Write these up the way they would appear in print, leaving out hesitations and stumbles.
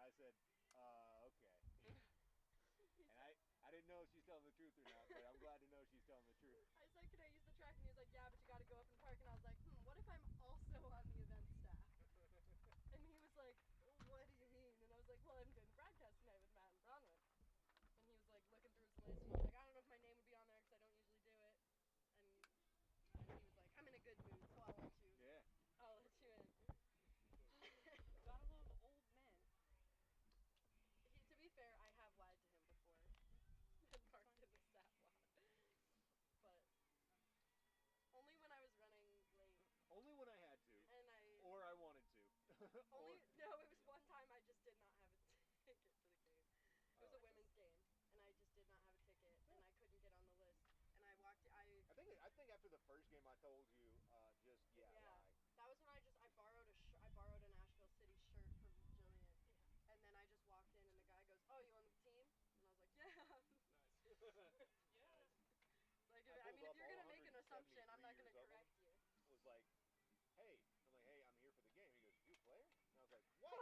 I said, okay. And I didn't know if she's telling the truth or not, but I'm glad to know she's telling the truth. I said, can I use the track? And he was like, yeah, but you got to go up and park. And I was like, what if I'm also on the event staff? And he was like, what do you mean? And I was like, well, I'm doing the broadcast tonight with Matt and Bronwyn. And he was like looking through his list. And he was like, I don't know if my name would be on there because I don't usually do it. And he was like, I'm in a good mood, so I'll let you. Yeah. I'll let you in. Gotta love old men. To be fair, I have lied to him before. And parked in the stat lot. But only when I was running late. Only when I had to. And or I wanted to. No, it was one time I just did not have a ticket for the game. It was a women's game, and I just did not have a ticket, and I couldn't get on the list. And I walked. I think after the first game I told you, lie. That was when I borrowed an Asheville City shirt from Jillian. Yeah. And then I just walked in, and the guy goes, "Oh, you on the team?" And I was like, "Yeah." Nice. Yeah. Like, if you're gonna make an assumption, I'm not gonna correct you. Was like, hey, I'm here for the game. He goes, you a player? And I was like, what?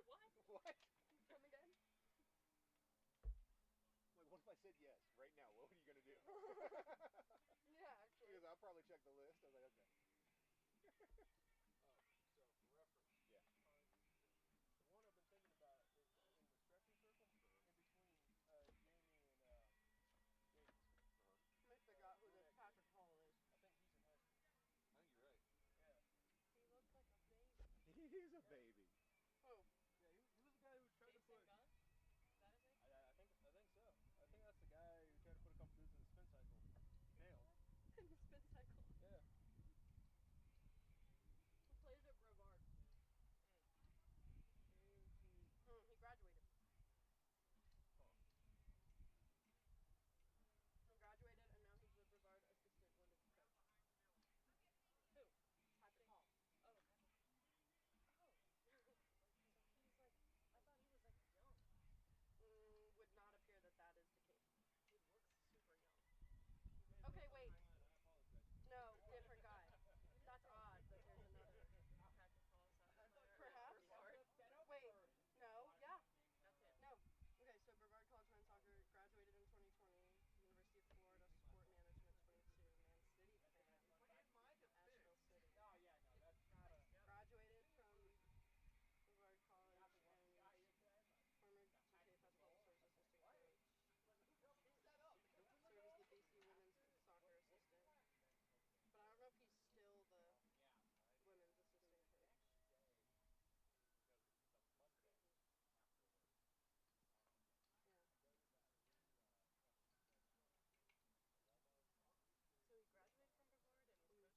What? What? Come again? Like, what if I said yes right now? What are you gonna do? Yeah, actually. Because I'll probably check the list. I was like, okay. So for reference, yeah. The one I've been thinking about is in the stretching circle in between Jamie and Davis. Let me figure out who this Patrick Hall is. I think he's in high school. I think you're right. Yeah. He looks like a baby. He is a baby. Oh. Yeah, he was the guy who tried Jason to put. Gunn? Is that his name? I think so. I think that's the guy who tried to put a couple dudes in the spin cycle. He failed. In the spin cycle. Yeah. Who plays at Brevard? He graduated. Oh. He graduated, and now he's the Brevard assistant women's coach. Who? Patrick Hall. Oh, Patrick. Oh. So he's like, I thought he was like young. Would not appear that is the case. He looks super young. Okay, wait. I apologize. No, different guy. That's odd that there's another. Patrick Hall, soccer player. Perhaps. Brevard. Wait. No. Yeah. That's it. No. Okay, so Brevard College Men's Soccer graduated in 2020. University of Florida Sport Management 22. Man City fan. Asheville City. Oh yeah, no, that's not a. Graduated from Brevard College and former GTA Festival serves assistant coach. Serves the BC women's soccer assistant. But I don't know if he's still the women's assistant coach. Yeah. So he graduated from Brevard and was coaching at 2020.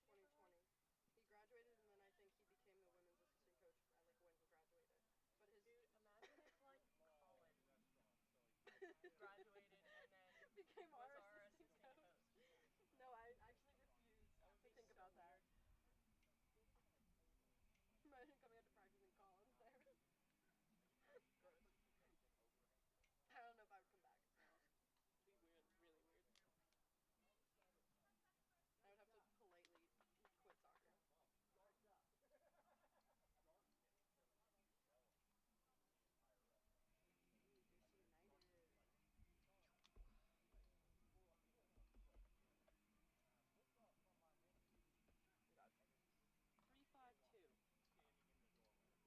He graduated, and then I think he became the women's assistant coach when he graduated. But his dude, imagine if like Colin graduated and then became was our assistant coach. No, I actually refuse to think about that. Imagine coming out to practice and Colin's there. Gross. I don't know if I would come back. It'd be weird, really weird. I would have to politely quit soccer. DC United. 3-5-2.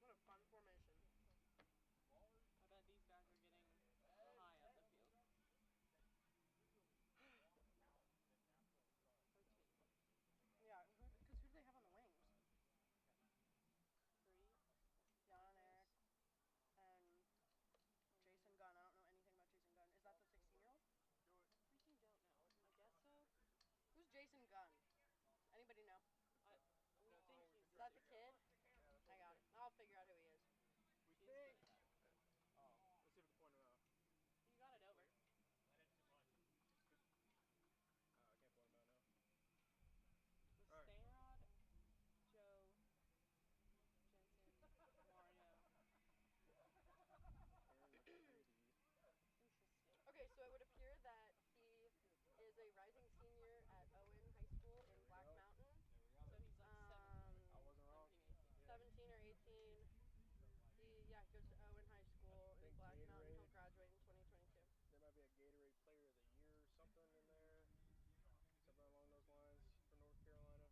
What a fun formation. I bet these guys are getting high up the field. 13. Yeah, because who do they have on the wings? 3. Jan Eric and Jason Gunn. I don't know anything about Jason Gunn. Is that the 16-year-old? I freaking don't know. I guess so. Who's Jason Gunn? Anybody know? I think he's. Is that the kid? I got it. I'll figure out who he is. We He's think. good at that. Oh, let's see if we can point him out. You got it over. I can't point him out now. So Stainrod, Joe, Jensen, Mario. Interesting. Okay, so it would appear that he is a rising senior at Owen High School in Black Mountain. So he's like 17. I wasn't wrong. 17 or 18. goes to Owen High School in think Black Mountain. He'll Gatorade. graduate in 2022. There might be a Gatorade Player of the Year or something in there. Something along those lines for North Carolina.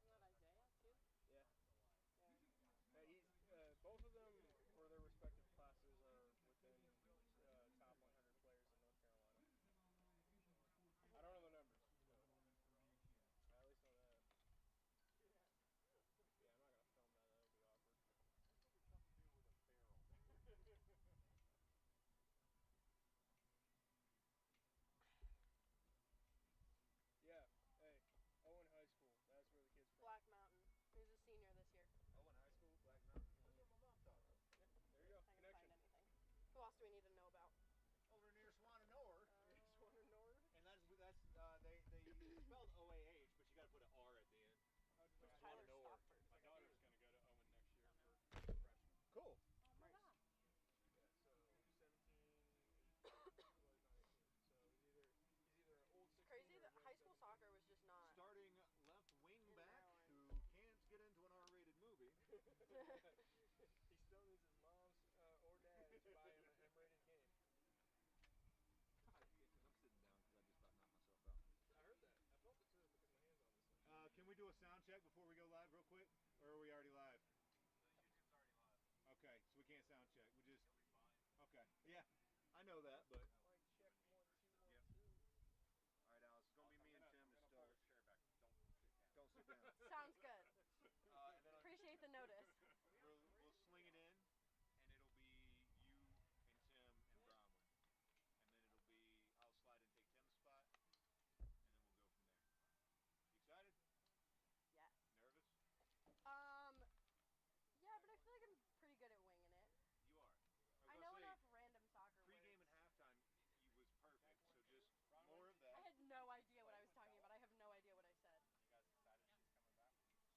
Isn't that Isaiah too? Yeah. Yeah. He's both of them for their respective classes are within top 100 players in North Carolina. I don't know the numbers, but I at least know that. Yeah, I'm not gonna film that. That would be awkward. This will be tough to do with a barrel. Yeah. Hey, Owen High School. That's where the kid's from. Black Mountain. He's a senior this year. Owen High School, Black Mountain. That's where my mom taught. Yeah, there you go. I can Connection. find anything. Who else do we need to know about? Over near Swananoord. Swananoord? And that's they spelled OAH, but you got to put an R at the end. Who's Tyler Swananoord. Stockford? My daughter's going to go to Owen next year for freshman. Cool. Oh my Nice. God. Yeah. So 17, 18. Well, he's not 18. So he's either an old 16 It's crazy or a that young high school 17. soccer was just not. Starting left wing In back Maryland. who can't get into an R-rated movie. He still needs his mom's or dad's to buy him an M-rated game. I'm sitting down because I just about knocked myself out. I heard that. I felt it too because my hands on this thing. Can we do a sound check before we go live real quick? Or are we already live? The YouTube's already live. Okay, so we can't sound check. We just... You'll be fine. Okay. Yeah, I know that, but... Mic check 1 2 1 Yep. 2. All right, Alice, it's going to be me and Tim to pull start. this chair back. Don't sit down. Don't sit down. Sounds good. And then Appreciate the notice. we'll sling it in, and it'll be you and Tim and Bronwyn. And then it'll be, I'll slide and take Tim's spot, and then we'll go from there. You excited? Yes. Nervous? Yeah, but I feel like I'm pretty good at winging it. You are. I know enough random soccer Pre-game words. and halftime was perfect, so just more of that. I had no idea what I was talking about. I have no idea what I said. You guys excited she's coming back?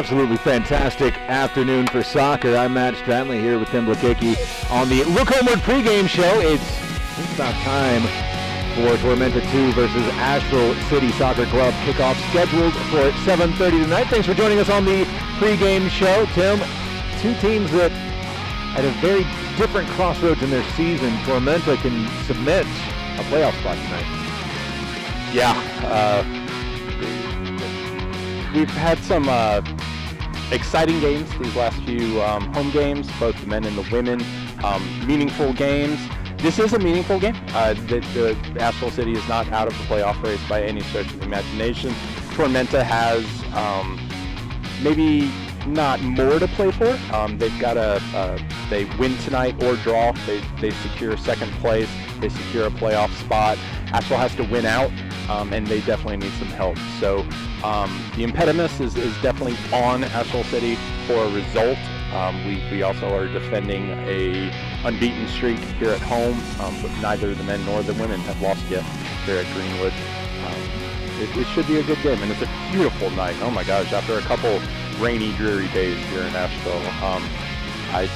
absolutely fantastic afternoon for soccer. I'm Matt Stratton here with Tim Blakicki on the Look Homeward pregame show. It's about time for Tormenta 2 versus Asheville City Soccer Club. Kickoff scheduled for 7:30 tonight. Thanks for joining us on the pregame show. Tim, two teams that at a very different crossroads in their season. Tormenta can submit a playoff spot tonight. Yeah, we've had some exciting games these last few home games, both the men and the women. Meaningful games. This is a meaningful game. The Asheville City is not out of the playoff race by any stretch of the imagination. Tormenta has maybe not more to play for. They've got they win tonight or draw. They secure second place. They secure a playoff spot. Asheville has to win out, and they definitely need some help. So the impediment is definitely on Asheville City for a result. We also are defending a unbeaten streak here at home, but neither the men nor the women have lost yet here at Greenwood. It should be a good game, and it's a beautiful night. Oh my gosh, after a couple rainy, dreary days here in Asheville, I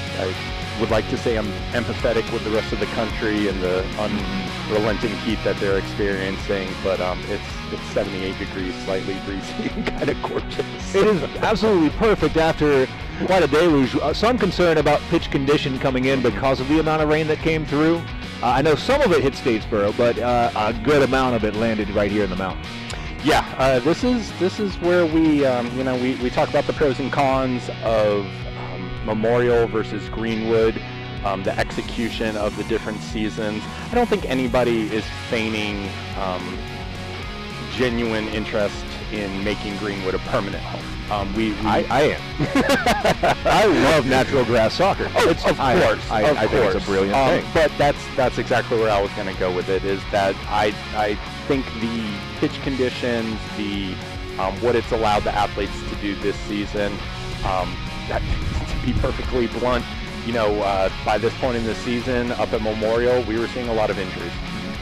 would like to say I'm empathetic with the rest of the country and the unrelenting heat that they're experiencing, but it's 78 degrees, slightly breezy, kind of gorgeous. It is absolutely perfect after quite a deluge. Some concern about pitch condition coming in because of the amount of rain that came through. I know some of it hit Statesboro, but a good amount of it landed right here in the mountains. Yeah, this is where we talk about the pros and cons of Memorial versus Greenwood, the execution of the different seasons. I don't think anybody is feigning genuine interest in making Greenwood a permanent home. I am. I love natural grass soccer. Oh, of course. I think it's a brilliant thing. But that's exactly where I was going to go with it, is that I think the pitch conditions, the what it's allowed the athletes to do this season, that, to be perfectly blunt, by this point in the season, up at Memorial, we were seeing a lot of injuries,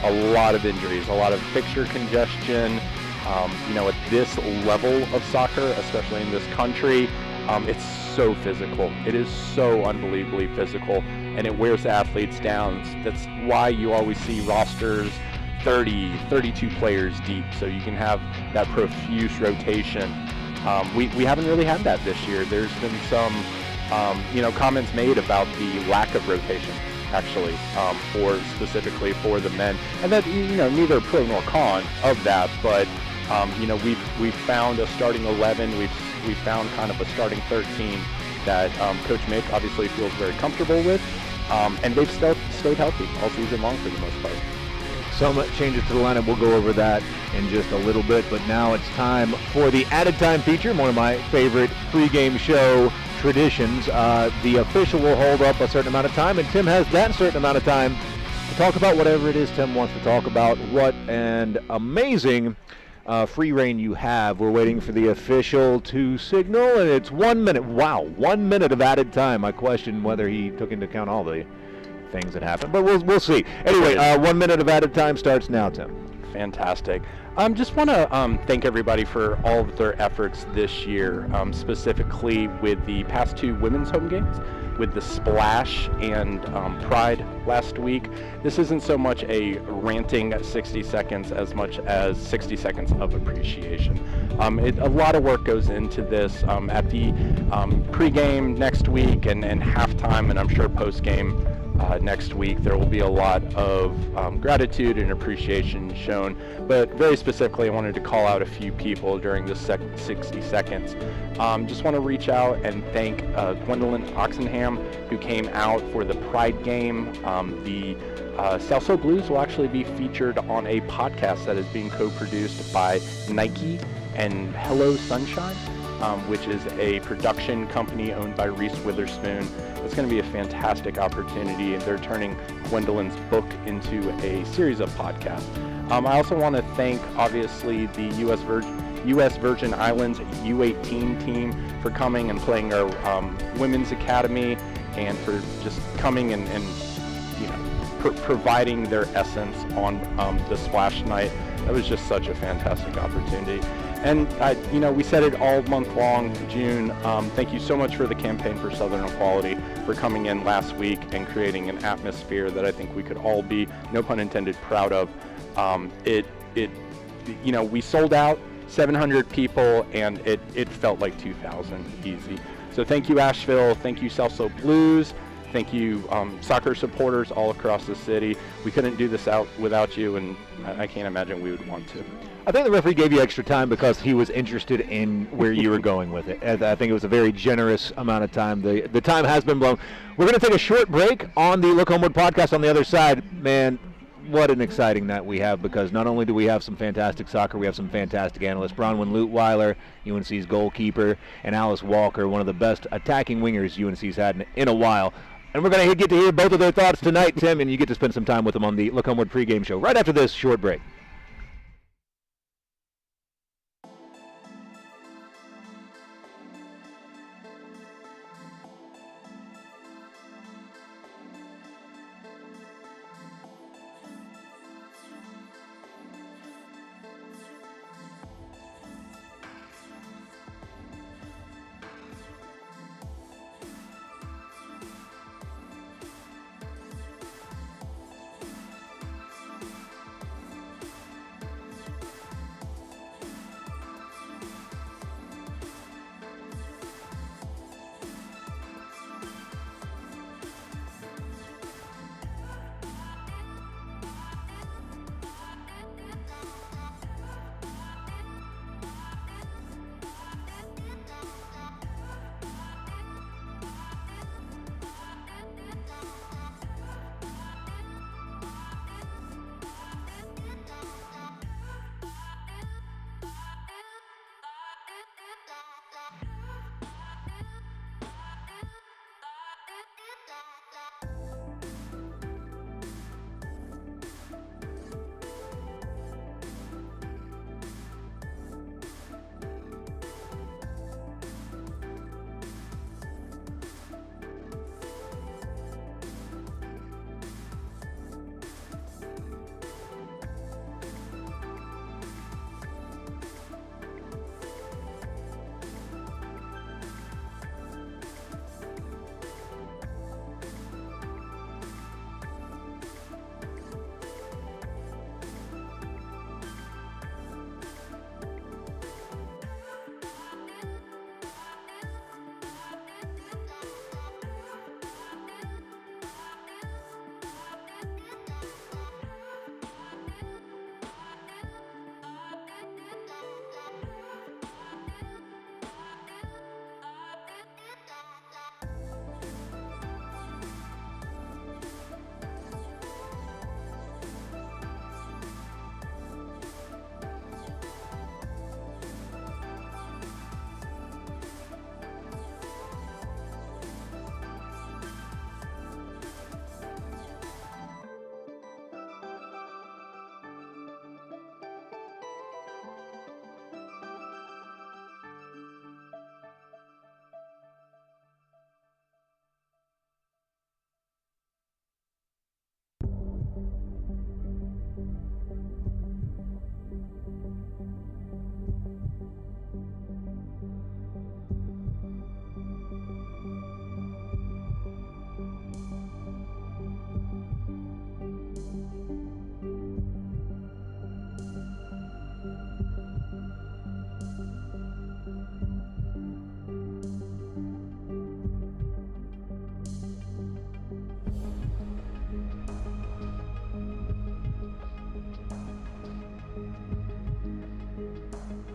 a lot of fixture congestion. At this level of soccer, especially in this country, it's so physical. It is so unbelievably physical, and it wears athletes down. That's why you always see rosters 30, 32 players deep, so you can have that profuse rotation. We haven't really had that this year. There's been some, comments made about the lack of rotation, actually, specifically for the men, and that neither pro nor con of that, but we've found a starting 11. We've found kind of a starting 13 that Coach Mick obviously feels very comfortable with, and they've stayed healthy all season long for the most part. Some changes to the lineup. We'll go over that in just a little bit, but now it's time for the added time feature, one of my favorite pregame show traditions. The official will hold up a certain amount of time, and Tim has that certain amount of time to talk about whatever it is Tim wants to talk about. What an amazing free reign you have. We're waiting for the official to signal, and it's 1 minute. Wow, 1 minute of added time. I question whether he took into account all the things that happened, but we'll see. Anyway, 1 minute of added time starts now, Tim. Fantastic. Just want to thank everybody for all of their efforts this year, specifically with the past two women's home games, with the Splash and Pride last week. This isn't so much a ranting 60 seconds as much as 60 seconds of appreciation. A lot of work goes into this at the pregame next week and halftime, and I'm sure postgame next week. There will be a lot of gratitude and appreciation shown, but very specifically I wanted to call out a few people during this 60 seconds. Just want to reach out and thank Gwendolyn Oxenham, who came out for the Pride game. The Salso Blues will actually be featured on a podcast that is being co-produced by Nike and Hello Sunshine, which is a production company owned by Reese Witherspoon. It's going to be a fantastic opportunity, and they're turning Gwendolyn's book into a series of podcasts. I also want to thank, obviously, the U.S. Virgin Islands U18 team for coming and playing our Women's Academy, and for just coming and providing their essence on the Splash night. That was just such a fantastic opportunity. And, we said it all month long, June. Thank you so much for the Campaign for Southern Equality, for coming in last week and creating an atmosphere that I think we could all be, no pun intended, proud of. We sold out 700 people, and it felt like 2,000 easy. So thank you, Asheville. Thank you, South Slope Blues. Thank you, soccer supporters all across the city. We couldn't do this without you, and I can't imagine we would want to. I think the referee gave you extra time because he was interested in where you were going with it. And I think it was a very generous amount of time. The time has been blown. We're going to take a short break on the Look Homeward podcast. On the other side, man, what an exciting night we have, because not only do we have some fantastic soccer, we have some fantastic analysts. Bronwyn Lutweiler, UNC's goalkeeper, and Alice Walker, one of the best attacking wingers UNC's had in a while. And we're going to get to hear both of their thoughts tonight, Tim, and you get to spend some time with them on the Look Homeward pregame show right after this short break.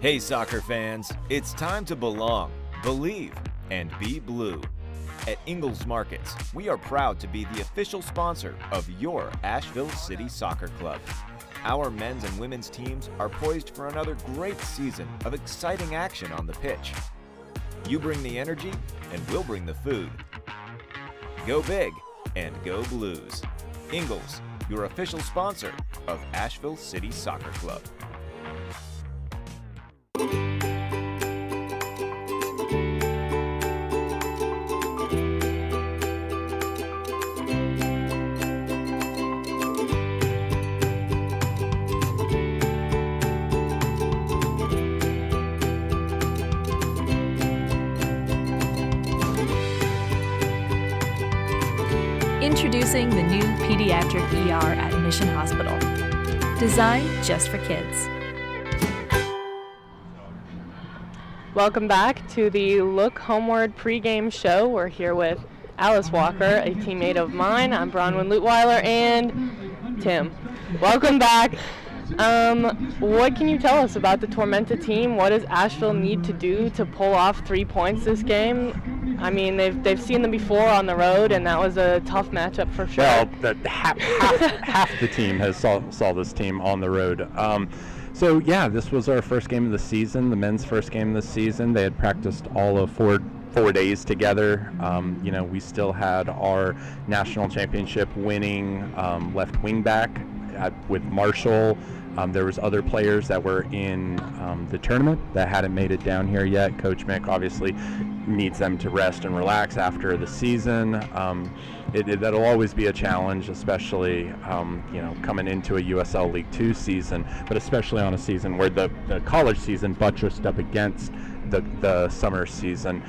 Hey soccer fans, it's time to belong, believe, and be blue. At Ingalls Markets, we are proud to be the official sponsor of your Asheville City Soccer Club. Our men's and women's teams are poised for another great season of exciting action on the pitch. You bring the energy, and we'll bring the food. Go big and go Blues. Ingalls, your official sponsor of Asheville City Soccer Club. Introducing the new pediatric ER at Mission Hospital. Designed just for kids. Welcome back to the Look Homeward pregame show. We're here with Alice Walker, a teammate of mine. I'm Bronwyn Lutweiler and Tim. Welcome back. What can you tell us about the Tormenta team? What does Asheville need to do to pull off 3 points this game? I mean, they've seen them before on the road, and that was a tough matchup for sure. Well, half the team has saw this team on the road. So yeah, this was our first game of the season, the men's first game of the season. They had practiced all of four days together. We still had our national championship winning left wing back with Marshall. There was other players that were in the tournament that hadn't made it down here yet. Coach Mick obviously needs them to rest and relax after the season. That'll always be a challenge, especially coming into a USL League 2 season, but especially on a season where the college season buttressed up against the summer season.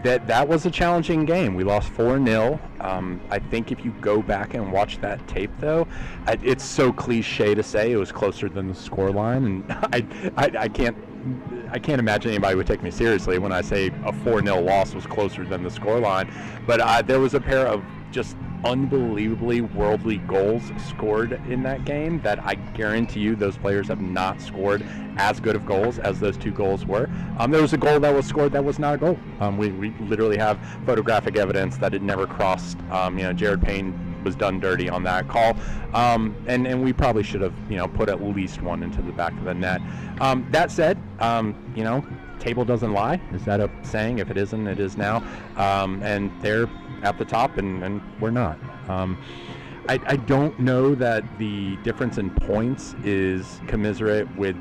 That was a challenging game. We lost 4-0. I think if you go back and watch that tape, though, it's so cliche to say it was closer than the scoreline, and I can't imagine anybody would take me seriously when I say a 4-0 loss was closer than the scoreline. But there was a pair of just unbelievably worldly goals scored in that game that I guarantee you those players have not scored as good of goals as those 2 goals were. There was a goal that was scored that was not a goal. We literally have photographic evidence that it never crossed. Jared Payne was done dirty on that call, and we probably should have put at least one into the back of the net. That said, table doesn't lie. Is that a saying? If it isn't, it is now. And they're at the top, and we're not. I don't know that the difference in points is commiserate with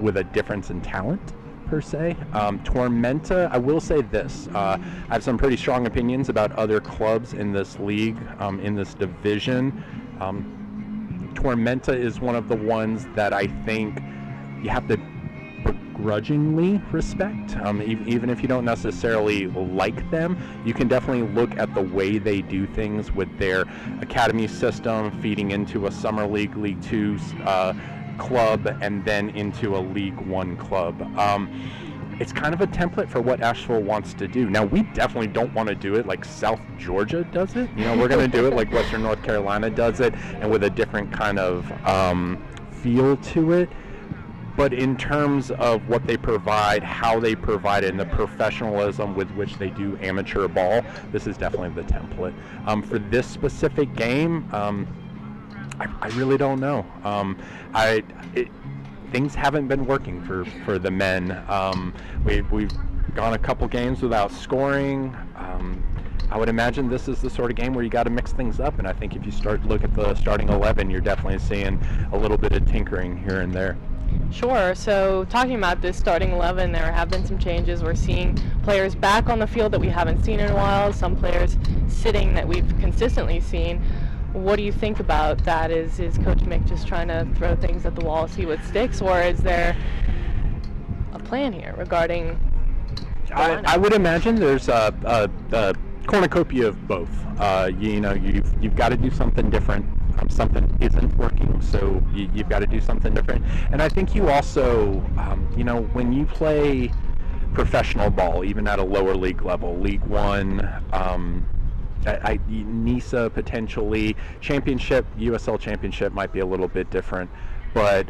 with a difference in talent per se. Tormenta, I will say this, I have some pretty strong opinions about other clubs in this league, in this division. Tormenta is one of the ones that I think you have to begrudgingly respect. Even if you don't necessarily like them, you can definitely look at the way they do things with their academy system, feeding into a summer league, League 2 club, and then into a League 1 club. It's kind of a template for what Asheville wants to do. Now, we definitely don't want to do it like South Georgia does it. We're going to do it like Western North Carolina does it, and with a different kind of feel to it. But in terms of what they provide, how they provide it, and the professionalism with which they do amateur ball, this is definitely the template. For this specific game, I really don't know. Things haven't been working for the men. We've gone a couple games without scoring. I would imagine this is the sort of game where you got to mix things up, and I think if you look at the starting 11, you're definitely seeing a little bit of tinkering here and there. Sure. So talking about this starting 11, there have been some changes. We're seeing players back on the field that we haven't seen in a while, some players sitting that we've consistently seen. What do you think about that? Is Coach Mick just trying to throw things at the wall, see what sticks, or is there a plan here regarding I would imagine there's a cornucopia of both. You've got to do something different. Something isn't working, so you've got to do something different. And I think you also, when you play professional ball, even at a lower league level, League 1, NISA potentially, championship, USL championship might be a little bit different. But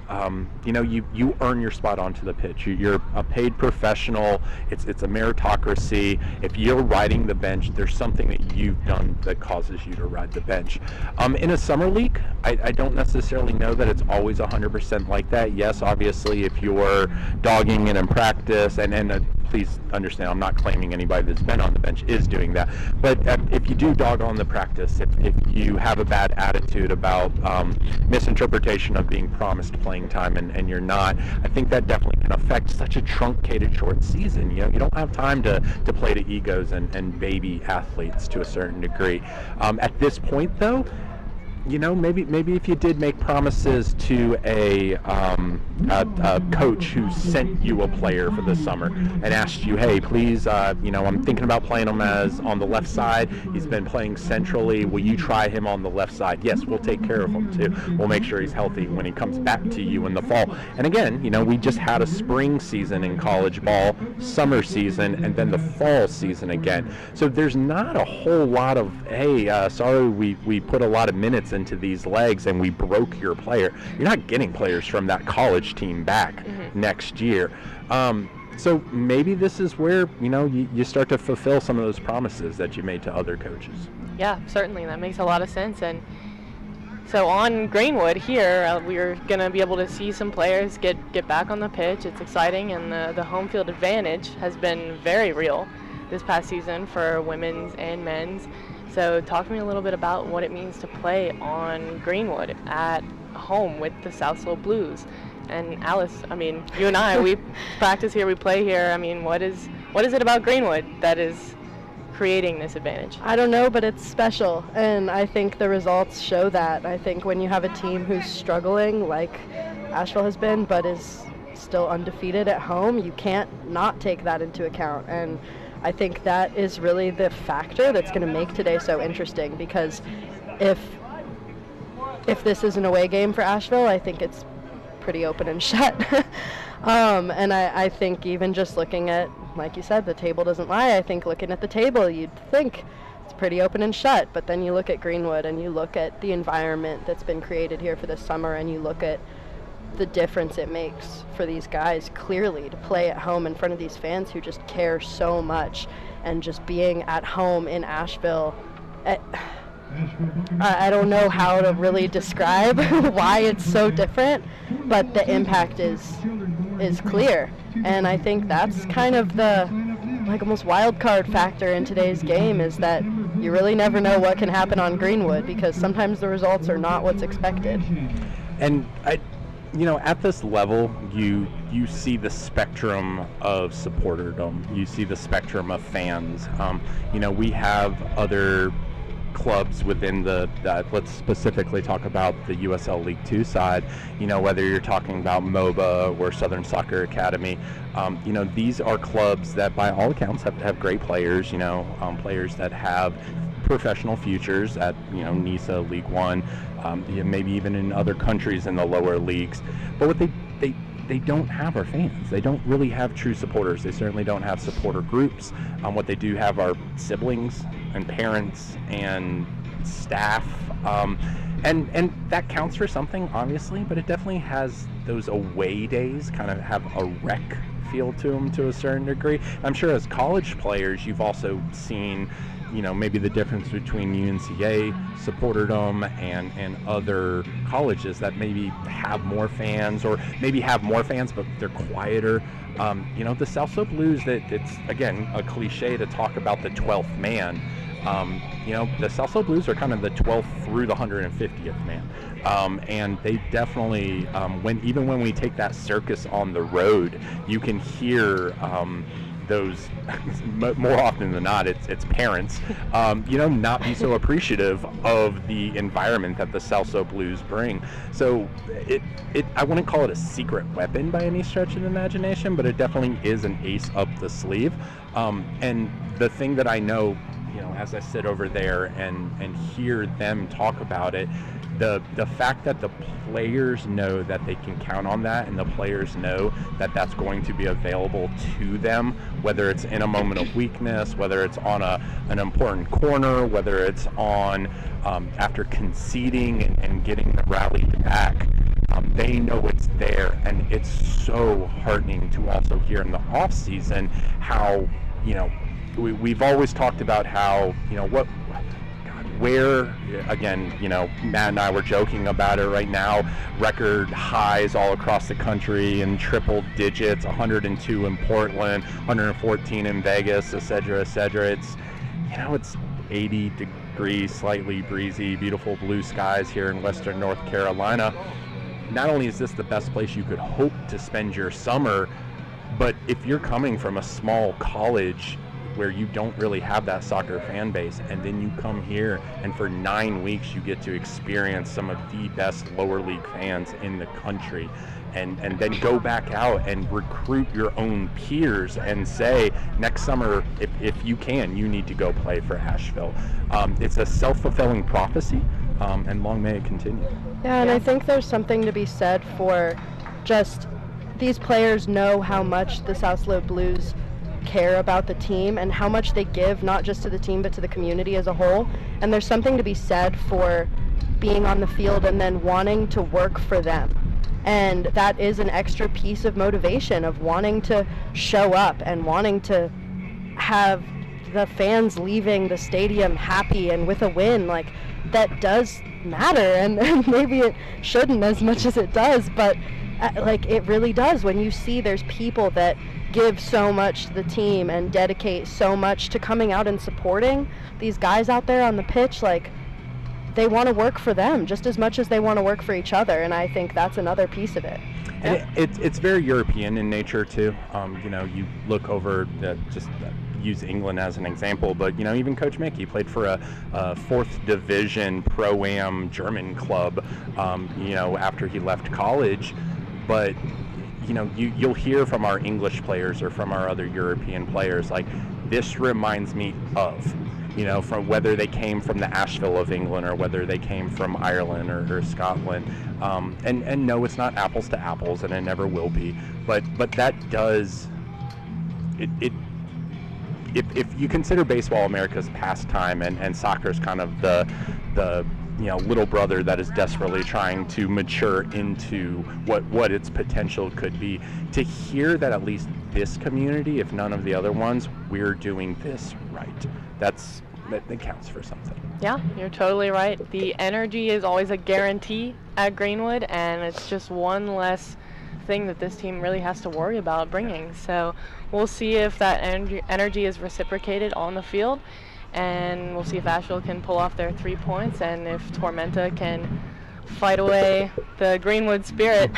you earn your spot onto the pitch. You're a paid professional. It's a meritocracy. If you're riding the bench, there's something that you've done that causes you to ride the bench. In a summer league, I don't necessarily know that it's always 100% like that. Yes, obviously, if you're dogging it in practice, and please understand, I'm not claiming anybody that's been on the bench is doing that. But if you do dog on the practice, if you have a bad attitude about misinterpretation of being promised playing time and you're not, I think that definitely can affect such a truncated short season. You don't have time to play to egos and baby athletes to a certain degree. At this point, though, maybe if you did make promises to a coach who sent you a player for the summer and asked you, hey, please, I'm thinking about playing him as on the left side. He's been playing centrally. Will you try him on the left side? Yes, we'll take care of him too. We'll make sure he's healthy when he comes back to you in the fall. And again, we just had a spring season in college ball, summer season, and then the fall season again. So there's not a whole lot of, hey, sorry, we put a lot of minutes into these legs and we broke your player. You're not getting players from that college team back next year. So maybe this is where, you start to fulfill some of those promises that you made to other coaches. Yeah, certainly. That makes a lot of sense. And so on Greenwood here, we're going to be able to see some players get back on the pitch. It's exciting, and the home field advantage has been very real this past season for women's and men's. So talk to me a little bit about what it means to play on Greenwood at home with the South Slope Blues. And Alice, you and I, we practice here, we play here. What is it about Greenwood that is creating this advantage? I don't know, but it's special, and I think the results show that. I think when you have a team who's struggling, like Asheville has been, but is still undefeated at home, you can't not take that into account. And I think that is really the factor that's going to make today so interesting, because if this is an away game for Asheville, I think it's pretty open and shut. And I think even just looking at, like you said, the table doesn't lie. I think looking at the table, you'd think it's pretty open and shut. But then you look at Greenwood and you look at the environment that's been created here for this summer, and you look at the difference it makes for these guys clearly to play at home in front of these fans who just care so much, and just being at home in Asheville. I don't know how to really describe why it's so different, but the impact is clear. And I think that's kind of the almost wild card factor in today's game, is that you really never know what can happen on Greenwood, because sometimes the results are not what's expected. And at this level, you see the spectrum of supporterdom. You see the spectrum of fans. We have other clubs within let's specifically talk about the USL League 2 side, whether you're talking about MOBA or Southern Soccer Academy, these are clubs that by all accounts have great players, players that have professional futures at, NISA, League 1, maybe even in other countries in the lower leagues. But what they don't have are fans. They don't really have true supporters. They certainly don't have supporter groups. What they do have are siblings and parents and staff. And that counts for something, obviously, but it definitely has those away days kind of have a rec feel to them to a certain degree. I'm sure as college players, you've also seen maybe the difference between UNCA supporterdom and other colleges that maybe have more fans, or maybe have more fans but they're quieter. The South Slope Blues, it's again a cliche to talk about the 12th man. The South Slope Blues are kind of the 12th through the 150th man. And they definitely, when we take that circus on the road, you can hear those, more often than not, it's parents, not be so appreciative of the environment that the South Slope Blues bring. So I wouldn't call it a secret weapon by any stretch of the imagination, but it definitely is an ace up the sleeve. And the thing that I know, as I sit over there and hear them talk about it, the fact that the players know that they can count on that, and the players know that that's going to be available to them, whether it's in a moment of weakness, whether it's on an important corner, whether it's on after conceding and getting rallied back. They know it's there, and it's so heartening to also hear in the off season how we've always talked about how where, again, Matt and I were joking about it right now, record highs all across the country in triple digits, 102 in Portland, 114 in Vegas, et cetera, et cetera. It's 80 degrees, slightly breezy, beautiful blue skies here in Western North Carolina. Not only is this the best place you could hope to spend your summer, but if you're coming from a small college where you don't really have that soccer fan base, and then you come here and for 9 weeks you get to experience some of the best lower league fans in the country, and then go back out and recruit your own peers and say, next summer, if you can, you need to go play for Asheville. It's a self-fulfilling prophecy, and long may it continue. Yeah, and I think there's something to be said for just these players know how much the South Slope Blues care about the team and how much they give, not just to the team but to the community as a whole. And there's something to be said for being on the field and then wanting to work for them. And that is an extra piece of motivation of wanting to show up and wanting to have the fans leaving the stadium happy and with a win. Like, that does matter, and maybe it shouldn't as much as it does, but like, it really does when you see there's people that give so much to the team and dedicate so much to coming out and supporting these guys out there on the pitch. Like, they want to work for them just as much as they want to work for each other, and I think that's another piece of it. And it's very European in nature too. You know, you look over use England as an example, but you know, even Coach Mick, he played for a fourth division Pro-Am German club, you know, after he left college. But you know, you'll hear from our English players or from our other European players, like, this reminds me of, you know, from whether they came from the Asheville of England or whether they came from Ireland or Scotland. And no, it's not apples to apples, and it never will be. But that does it. If you consider baseball America's pastime and soccer is kind of the you know, little brother that is desperately trying to mature into what its potential could be, to hear that at least this community, if none of the other ones, we're doing this right, that counts for something. Yeah, you're totally right. The energy is always a guarantee at Greenwood, and it's just one less thing that this team really has to worry about bringing. So we'll see if that energy is reciprocated on the field, and we'll see if Asheville can pull off their 3 points, and if Tormenta can fight away the Greenwood spirit.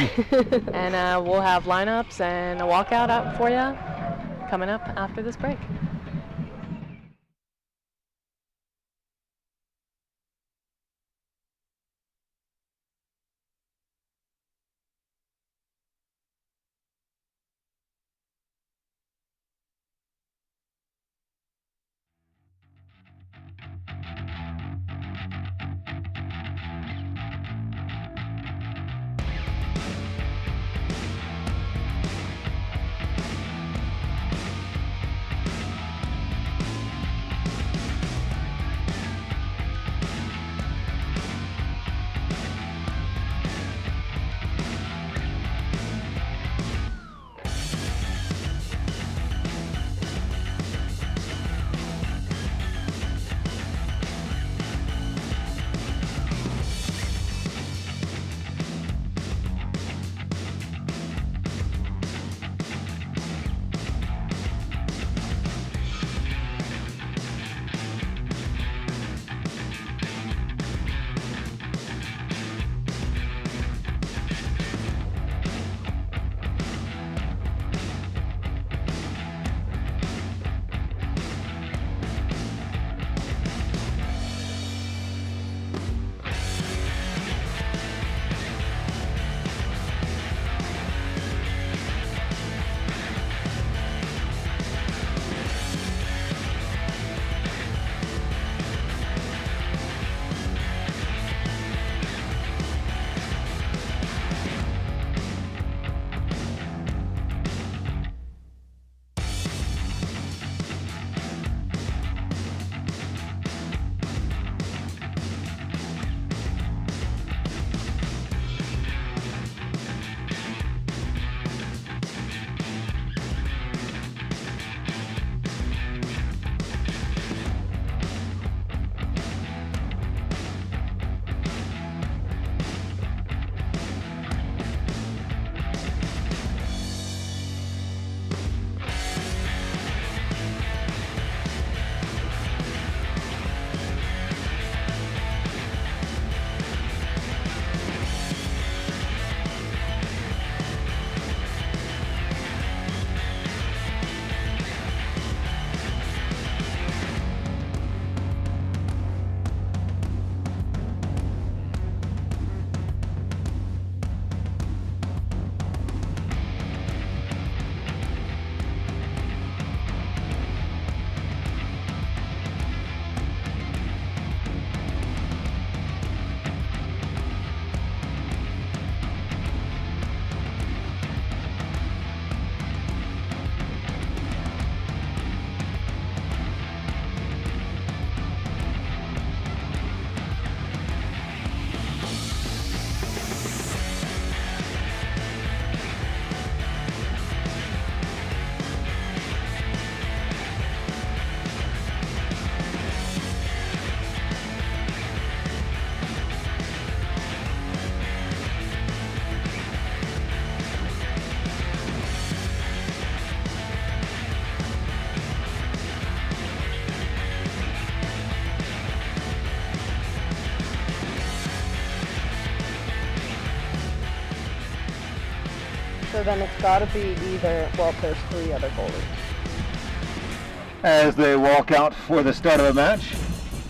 And we'll have lineups and a walkout out for you coming up after this break. So then it's got to be either, well, there's 3 other goalies. As they walk out for the start of the match,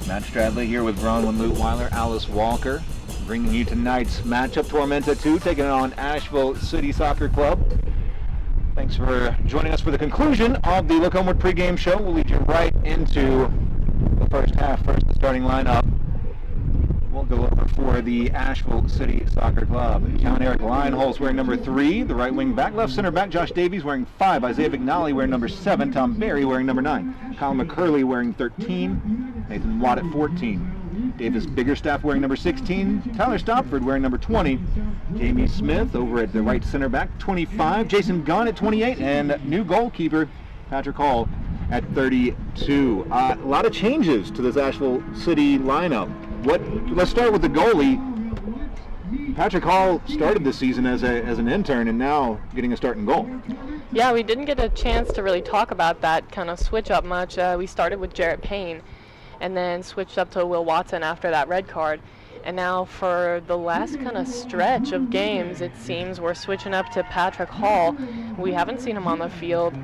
Matt Stradley here with Bronwyn Lutweiler, Alice Walker, bringing you tonight's matchup. Tormenta 2 taking on Asheville City Soccer Club. Thanks for joining us for the conclusion of the Look Homeward pregame show. We'll lead you right into the first half. First, the starting lineup. We'll go over for the Asheville City Soccer Club. Count Eric Lionholz wearing number 3, the right wing back. Left center back, Josh Davies wearing 5. Isaiah Vignali wearing number 7. Tom Berry wearing number 9. Colin McCurley wearing 13. Nathan Watt at 14. Davis Biggerstaff wearing number 16. Tyler Stopford wearing number 20. Jamie Smith over at the right center back, 25. Jason Gunn at 28. And new goalkeeper, Patrick Hall at 32. A lot of changes to this Asheville City lineup. Let's start with the goalie. Patrick Hall started this season as an intern and now getting a start in goal. Yeah, we didn't get a chance to really talk about that kind of switch up much. We started with Jarrett Payne and then switched up to Will Watson after that red card. And now for the last kind of stretch of games, it seems we're switching up to Patrick Hall. We haven't seen him on the field.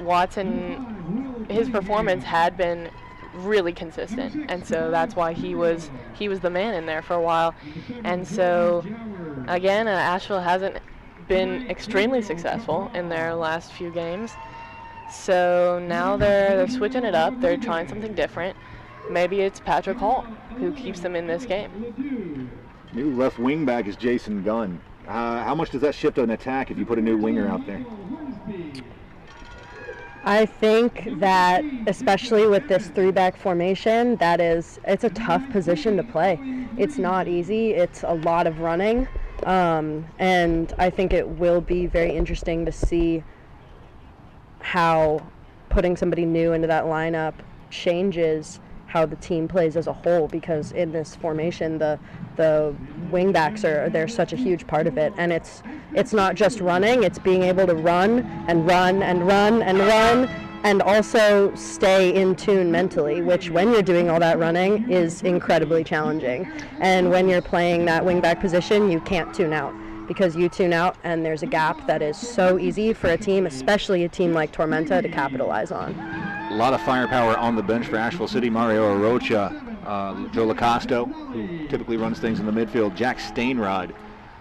Watson, his performance had been really consistent, and so that's why he was the man in there for a while. And so again, Asheville hasn't been extremely successful in their last few games, so now they're switching it up. They're trying something different. Maybe it's Patrick Hall who keeps them in this game. New left wing back is Jason Gunn. How much does that shift an attack if you put a new winger out there? I think that, especially with this 3-back formation, it's a tough position to play. It's not easy. It's a lot of running, and I think it will be very interesting to see how putting somebody new into that lineup changes how the team plays as a whole, because in this formation the wingbacks they're such a huge part of it, and it's not just running, it's being able to run and run and run and run and also stay in tune mentally, which when you're doing all that running is incredibly challenging. And when you're playing that wingback position, you can't tune out, because you tune out and there's a gap that is so easy for a team, especially a team like Tormenta, to capitalize on. A lot of firepower on the bench for Asheville City. Mario Arocha, Joe Lacosto, who typically runs things in the midfield, Jack Stainrod,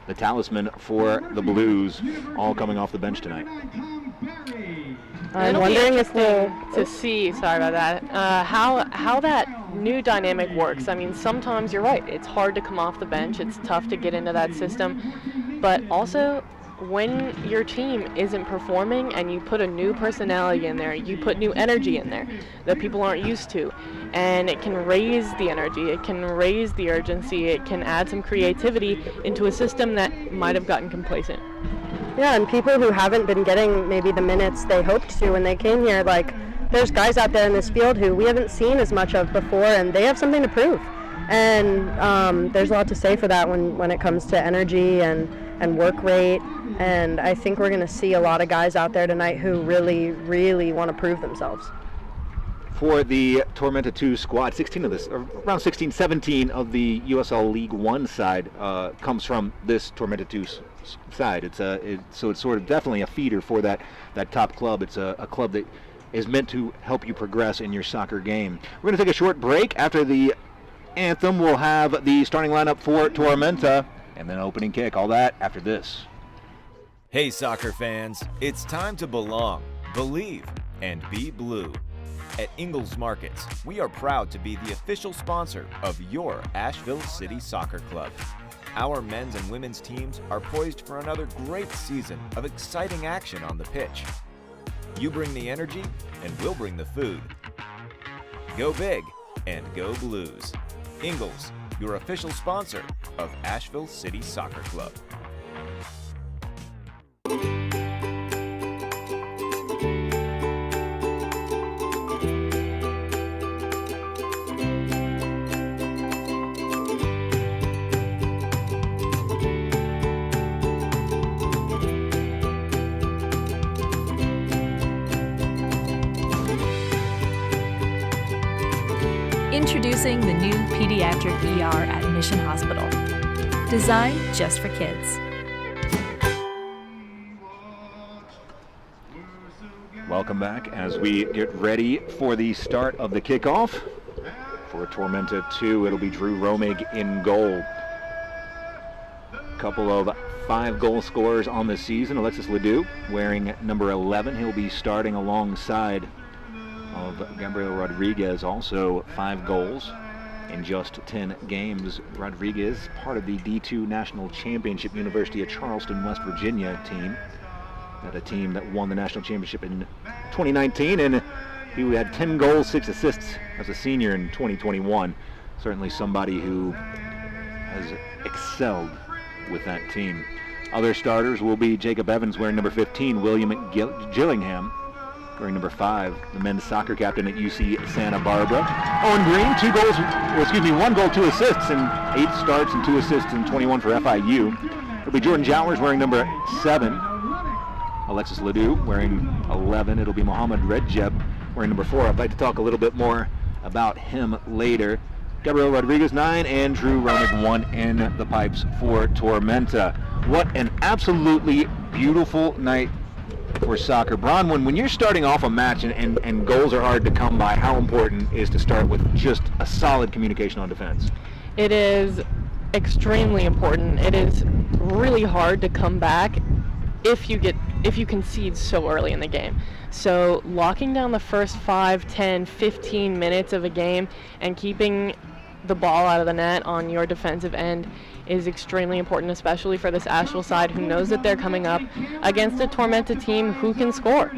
the talisman for the Blues, all coming off the bench tonight. I'm wondering if to see, sorry about that, how that new dynamic works. I mean, sometimes you're right, it's hard to come off the bench, it's tough to get into that system, but also when your team isn't performing and you put a new personality in there, you put new energy in there that people aren't used to, and it can raise the energy, it can raise the urgency, it can add some creativity into a system that might have gotten complacent. Yeah, and people who haven't been getting maybe the minutes they hoped to when they came here, like, there's guys out there in this field who we haven't seen as much of before, and they have something to prove. And there's a lot to say for that when it comes to energy and work rate. And I think we're going to see a lot of guys out there tonight who really, really want to prove themselves. For the Tormenta 2 squad, 17 of the USL League One side comes from this Tormenta 2 side. So it's sort of definitely a feeder for that top club. It's a club that is meant to help you progress in your soccer game. We're going to take a short break. After the anthem, we'll have the starting lineup for Tormenta and then opening kick. All that after this. Hey soccer fans, it's time to belong, believe, and be blue. At Ingalls Markets, we are proud to be the official sponsor of your Asheville City Soccer Club. Our men's and women's teams are poised for another great season of exciting action on the pitch. You bring the energy, and we'll bring the food. Go big and go Blues. Ingalls, your official sponsor of Asheville City Soccer Club. Introducing the new pediatric ER at Mission Hospital. Designed just for kids. Welcome back as we get ready for the start of the kickoff. For Tormenta 2, it'll be Drew Romig in goal. Couple of 5-goal scorers on the season. Alexis Ledoux wearing number 11. He'll be starting alongside of Gabriel Rodriguez, also 5 goals in just 10 games. Rodriguez, part of the D2 National Championship University of Charleston, West Virginia team. That a team that won the national championship in 2019, and he had 10 goals, 6 assists as a senior in 2021. Certainly somebody who has excelled with that team. Other starters will be Jacob Evans wearing number 15, William Gillingham wearing number 5, the men's soccer captain at UC Santa Barbara. Owen Green, 1 goal, 2 assists, and 8 starts and 2 assists in 21 for FIU. It'll be Jordan Jowers wearing number 7, Alexis Ledoux wearing 11. It'll be Mohamed Redjeb wearing number 4. I'd like to talk a little bit more about him later. Gabriel Rodriguez 9 and Drew Romig 1 in the pipes for Tormenta. What an absolutely beautiful night for soccer. Bronwyn, when you're starting off a match and goals are hard to come by, how important is to start with just a solid communication on defense? It is extremely important. It is really hard to come back if you concede so early in the game. So locking down the first 5, 10, 15 minutes of a game and keeping the ball out of the net on your defensive end is extremely important, especially for this Asheville side who knows that they're coming up against a Tormenta team who can score.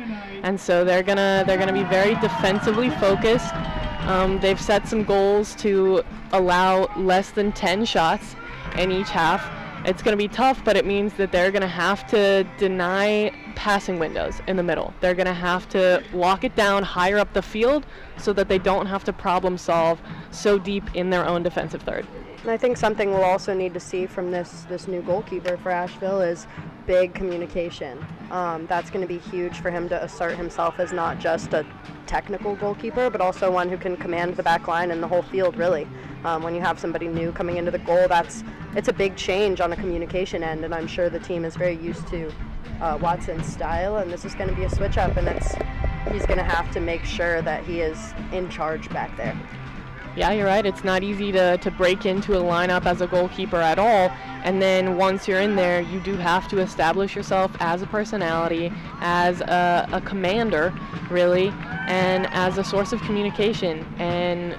And so they're gonna be very defensively focused. They've set some goals to allow less than 10 shots in each half. It's going to be tough, but it means that they're going to have to deny passing windows in the middle. They're going to have to lock it down higher up the field so that they don't have to problem solve so deep in their own defensive third. And I think something we'll also need to see from this new goalkeeper for Asheville is big communication. That's going to be huge for him to assert himself as not just a technical goalkeeper, but also one who can command the back line and the whole field, really. When you have somebody new coming into the goal, it's a big change on a communication end, and I'm sure the team is very used to Watson's style, and this is going to be a switch up, and he's going to have to make sure that he is in charge back there. Yeah, you're right. It's not easy to break into a lineup as a goalkeeper at all, and then once you're in there, you do have to establish yourself as a personality, as a commander, really, and as a source of communication and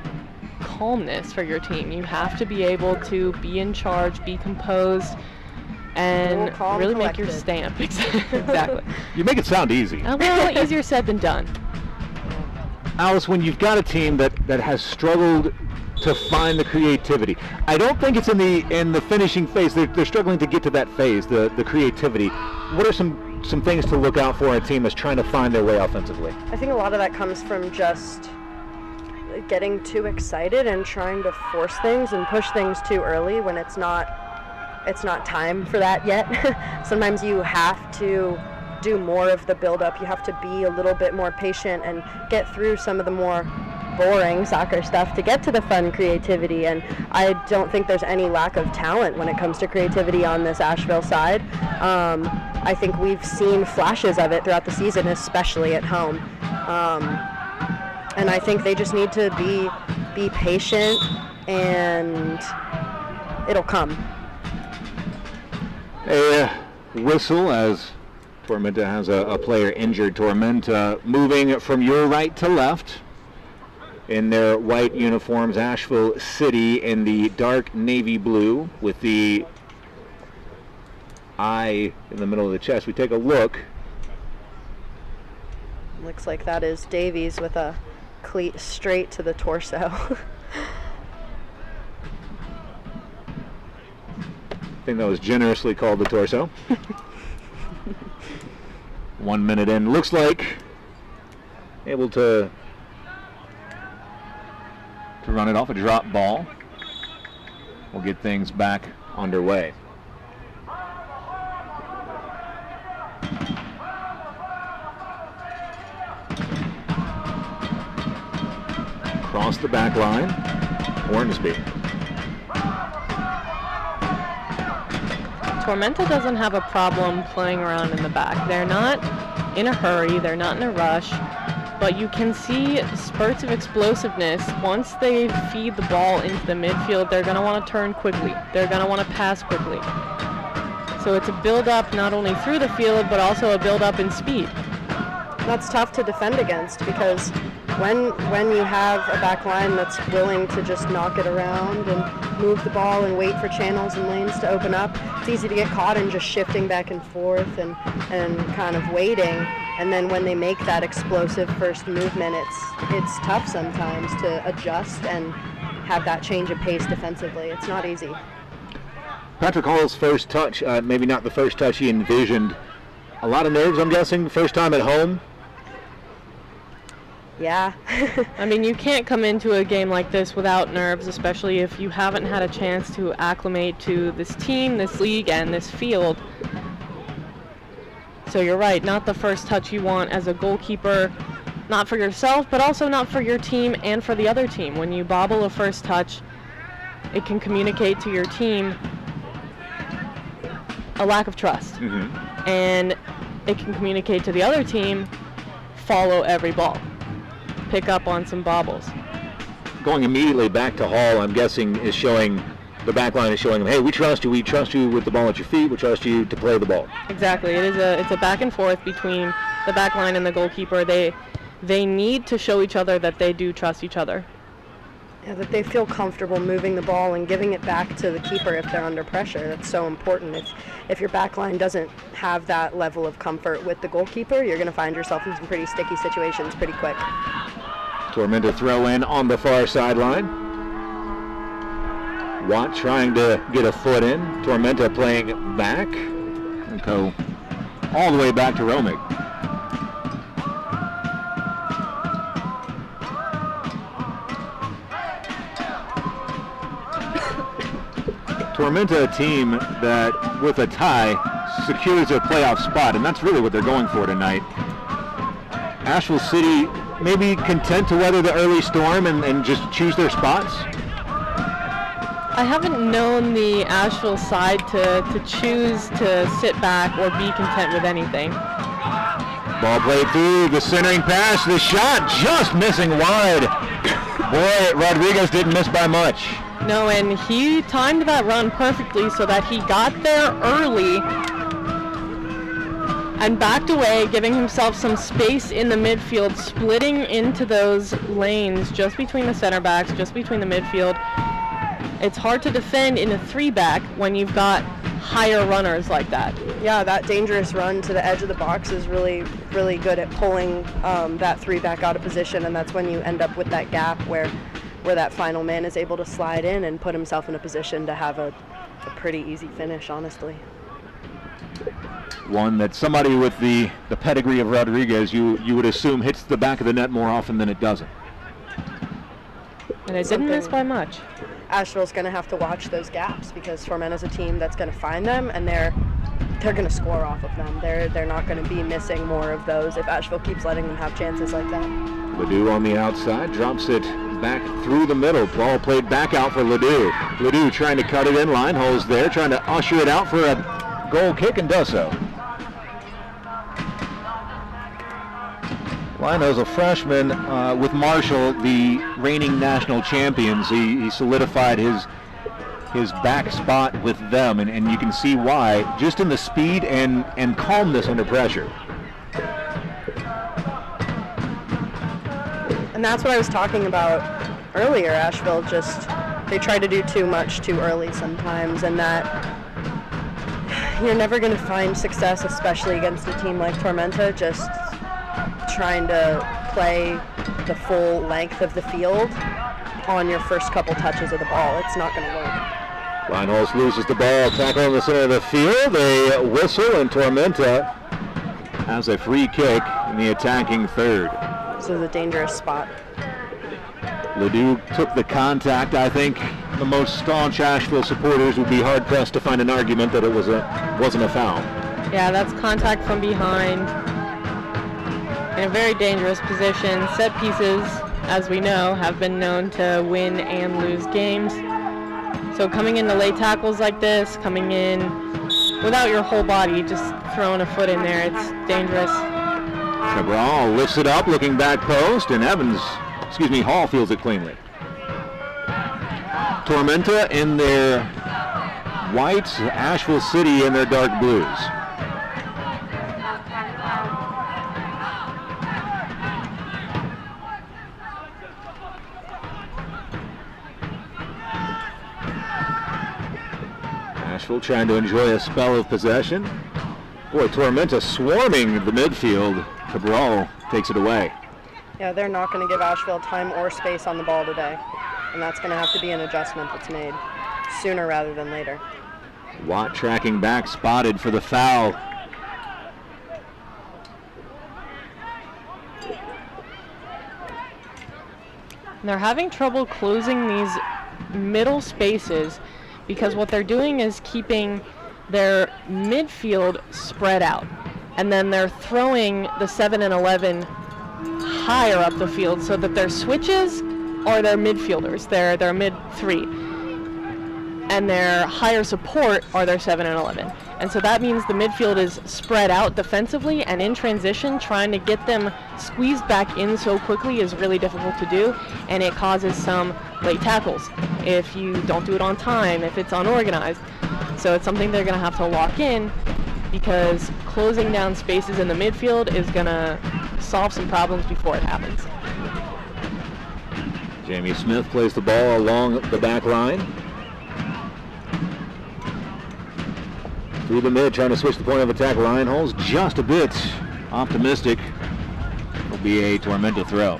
calmness for your team. You have to be able to be in charge, be composed, and really make your stamp. Exactly. You make it sound easy. A little easier said than done. Alice, when you've got a team that has struggled to find the creativity, I don't think it's in the finishing phase. They're struggling to get to that phase, the creativity. What are some things to look out for in a team that's trying to find their way offensively? I think a lot of that comes from just getting too excited and trying to force things and push things too early when it's not time for that yet. Sometimes you have to do more of the build-up. You have to be a little bit more patient and get through some of the more boring soccer stuff to get to the fun creativity, and I don't think there's any lack of talent when it comes to creativity on this Asheville side. I think we've seen flashes of it throughout the season, especially at home. And I think they just need to be patient, and it'll come. A whistle as Tormenta has a player injured. Tormenta moving from your right to left in their white uniforms. Asheville City in the dark navy blue with the eye in the middle of the chest. We take a look. Looks like that is Davies with a cleat straight to the torso. I think that was generously called the torso. 1 minute in. Looks like able to run it off a drop ball. We'll get things back underway. Across the back line, Hornsby. Tormenta doesn't have a problem playing around in the back. They're not in a hurry. They're not in a rush. But you can see spurts of explosiveness. Once they feed the ball into the midfield, they're going to want to turn quickly. They're going to want to pass quickly. So it's a build-up not only through the field, but also a build-up in speed. That's tough to defend against because when you have a back line that's willing to just knock it around and move the ball and wait for channels and lanes to open up, it's easy to get caught in just shifting back and forth and kind of waiting. And then when they make that explosive first movement, it's tough sometimes to adjust and have that change of pace defensively. It's not easy. Patrick Hall's first touch, maybe not the first touch he envisioned. A lot of nerves, I'm guessing, first time at home. Yeah. I mean, you can't come into a game like this without nerves, especially if you haven't had a chance to acclimate to this team, this league, and this field. So you're right, not the first touch you want as a goalkeeper, not for yourself, but also not for your team and for the other team. When you bobble a first touch, it can communicate to your team a lack of trust. Mm-hmm. And it can communicate to the other team, follow every ball. Pick up on some bobbles. Going immediately back to Hall, I'm guessing, is showing, the back line is showing them, hey, we trust you with the ball at your feet, we trust you to play the ball. Exactly. It's a back and forth between the back line and the goalkeeper. They need to show each other that they do trust each other. Yeah, that they feel comfortable moving the ball and giving it back to the keeper if they're under pressure. That's so important. If your back line doesn't have that level of comfort with the goalkeeper, you're going to find yourself in some pretty sticky situations pretty quick. Tormenta throw in on the far sideline. Watt trying to get a foot in. Tormenta playing back. And go all the way back to Romig. Tormenta, a team that, with a tie, secures their playoff spot, and that's really what they're going for tonight. Asheville City maybe content to weather the early storm and just choose their spots? I haven't known the Asheville side to choose to sit back or be content with anything. Ball played through, the centering pass, the shot just missing wide. Boy, Rodriguez didn't miss by much. No, and he timed that run perfectly so that he got there early and backed away, giving himself some space in the midfield, splitting into those lanes just between the center backs, just between the midfield. It's hard to defend in a 3-back when you've got higher runners like that. Yeah, that dangerous run to the edge of the box is really, really good at pulling that 3-back out of position, and that's when you end up with that gap where that final man is able to slide in and put himself in a position to have a pretty easy finish, honestly. One that somebody with the pedigree of Rodriguez, you would assume hits the back of the net more often than it doesn't. And it didn't miss by much. Asheville's going to have to watch those gaps because Tormenta's a team that's going to find them, and they're going to score off of them. They're not going to be missing more of those if Asheville keeps letting them have chances like that. Ledoux on the outside, drops it back through the middle. Ball played back out for Ledoux. Ledoux trying to cut it in, line holes there, trying to usher it out for a goal kick, and does so. Lino's a freshman with Marshall, the reigning national champions. He solidified his back spot with them, and you can see why, just in the speed and calmness under pressure. And that's what I was talking about earlier. Asheville they try to do too much too early sometimes, and that you're never going to find success, especially against a team like Tormenta, just trying to play the full length of the field on your first couple touches of the ball. It's not going to work. Lineholz loses the ball, tackle in the center of the field, a whistle, and Tormenta has a free kick in the attacking third. This is a dangerous spot. Ledoux took the contact. I think the most staunch Asheville supporters would be hard-pressed to find an argument that it wasn't a foul. Yeah, that's contact from behind in a very dangerous position. Set pieces, as we know, have been known to win and lose games. So coming in to lay tackles like this, coming in without your whole body, just throwing a foot in there, it's dangerous. Cabral lifts it up, looking back post, and Hall fields it cleanly. Tormenta in their whites, Asheville City in their dark blues. Asheville trying to enjoy a spell of possession. Boy, Tormenta swarming the midfield. Cabral takes it away. Yeah, they're not going to give Asheville time or space on the ball today. And that's going to have to be an adjustment that's made sooner rather than later. Watt tracking back, spotted for the foul. And they're having trouble closing these middle spaces because what they're doing is keeping their midfield spread out. And then they're throwing the 7 and 11 higher up the field so that their switches are their midfielders, their mid 3. And their higher support are their 7 and 11. And so that means the midfield is spread out defensively, and in transition, trying to get them squeezed back in so quickly is really difficult to do, and it causes some late tackles if you don't do it on time, if it's unorganized. So it's something they're going to have to lock in, because closing down spaces in the midfield is going to solve some problems before it happens. Jamie Smith plays the ball along the back line. Through the mid, trying to switch the point of attack. Ryan Hull's just a bit optimistic. It'll be a Tormenta throw.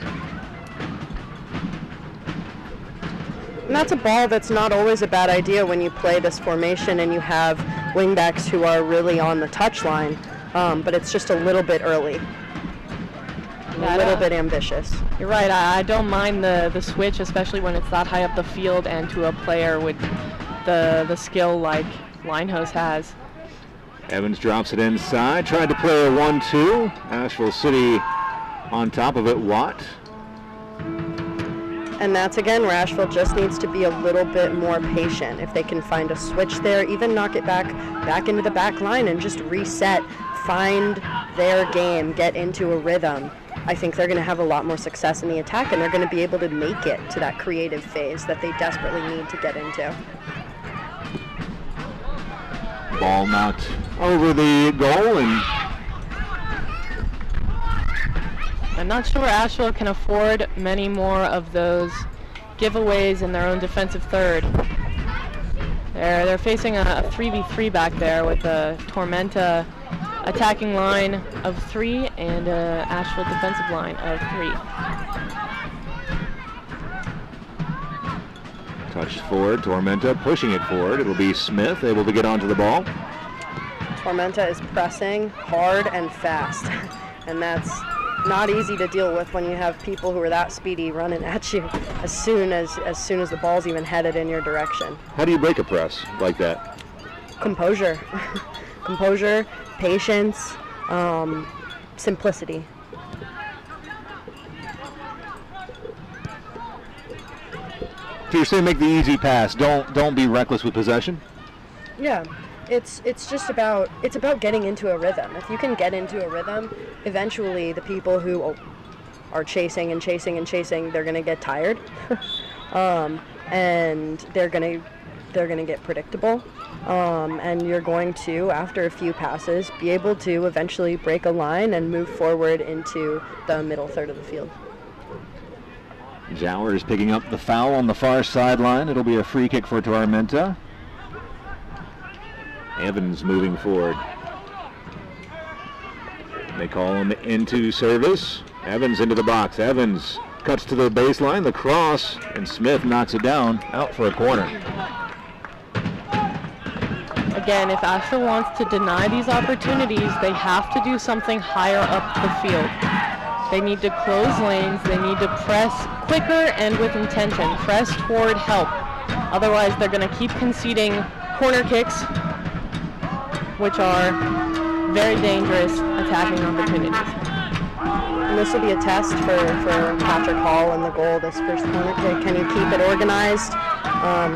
And that's a ball that's not always a bad idea when you play this formation and you have wingbacks who are really on the touchline, but it's just a little bit early. A little bit ambitious. You're right. I don't mind the switch, especially when it's that high up the field and to a player with the skill like Linehouse has. Evans drops it inside. Tried to play a 1-2. Asheville City on top of it. Watt. And that's again where Asheville just needs to be a little bit more patient. If they can find a switch there, even knock it back into the back line and just reset, find their game, get into a rhythm, I think they're going to have a lot more success in the attack, and they're going to be able to make it to that creative phase that they desperately need to get into. Ball knocked over the goal, and I'm not sure Asheville can afford many more of those giveaways in their own defensive third. They're facing a 3v3 back there with a Tormenta attacking line of 3 and a Asheville defensive line of 3. Touched forward, Tormenta pushing it forward. It'll be Smith able to get onto the ball. Tormenta is pressing hard and fast, and that's not easy to deal with when you have people who are that speedy running at you as soon as the ball's even headed in your direction. How do you break a press like that? Composure. Composure, patience, simplicity. So you're saying make the easy pass. Don't be reckless with possession? Yeah. It's about getting into a rhythm. If you can get into a rhythm, eventually the people who are chasing and chasing and chasing, they're going to get tired. And they're going to get predictable. And you're going to, after a few passes, be able to eventually break a line and move forward into the middle third of the field. Jauer is picking up the foul on the far sideline. It'll be a free kick for Tormenta. Evans moving forward. They call him into service. Evans into the box. Evans cuts to the baseline, the cross, and Smith knocks it down, out for a corner. Again, if Asheville wants to deny these opportunities, they have to do something higher up the field. They need to close lanes. They need to press quicker and with intention. Press toward help. Otherwise, they're going to keep conceding corner kicks, which are very dangerous attacking opportunities. And this will be a test for Patrick Hall in the goal, this first corner kick. Can you keep it organized?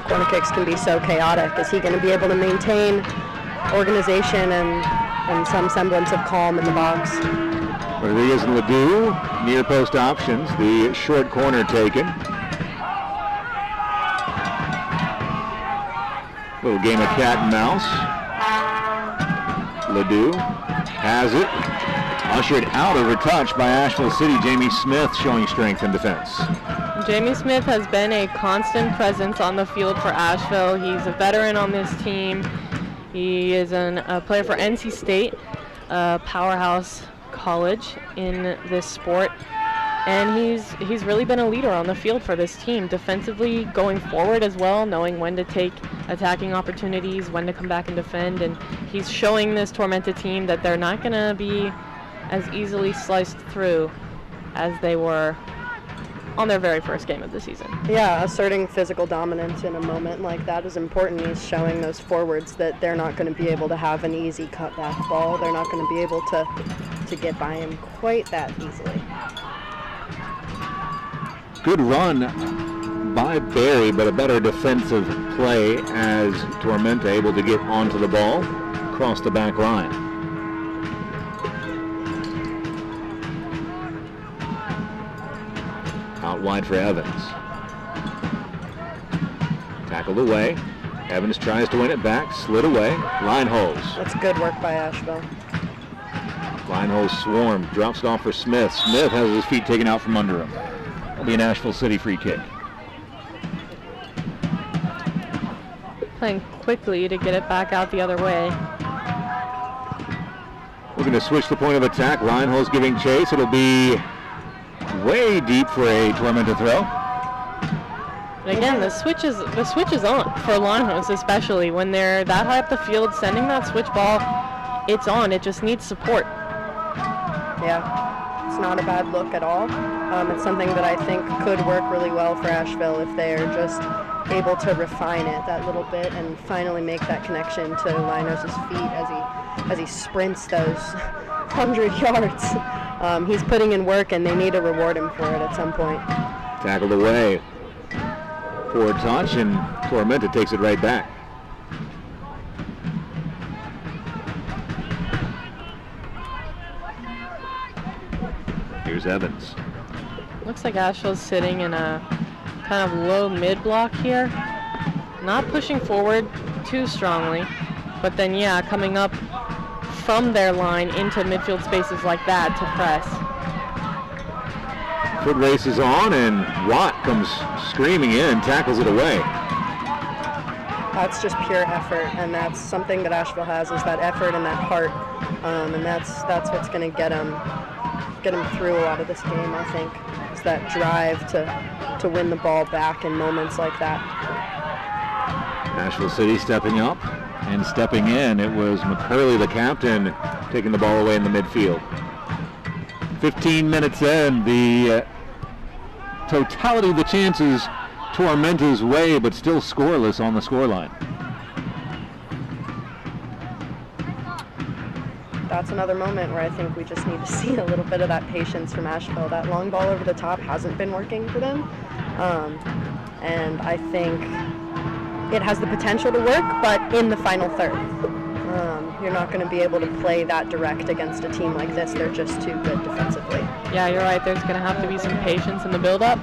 Corner kicks can be so chaotic. Is he going to be able to maintain organization and some semblance of calm in the box? Rodriguez and Ledoux, near post options. The short corner taken. Little game of cat and mouse. Ledoux has it. Ushered out over touch by Asheville City. Jamie Smith showing strength in defense. Jamie Smith has been a constant presence on the field for Asheville. He's a veteran on this team. He is a player for NC State, a powerhouse college in this sport. And he's really been a leader on the field for this team, defensively going forward as well, knowing when to take attacking opportunities, when to come back and defend. And he's showing this Tormenta team that they're not going to be as easily sliced through as they were on their very first game of the season. Yeah, asserting physical dominance in a moment like that is important. He's showing those forwards that they're not going to be able to have an easy cutback ball. They're not going to be able to get by him quite that easily. Good run by Barry, but a better defensive play as Tormenta able to get onto the ball across the back line. Out wide for Evans. Tackled away. Evans tries to win it back. Slid away. Line holds. That's good work by Asheville. Line holds swarm. Drops it off for Smith. Smith has his feet taken out from under him. It'll be an Asheville City free kick. Playing quickly to get it back out the other way. Looking to switch the point of attack. Line holds giving chase. It'll be way deep for a Tormenta throw. And again, the switch is on for Linehouse, especially when they're that high up the field, sending that switch ball. It's on. It just needs support. Yeah, it's not a bad look at all. It's something that I think could work really well for Asheville if they're just able to refine it that little bit and finally make that connection to Linehouse's feet as he sprints those 100 yards. He's putting in work, and they need to reward him for it at some point. Tackled away for a touch, and Tormenta takes it right back. Here's Evans. Looks like Asheville's sitting in a kind of low mid block here. Not pushing forward too strongly, but then, yeah, coming up from their line into midfield spaces like that to press. Foot race is on, and Watt comes screaming in, tackles it away. That's just pure effort, and that's something that Asheville has, is that effort and that heart, and that's what's going to get them through a lot of this game, I think, is that drive to win the ball back in moments like that. Asheville City stepping up. And stepping in, it was McCurley, the captain, taking the ball away in the midfield. 15 minutes in, the totality of the chances Tormenta's way, but still scoreless on the scoreline. That's another moment where I think we just need to see a little bit of that patience from Asheville. That long ball over the top hasn't been working for them. And I think it has the potential to work, but in the final third. You're not going to be able to play that direct against a team like this. They're just too good defensively. Yeah, you're right. There's going to have to be some patience in the build-up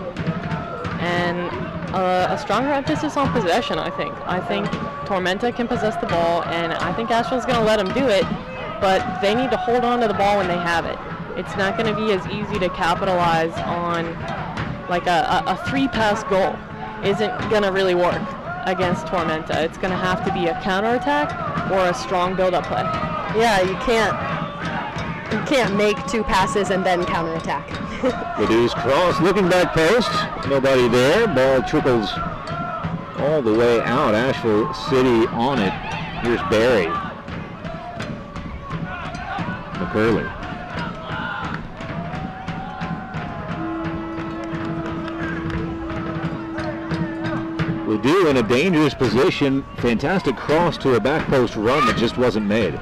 and a stronger emphasis on possession, I think. I think Tormenta can possess the ball, and I think Asheville's going to let them do it, but they need to hold on to the ball when they have it. It's not going to be as easy to capitalize on like a three-pass goal. Isn't going to really work against Tormenta. It's going to have to be a counterattack or a strong build-up play. Yeah, you can't make two passes and then counterattack. Ledoux's cross, looking back post, nobody there. Ball trickles all the way out. Asheville City on it. Here's Barry. McCurley. Ledoux in a dangerous position. Fantastic cross to a back post run that just wasn't made.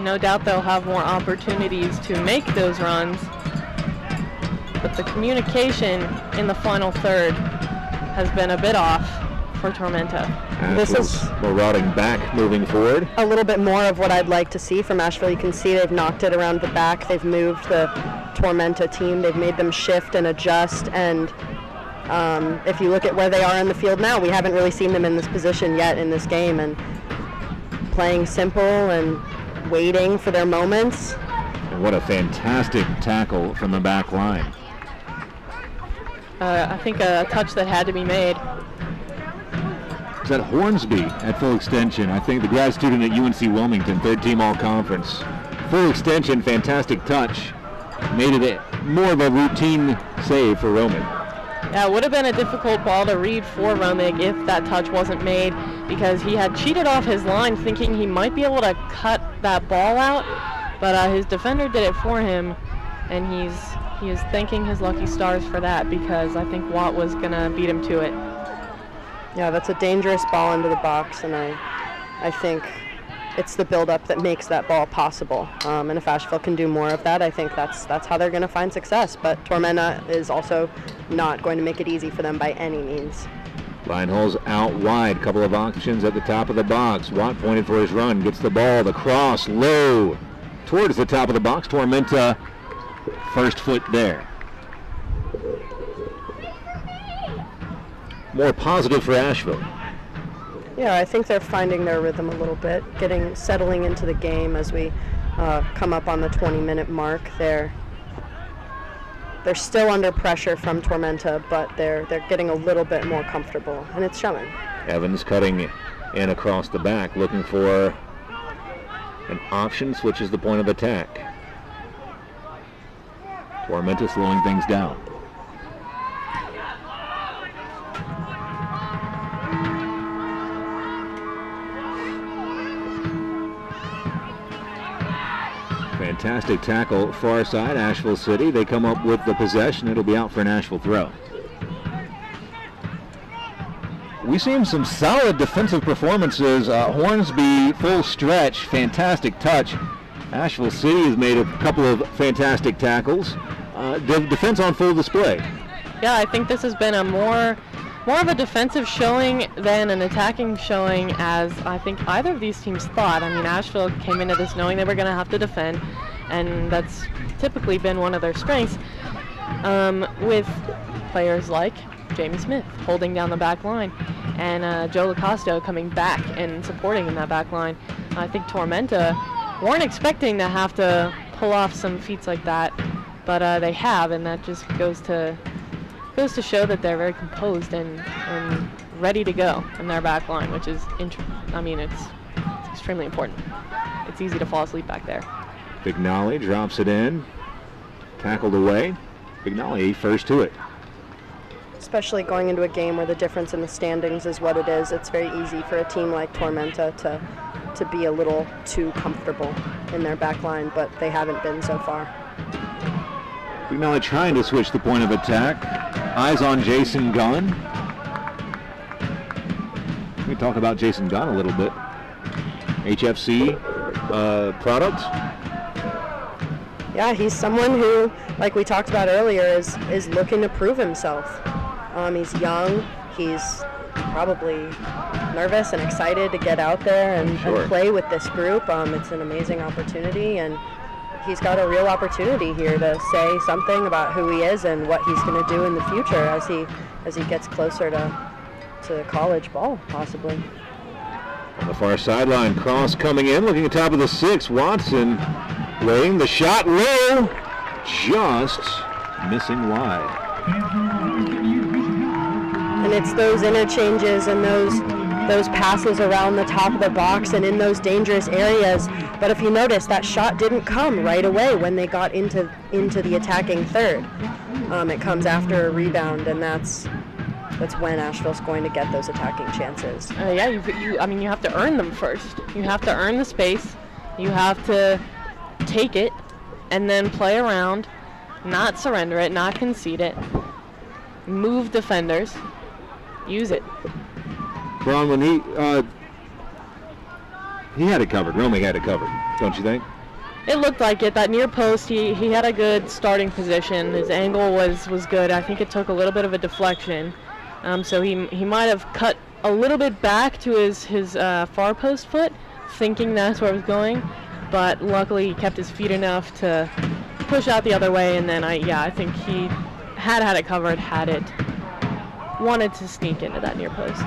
No doubt they'll have more opportunities to make those runs, but the communication in the final third has been a bit off for Tormenta. This is marauding back, moving forward. a little bit more of what I'd like to see from Asheville. You can see they've knocked it around the back. They've moved the Tormenta team. They've made them shift and adjust. And if you look at where they are in the field now, we haven't really seen them in this position yet in this game. And playing simple and waiting for their moments. And what a fantastic tackle from the back line. I think a touch that had to be made. It's at Hornsby at full extension. I think the grad student at UNC Wilmington, third team all-conference. Full extension, fantastic touch. Made it more of a routine save for Romig. Yeah, it would have been a difficult ball to read for Romig if that touch wasn't made, because he had cheated off his line thinking he might be able to cut that ball out, but his defender did it for him, and he is thanking his lucky stars for that, because I think Watt was going to beat him to it. Yeah, that's a dangerous ball into the box, and I think it's the build-up that makes that ball possible. And if Asheville can do more of that, I think that's how they're going to find success. But Tormenta is also not going to make it easy for them by any means. Line holes out wide, couple of options at the top of the box. Watt pointed for his run, gets the ball, the cross, low, towards the top of the box. Tormenta, first foot there. More positive for Asheville. Yeah, I think they're finding their rhythm a little bit, settling into the game as we come up on the 20-minute mark. They're still under pressure from Tormenta, but they're getting a little bit more comfortable, and it's showing. Evans cutting in across the back, looking for an option, switches the point of attack. Tormenta slowing things down. Fantastic tackle far side, Asheville City. They come up with the possession. It'll be out for an Asheville throw. We've seen some solid defensive performances. Hornsby, full stretch, fantastic touch. Asheville City has made a couple of fantastic tackles. Defense on full display. Yeah, I think this has been a more of a defensive showing than an attacking showing, as I think either of these teams thought. I mean, Asheville came into this knowing they were going to have to defend, and that's typically been one of their strengths, with players like Jamie Smith holding down the back line and Joe Lacosto coming back and supporting in that back line. I think Tormenta weren't expecting to have to pull off some feats like that, but they have, and that just goes to show that they're very composed and ready to go in their back line, which is, it's extremely important. It's easy to fall asleep back there. Bignali drops it in, tackled away. Bignali first to it. Especially going into a game where the difference in the standings is what it is, it's very easy for a team like Tormenta to be a little too comfortable in their back line, but they haven't been so far. Bignali trying to switch the point of attack. Eyes on Jason Gunn. We talk about Jason Gunn a little bit. HFC product. Yeah, he's someone who, like we talked about earlier, is looking to prove himself. He's young. He's probably nervous and excited to get out there and play with this group. It's an amazing opportunity, and he's got a real opportunity here to say something about who he is and what he's going to do in the future as he gets closer to college ball, possibly. On the far sideline, cross coming in, looking at top of the 6. Watson laying the shot low, just missing wide. And it's those interchanges and those passes around the top of the box and in those dangerous areas. But if you notice, that shot didn't come right away when they got into the attacking third. It comes after a rebound, and that's when Asheville's going to get those attacking chances. You have to earn them first. You have to earn the space. You have to take it and then play around, not surrender it, not concede it, move defenders, use it. Braun, when he had it covered. Romig had it covered, don't you think? It looked like it. That near post, he had a good starting position. His angle was good. I think it took a little bit of a deflection. So he might have cut a little bit back to his far post foot, thinking that's where it was going, but luckily he kept his feet enough to push out the other way, and then I think he had it covered, wanted to sneak into that near post.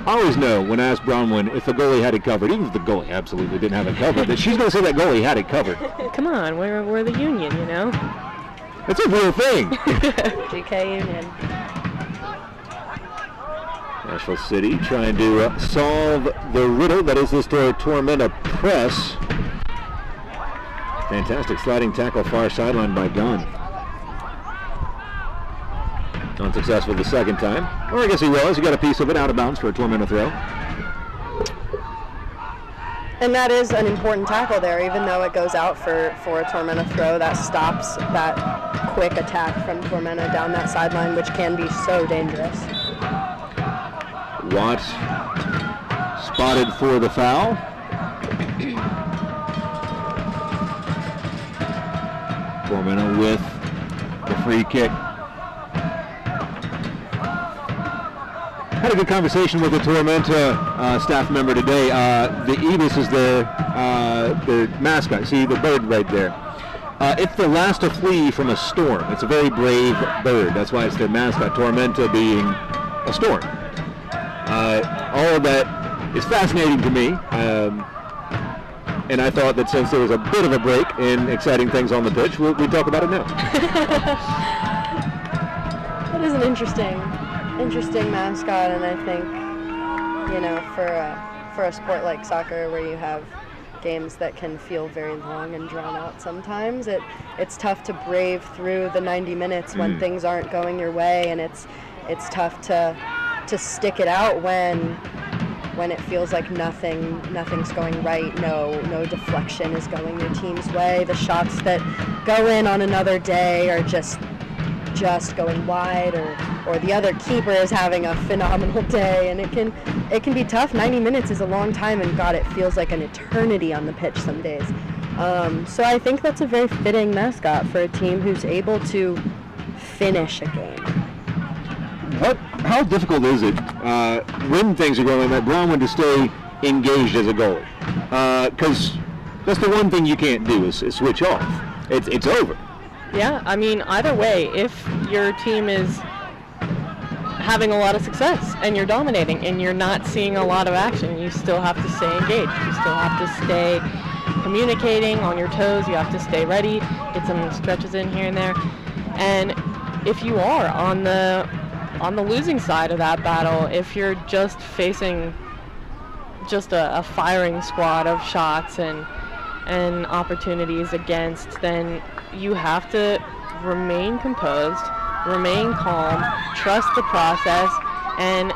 I always know when I ask Bronwyn if the goalie had it covered, even if the goalie absolutely didn't have it covered, that she's going to say that goalie had it covered. Come on, we're the union, you know? It's a real thing. GK Union. Asheville City trying to solve the riddle that is this Tormenta press. Fantastic sliding tackle far sideline by Gunn. Unsuccessful the second time. Or I guess he was. He got a piece of it out of bounds for a Tormenta throw. And that is an important tackle there, even though it goes out for a Tormenta throw. That stops that quick attack from Tormenta down that sideline, which can be so dangerous. Watts spotted for the foul. Tormenta with the free kick. Had a good conversation with the Tormenta staff member today. The Ibis is their mascot. See the bird right there. It's the last to flee from a storm. It's a very brave bird. That's why it's their mascot. Tormenta being a storm. All of that is fascinating to me. And I thought that since there was a bit of a break in exciting things on the pitch, we'd talk about it now. That is an interesting mascot, and I think, you know, for a sport like soccer where you have games that can feel very long and drawn out sometimes, it's tough to brave through the 90 minutes when things aren't going your way, and it's tough to stick it out when it feels like nothing's going right, no deflection is going your team's way. The shots that go in on another day are just going wide, or the other keeper is having a phenomenal day, and it can be tough. 90 minutes is a long time, and God, it feels like an eternity on the pitch some days. So I think that's a very fitting mascot for a team who's able to finish a game. How difficult is it when things are going like Bronwyn to stay engaged as a goalie? Because that's the one thing you can't do is switch off. It's over. Yeah, I mean, either way, if your team is having a lot of success and you're dominating and you're not seeing a lot of action, you still have to stay engaged. You still have to stay communicating, on your toes. You have to stay ready, get some stretches in here and there. And if you are on the losing side of that battle, if you're just facing just a firing squad of shots and opportunities against, then you have to remain composed, remain calm, trust the process, and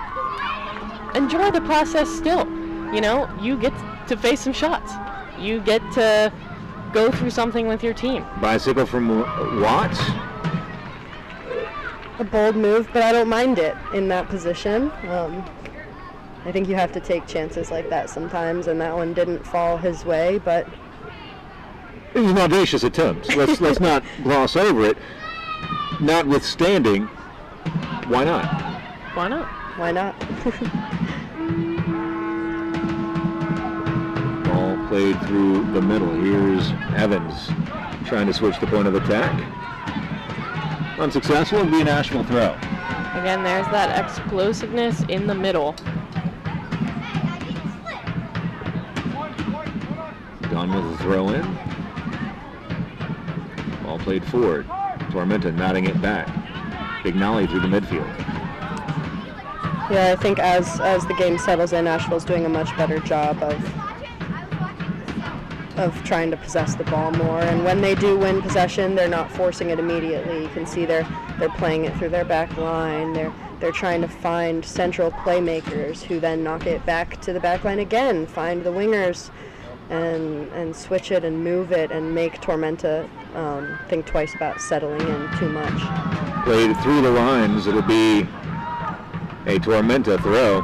enjoy the process still. You know, you get to face some shots. You get to go through something with your team. Bicycle from Watts. A bold move, but I don't mind it in that position. I think you have to take chances like that sometimes, and that one didn't fall his way, but It was an audacious attempt. Let's not gloss over it. Notwithstanding, why not? Why not? Why not? Ball played through the middle. Here's Evans trying to switch the point of attack. Unsuccessful, and be an Asheville throw. Again, there's that explosiveness in the middle. Gone with the throw in. Ball played forward. Tormenta nodding it back. Big nollie through the midfield. Yeah, I think as the game settles in, Asheville's doing a much better job of trying to possess the ball more. And when they do win possession, they're not forcing it immediately. You can see they're playing it through their back line. They're trying to find central playmakers who then knock it back to the back line again, find the wingers, and switch it and move it and make Tormenta think twice about settling in too much. Played through the lines. It'll be a Tormenta throw.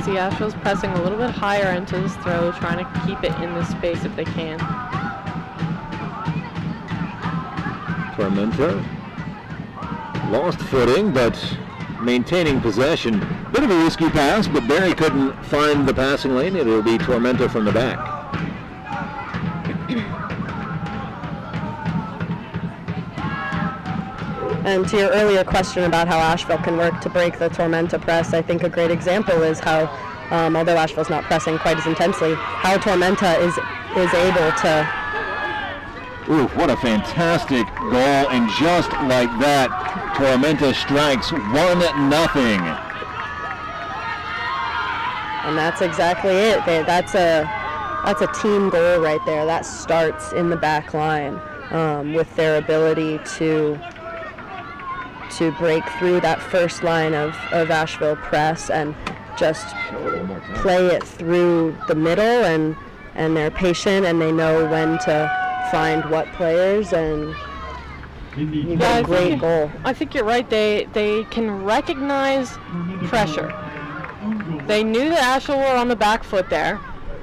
See, Asheville's pressing a little bit higher into this throw, trying to keep it in the space if they can. Tormenta lost footing, but maintaining possession. Bit of a risky pass, but Barry couldn't find the passing lane. It'll be Tormenta from the back. And to your earlier question about how Asheville can work to break the Tormenta press, I think a great example is how, although Asheville's not pressing quite as intensely, how Tormenta is able to. Ooh, what a fantastic goal, and just like that, Tormenta strikes 1-0. And that's exactly it. That's a team goal right there. That starts in the back line with their ability to break through that first line of Asheville press and just play it through the middle, and they're patient and they know when to find what players, and you got a great goal. I think you're right. They can recognize pressure. They knew that Asheville were on the back foot there.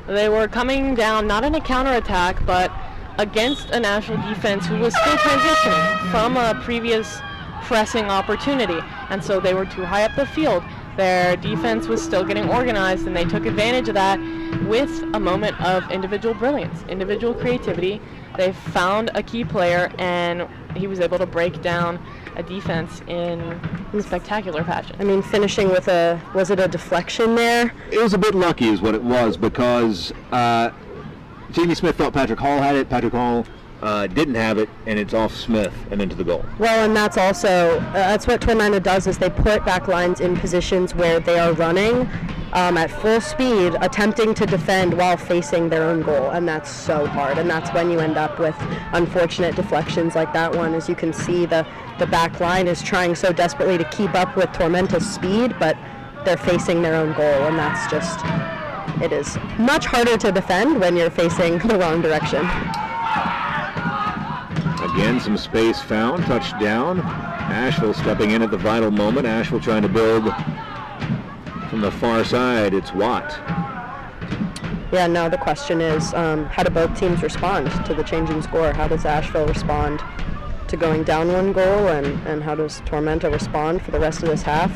They were coming down, not in a counterattack, but against a Asheville defense who was still transitioning from a previous pressing opportunity. And so they were too high up the field. Their defense was still getting organized, and they took advantage of that with a moment of individual brilliance, individual creativity. They found a key player, and he was able to break down a defense in spectacular fashion. I mean, finishing with was it a deflection there? It was a bit lucky is what it was, because Jamie Smith thought Patrick Hall had it. Patrick Hall didn't have it, and it's off Smith and into the goal. Well, and that's also, that's what Tormenta does, is they put back lines in positions where they are running at full speed, attempting to defend while facing their own goal, and that's so hard, and that's when you end up with unfortunate deflections like that one. As you can see, the back line is trying so desperately to keep up with Tormenta's speed, but they're facing their own goal, and that's just, it is much harder to defend when you're facing the wrong direction. Again, some space found, touchdown. Asheville stepping in at the vital moment. Asheville trying to build from the far side. It's Watt. Yeah, no, the question is, how do both teams respond to the change in score? How does Asheville respond to going down one goal, and how does Tormenta respond for the rest of this half,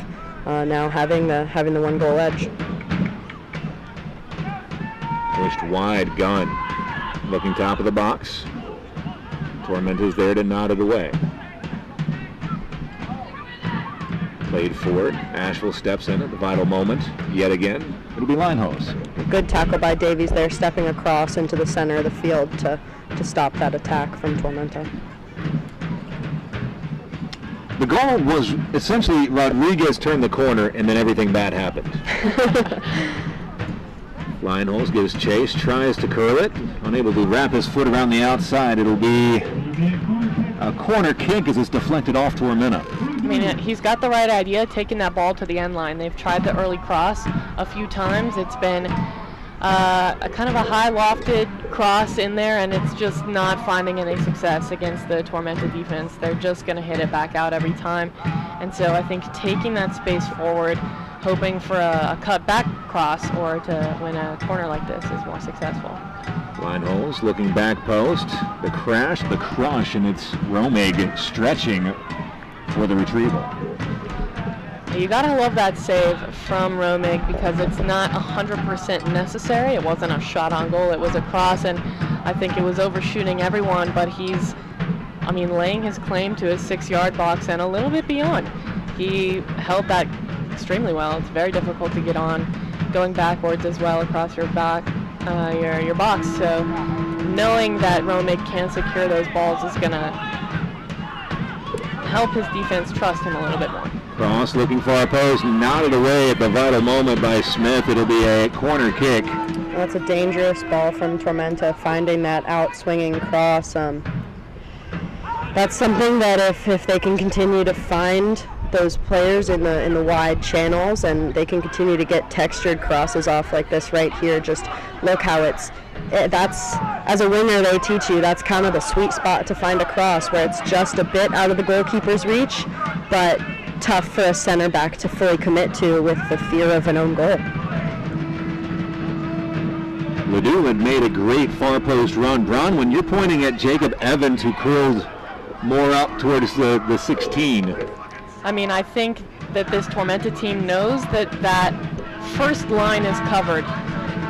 now having the one goal edge? Pushed wide, Gunn. Looking top of the box. Tormenta's there to nod it away. Played forward. Asheville steps in at the vital moment. Yet again, it'll be Linehose. Good tackle by Davies there, stepping across into the center of the field to stop that attack from Tormenta. The goal was essentially Rodriguez turned the corner and then everything bad happened. Linehose gives chase, tries to curl it, unable to wrap his foot around the outside. It'll be a corner kick as it's deflected off Tormenta. I mean, he's got the right idea, taking that ball to the end line. They've tried the early cross a few times. It's been a kind of a high lofted cross in there, and it's just not finding any success against the Tormenta defense. They're just going to hit it back out every time. And so I think taking that space forward, hoping for a cut back cross or to win a corner like this is more successful. Linehose looking back post, the crash, the crush, and it's Romig stretching for the retrieval. You gotta love that save from Romig because it's not 100% necessary. It wasn't a shot on goal, it was a cross, and I think it was overshooting everyone, but he's, laying his claim to his 6-yard box and a little bit beyond. He held that extremely well. It's very difficult to get on going backwards as well across your back, your box. So knowing that Romig can secure those balls is gonna help his defense trust him a little bit more. Cross looking far post, knotted away at the vital moment by Smith. It'll be a corner kick. That's a dangerous ball from Tormenta, finding that out swinging cross. That's something that if they can continue to find those players in the wide channels, and they can continue to get textured crosses off like this right here. Just look how that's, as a winger, they teach you that's kind of the sweet spot to find a cross, where it's just a bit out of the goalkeeper's reach, but tough for a center back to fully commit to with the fear of an own goal. Ledoux had made a great far post run. Bron, when you're pointing at Jacob Evans, who curled more up towards the 16. I mean, I think that this Tormenta team knows that that first line is covered.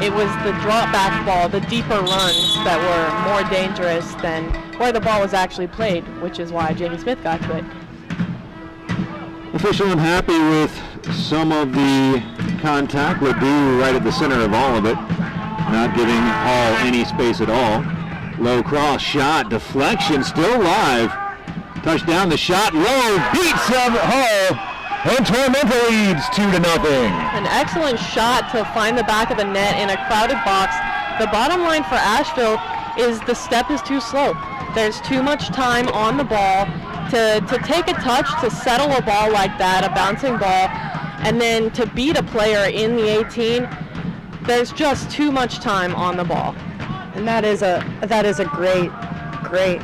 It was the drop back ball, the deeper runs that were more dangerous than where the ball was actually played, which is why Jamie Smith got to it. Official unhappy with some of the contact. Ledoux right at the center of all of it, not giving Hall any space at all. Low cross shot, deflection, still live. Touchdown, the shot, low, beats Hall. And Tormenta leads 2-0. An excellent shot to find the back of the net in a crowded box. The bottom line for Asheville is the step is too slow. There's too much time on the ball to take a touch, to settle a ball like that, a bouncing ball, and then to beat a player in the 18. There's just too much time on the ball. And that is a great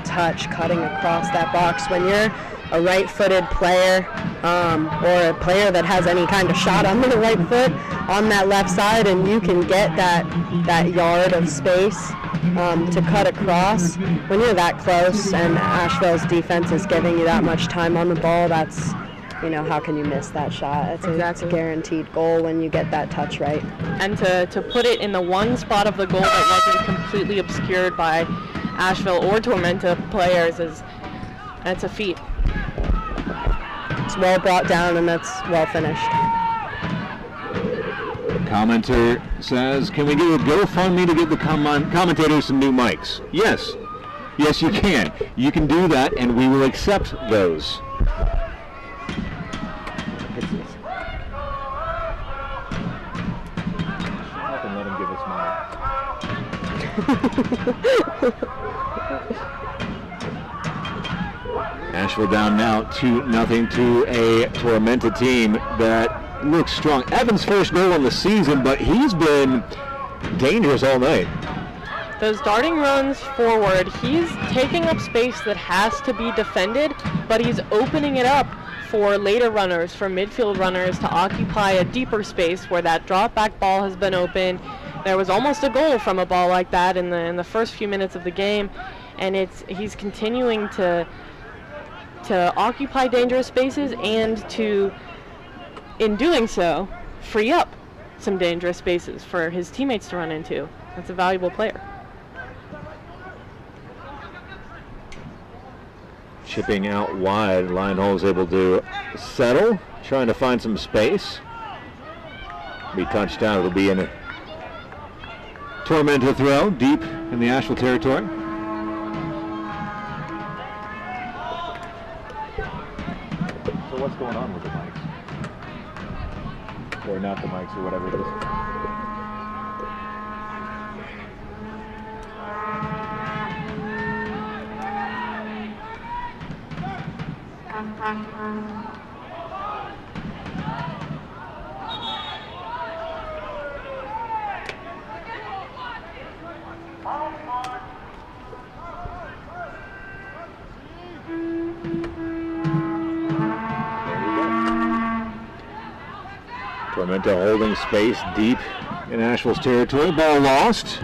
touch cutting across that box. When you're a right-footed player or a player that has any kind of shot on the right foot on that left side, and you can get that yard of space to cut across, when you're that close and Asheville's defense is giving you that much time on the ball, that's, how can you miss that shot? It's a guaranteed goal when you get that touch right. And to put it in the one spot of the goal that wasn't completely obscured by Asheville or Tormenta players that's a feat. It's well brought down and that's well finished. Commenter says, can we do a GoFundMe to give the commentators some new mics? Yes. Yes, you can. You can do that, and we will accept those. I can let him give us mine. Asheville down now 2-0 to a Tormenta team that looks strong. Evans' first goal on the season, but he's been dangerous all night. Those darting runs forward, he's taking up space that has to be defended, but he's opening it up for later runners, for midfield runners to occupy a deeper space where that drop back ball has been open. There was almost a goal from a ball like that in the first few minutes of the game, and he's continuing to occupy dangerous spaces and to, in doing so, free up some dangerous spaces for his teammates to run into. That's a valuable player. Chipping out wide, Lionel is able to settle, trying to find some space. Be touched down, it'll be in a Tormenta throw, deep in the Asheville territory. What's going on with the mics? Or not the mics, or whatever it is. Tormenta holding space deep in Asheville's territory. Ball lost.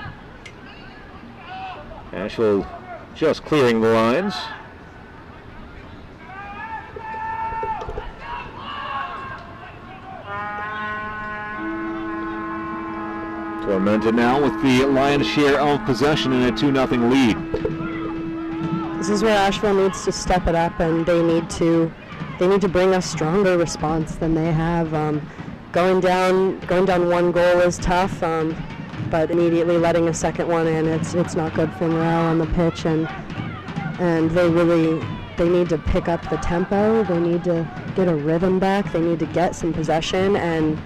Asheville just clearing the lines. Tormenta now with the lion's share of possession in a 2-0 lead. This is where Asheville needs to step it up, and they need to bring a stronger response than they have. Going down one goal is tough, but immediately letting a second one in, it's not good for morale on the pitch, and they need to pick up the tempo. They need to get a rhythm back. They need to get some possession, and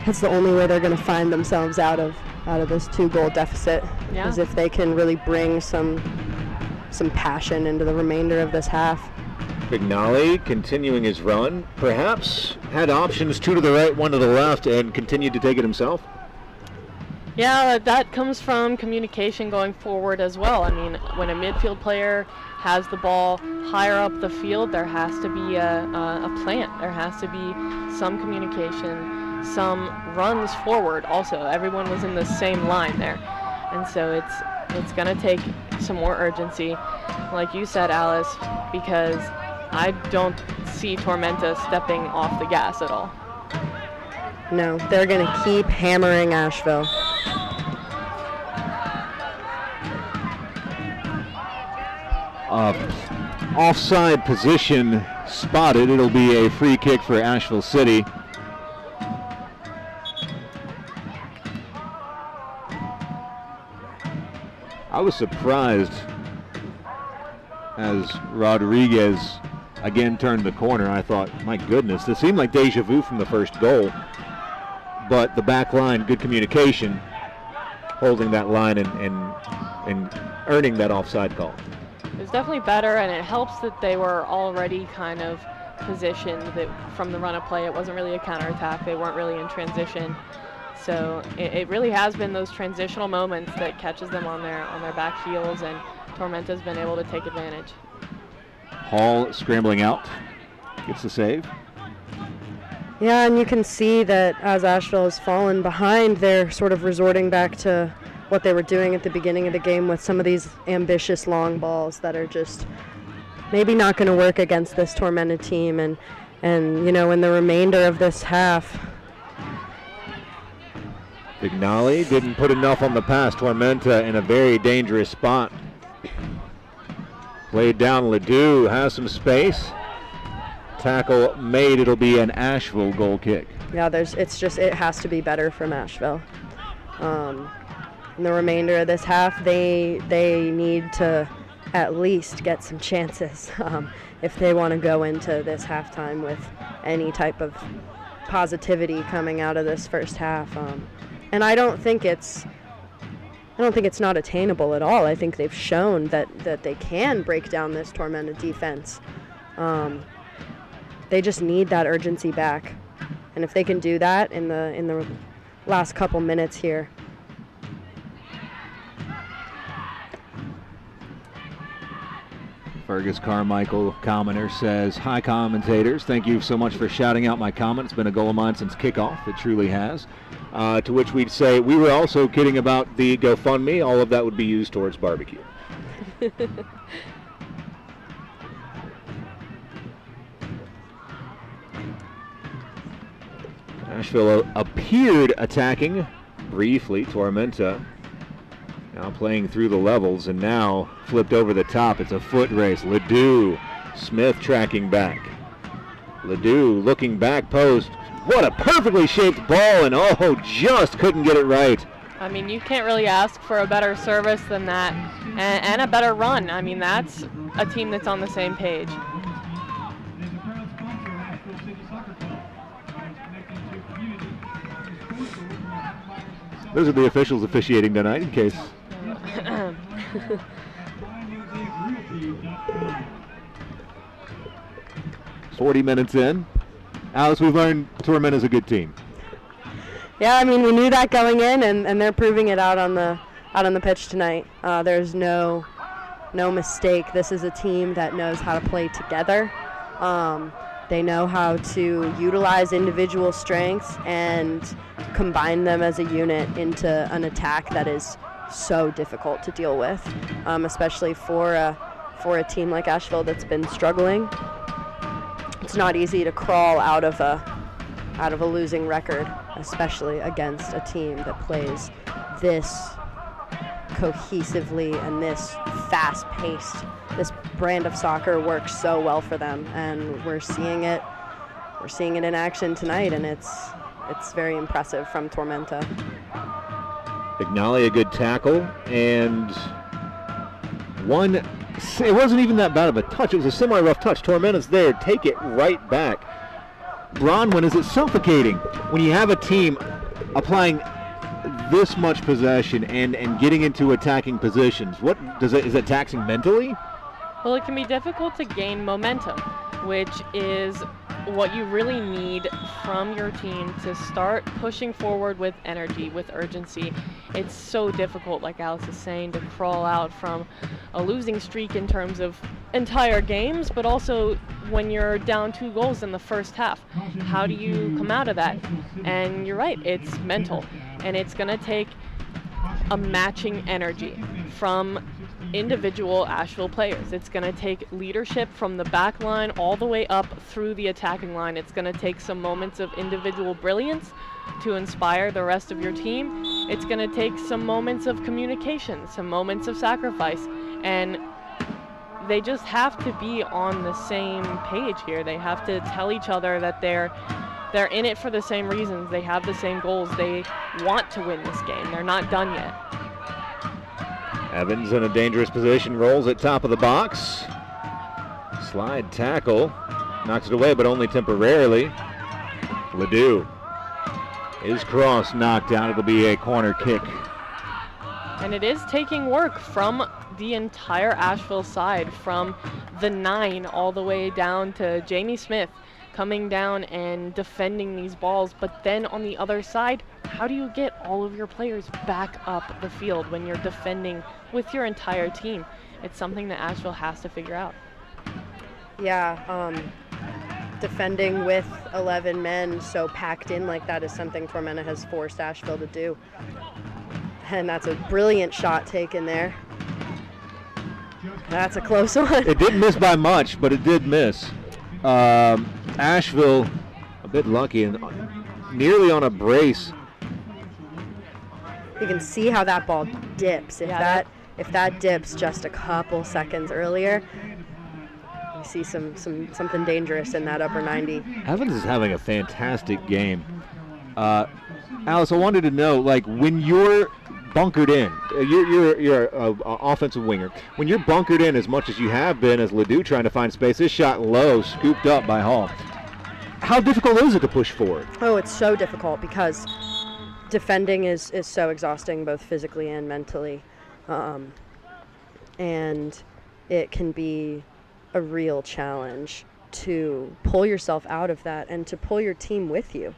that's the only way they're going to find themselves out of this 2-goal deficit. Yeah. Is if they can really bring some passion into the remainder of this half. Vignali continuing his run, perhaps had options, 2 to the right, 1 to the left, and continued to take it himself. Yeah, that comes from communication going forward as well. I mean, when a midfield player has the ball higher up the field, there has to be a plan. There has to be some communication, some runs forward also. Everyone was in the same line there. And so It's going to take some more urgency, like you said, Alice, because I don't see Tormenta stepping off the gas at all. No, they're going to keep hammering Asheville. Offside position spotted. It'll be a free kick for Asheville City. I was surprised as Rodriguez again turned the corner. I thought, my goodness, this seemed like deja vu from the first goal. But the back line, good communication, holding that line and earning that offside call. It was definitely better, and it helps that they were already kind of positioned that from the run of play. It wasn't really a counterattack. They weren't really in transition. So it really has been those transitional moments that catches them on their back heels, and Tormenta's been able to take advantage. Hall scrambling out, gets the save. Yeah, and you can see that as Asheville has fallen behind, they're sort of resorting back to what they were doing at the beginning of the game with some of these ambitious long balls that are just maybe not going to work against this Tormenta team. And you know, in the remainder of this half, Vignali didn't put enough on the pass. Tormenta in a very dangerous spot. Played down. Ledoux has some space. Tackle made. It'll be an Asheville goal kick. Yeah, it has to be better from Asheville. In the remainder of this half, they need to at least get some chances if they want to go into this halftime with any type of positivity coming out of this first half. And I don't think it's not attainable at all. I think they've shown that they can break down this Tormenta defense. They just need that urgency back, and if they can do that in the last couple minutes here. Fergus Carmichael, commenter, says, "Hi, commentators. Thank you so much for shouting out my comment. It's been a goal of mine since kickoff. It truly has." To which we'd say, we were also kidding about the GoFundMe. All of that would be used towards barbecue. Asheville appeared attacking briefly. Tormenta now playing through the levels and now flipped over the top. It's a foot race. Ledoux, Smith tracking back. Ledoux looking back post. What a perfectly shaped ball, and just couldn't get it right. I mean, you can't really ask for a better service than that, and a better run. I mean, that's a team that's on the same page. Those are the officials officiating tonight, in case. 40 minutes in. Alice, we've learned Tormenta's a good team. Yeah, I mean, we knew that going in, and they're proving it out on the pitch tonight. There's no mistake. This is a team that knows how to play together. They know how to utilize individual strengths and combine them as a unit into an attack that is so difficult to deal with, especially for a team like Asheville that's been struggling. It's not easy to crawl out of a losing record, especially against a team that plays this cohesively and this fast-paced. This brand of soccer works so well for them, and we're seeing it in action tonight, and it's very impressive from Tormenta. Vignali, a good tackle, and it wasn't even that bad of a touch. It was a semi-rough touch. Tormenta's there. Take it right back. Bronwyn, is it suffocating when you have a team applying this much possession and getting into attacking positions? Is it taxing mentally? Well, it can be difficult to gain momentum, which is what you really need from your team to start pushing forward with energy, with urgency. It's so difficult, like Alice is saying, to crawl out from a losing streak in terms of entire games, but also when you're down 2 goals in the first half. How do you come out of that? And you're right, it's mental, and it's going to take a matching energy from individual Asheville players. It's going to take leadership from the back line all the way up through the attacking line. It's going to take some moments of individual brilliance to inspire the rest of your team. It's going to take some moments of communication, some moments of sacrifice, and they just have to be on the same page here. They have to tell each other that they're in it for the same reasons. They have the same goals. They want to win this game. They're not done yet. Evans in a dangerous position, rolls at top of the box. Slide tackle, knocks it away, but only temporarily. Ledoux. His cross knocked out. It'll be a corner kick. And it is taking work from the entire Asheville side, from the 9 all the way down to Jamie Smith coming down and defending these balls. But then on the other side, how do you get all of your players back up the field when you're defending with your entire team? It's something that Asheville has to figure out. Yeah, defending with 11 men so packed in like that is something Tormenta has forced Asheville to do. And that's a brilliant shot taken there. That's a close one. It didn't miss by much, but it did miss. Asheville a bit lucky and nearly on a brace. You can see how that ball dips. If that dips just a couple seconds earlier, you see something dangerous in that upper 90. Evans is having a fantastic game. Alice, I wanted to know, like, when you're bunkered in, you're an offensive winger. When you're bunkered in as much as you have been as Ledoux trying to find space, this shot low, scooped up by Hall. How difficult is it to push forward? Oh, it's so difficult because defending is so exhausting, both physically and mentally. And it can be a real challenge to pull yourself out of that and to pull your team with you.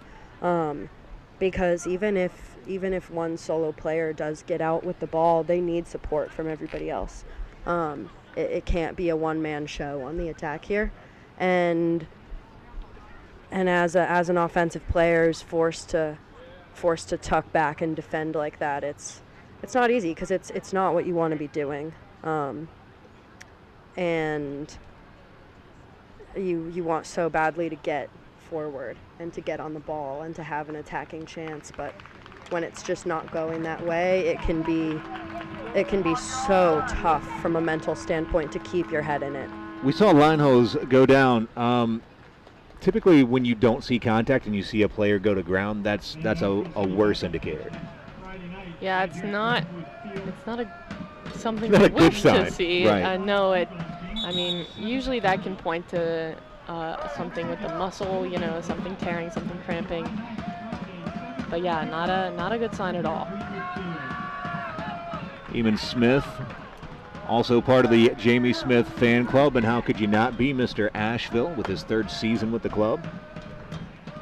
Because even if one solo player does get out with the ball, they need support from everybody else. It can't be a one-man show on the attack here. And as an offensive player is forced to tuck back and defend like that, it's not easy because it's not what you want to be doing. And you want so badly to get forward and to get on the ball and to have an attacking chance, but when it's just not going that way, it can be so tough from a mental standpoint to keep your head in it. We saw Linehose go down. Typically when you don't see contact and you see a player go to ground, that's a worse indicator. Yeah, it's not something Not we a good wish sign, to see. right. Usually that can point to something with the muscle, something tearing, something cramping. But yeah, not a good sign at all. Eamon Smith, also part of the Jamie Smith fan club, and how could you not be Mr. Asheville with his 3rd season with the club?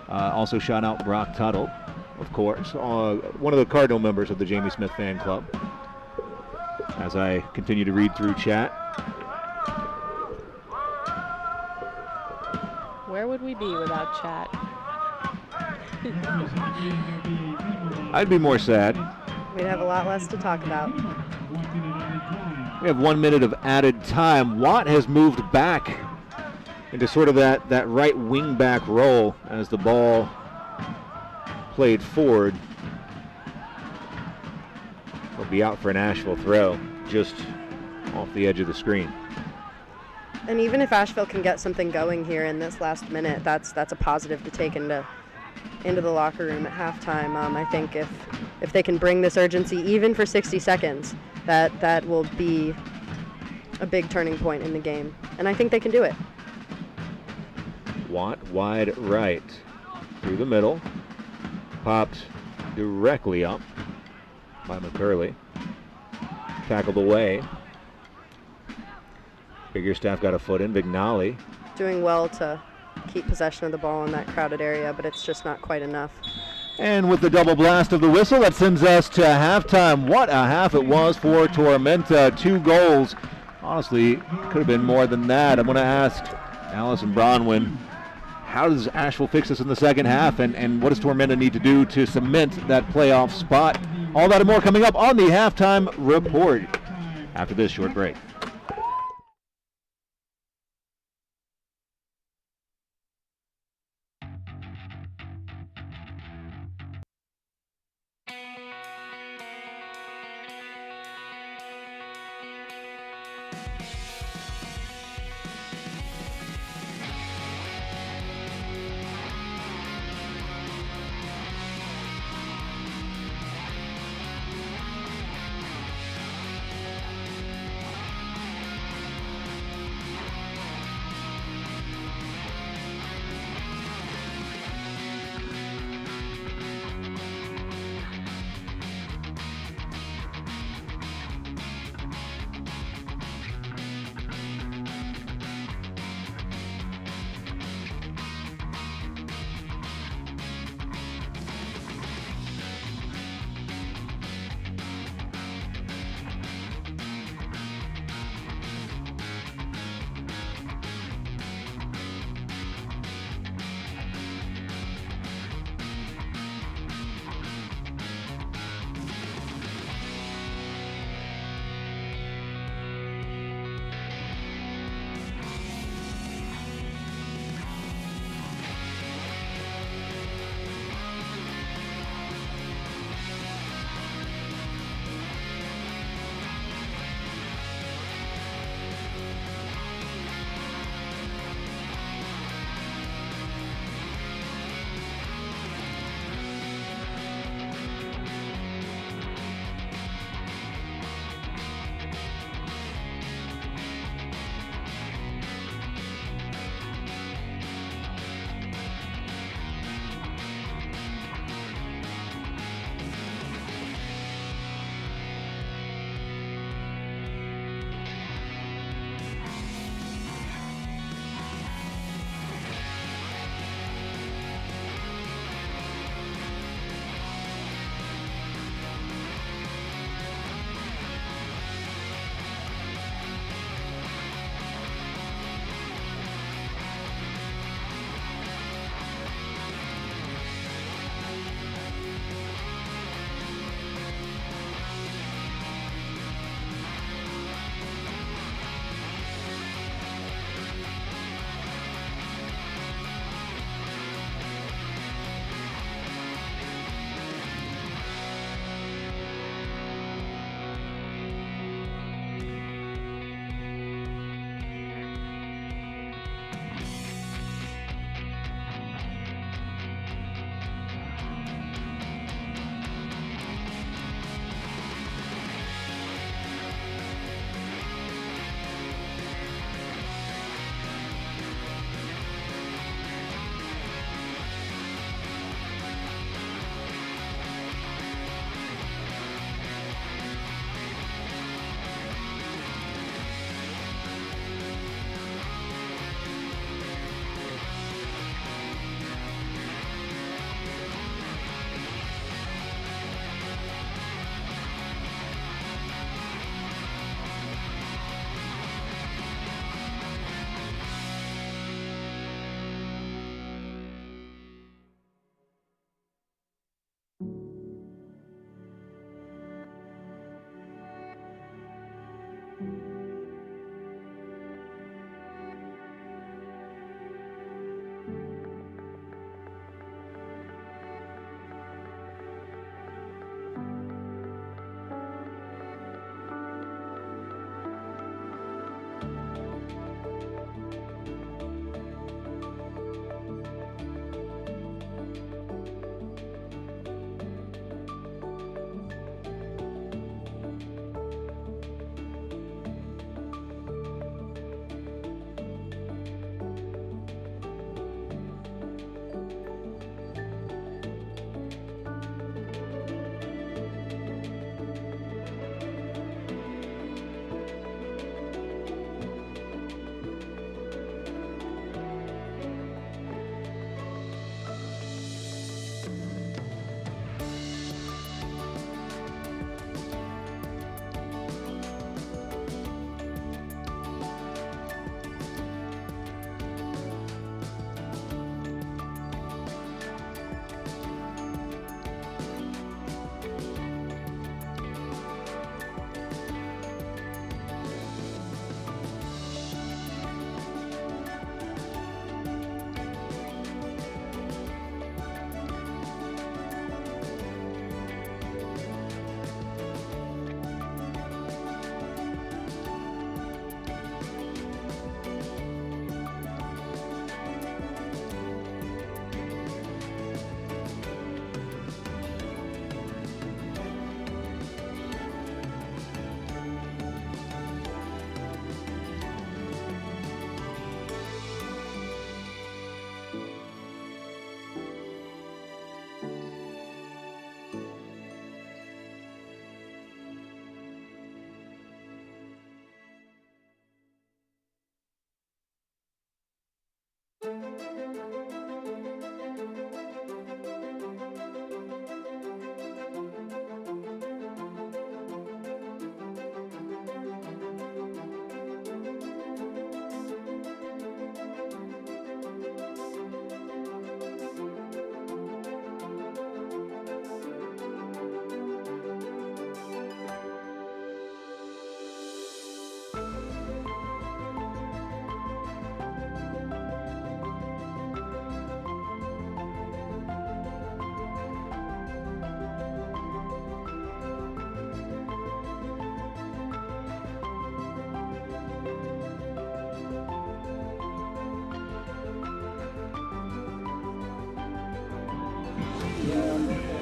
Also shout out Brock Tuttle, of course, one of the Cardinal members of the Jamie Smith fan club. As I continue to read through chat. Where would we be without chat? I'd be more sad. We'd have a lot less to talk about. We have 1 minute of added time. Watt has moved back into sort of that right wing back role as the ball played forward. Will be out for an Asheville throw just off the edge of the screen. And even if Asheville can get something going here in this last minute, that's a positive to take into the locker room at halftime. I think if they can bring this urgency even for 60 seconds, that will be a big turning point in the game. And I think they can do it. Watt wide right through the middle, popped directly up by McCurley, tackled away. Biggerstaff got a foot in. Vignali doing well to keep possession of the ball in that crowded area, but it's just not quite enough. And with the double blast of the whistle, that sends us to halftime. What a half it was for Tormenta. 2 goals. Honestly, could have been more than that. I'm going to ask Allison Bronwyn, how does Asheville fix this in the second half, and what does Tormenta need to do to cement that playoff spot? All that and more coming up on the Halftime Report. after this short break.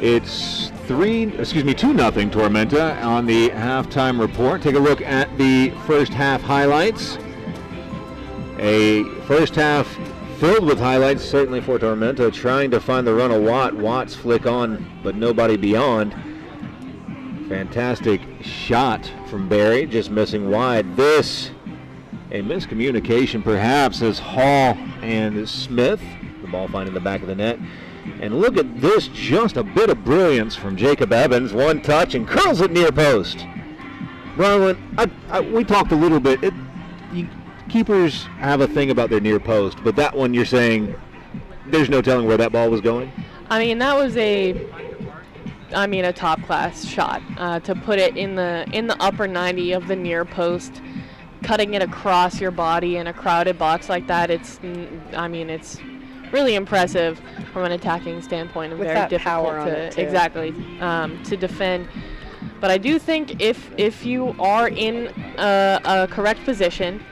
It's 2-0 Tormenta on the halftime report. Take a look at the first half highlights. A first half filled with highlights, certainly for Tormenta, trying to find the run of Watt. Watt's flick on, but nobody beyond. Fantastic shot from Barry, just missing wide. This, a miscommunication perhaps, as Hall and Smith, the ball finding the back of the net. And look at this, just a bit of brilliance from Jacob Evans. One touch and curls it near post. Bronwyn, we talked a little bit. Keepers have a thing about their near post, but that one you're saying there's no telling where that ball was going? I mean, that was a top class shot. To put it in the upper 90 of the near post, cutting it across your body in a crowded box like that, it's really impressive from an attacking standpoint and With very that difficult power on it, too. To defend. But I do think if you are in a correct position,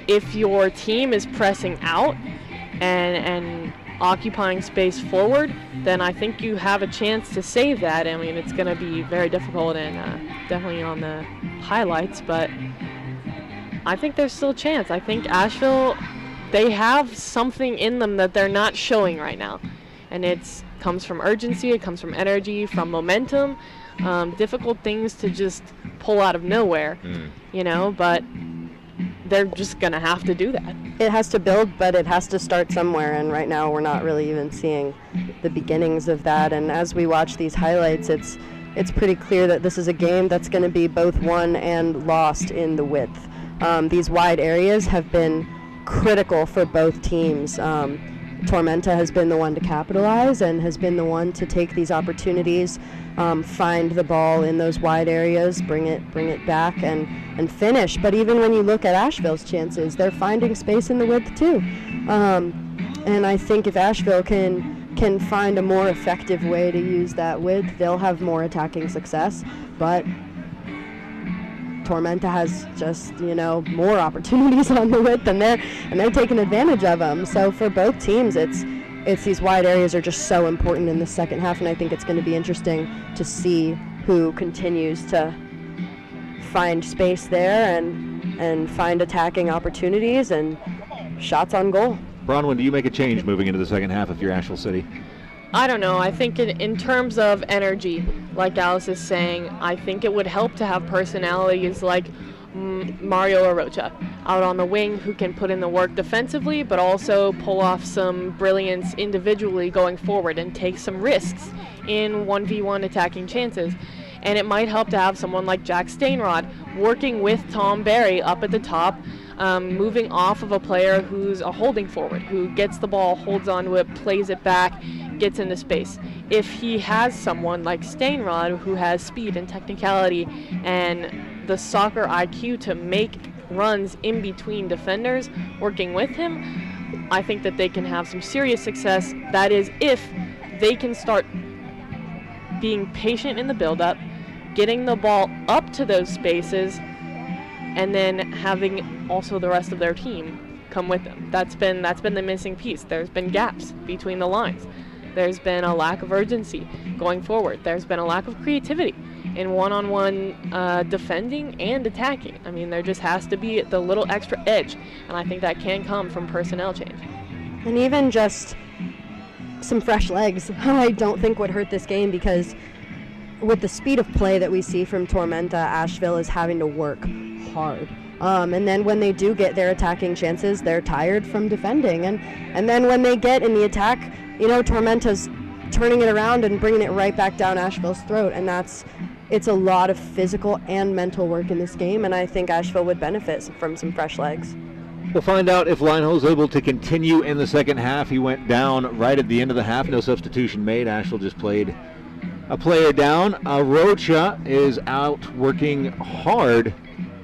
if your team is pressing out and occupying space forward, then I think you have a chance to save that. I mean, it's going to be very difficult and definitely on the highlights, but I think there's still a chance. I think Asheville, they have something in them that they're not showing right now. And it comes from urgency, it comes from energy, from momentum, difficult things to just pull out of nowhere, but they're just going to have to do that. It has to build, but it has to start somewhere, and right now we're not really even seeing the beginnings of that. And as we watch these highlights, it's pretty clear that this is a game that's going to be both won and lost in the width. These wide areas have been critical for both teams. Tormenta has been the one to capitalize and has been the one to take these opportunities, find the ball in those wide areas, bring it back and finish. But even when you look at Asheville's chances, they're finding space in the width too. And I think if Asheville can find a more effective way to use that width, they'll have more attacking success. But Tormenta has just, more opportunities on the width, and they're taking advantage of them. So for both teams, it's these wide areas are just so important in the second half, and I think it's going to be interesting to see who continues to find space there and find attacking opportunities and shots on goal. Bronwyn, do you make a change moving into the second half if you're Asheville City? I don't know. I think in terms of energy, like Alice is saying, I think it would help to have personalities like Mario Arocha out on the wing who can put in the work defensively, but also pull off some brilliance individually going forward and take some risks in 1v1 attacking chances. And it might help to have someone like Jack Stainrod working with Tom Barry up at the top, moving off of a player who's a holding forward, who gets the ball, holds onto it, plays it back, gets into space. If he has someone like Stainrod who has speed and technicality and the soccer IQ to make runs in between defenders working with him, I think that they can have some serious success. That is, if they can start being patient in the build-up, getting the ball up to those spaces, and then having also the rest of their team come with them. That's been the missing piece. There's been gaps between the lines. There's been a lack of urgency going forward. There's been a lack of creativity in one-on-one defending and attacking. I mean, there just has to be the little extra edge, and I think that can come from personnel change. And even just some fresh legs, I don't think would hurt this game, because with the speed of play that we see from Tormenta, Asheville is having to work hard. And then when they do get their attacking chances, they're tired from defending. And then when they get in the attack, Tormenta's turning it around and bringing it right back down Asheville's throat. And it's a lot of physical and mental work in this game, and I think Asheville would benefit from some fresh legs. We'll find out if Lionel's able to continue in the second half. He went down right at the end of the half. No substitution made. Asheville just played a player down. Arocha is out working hard.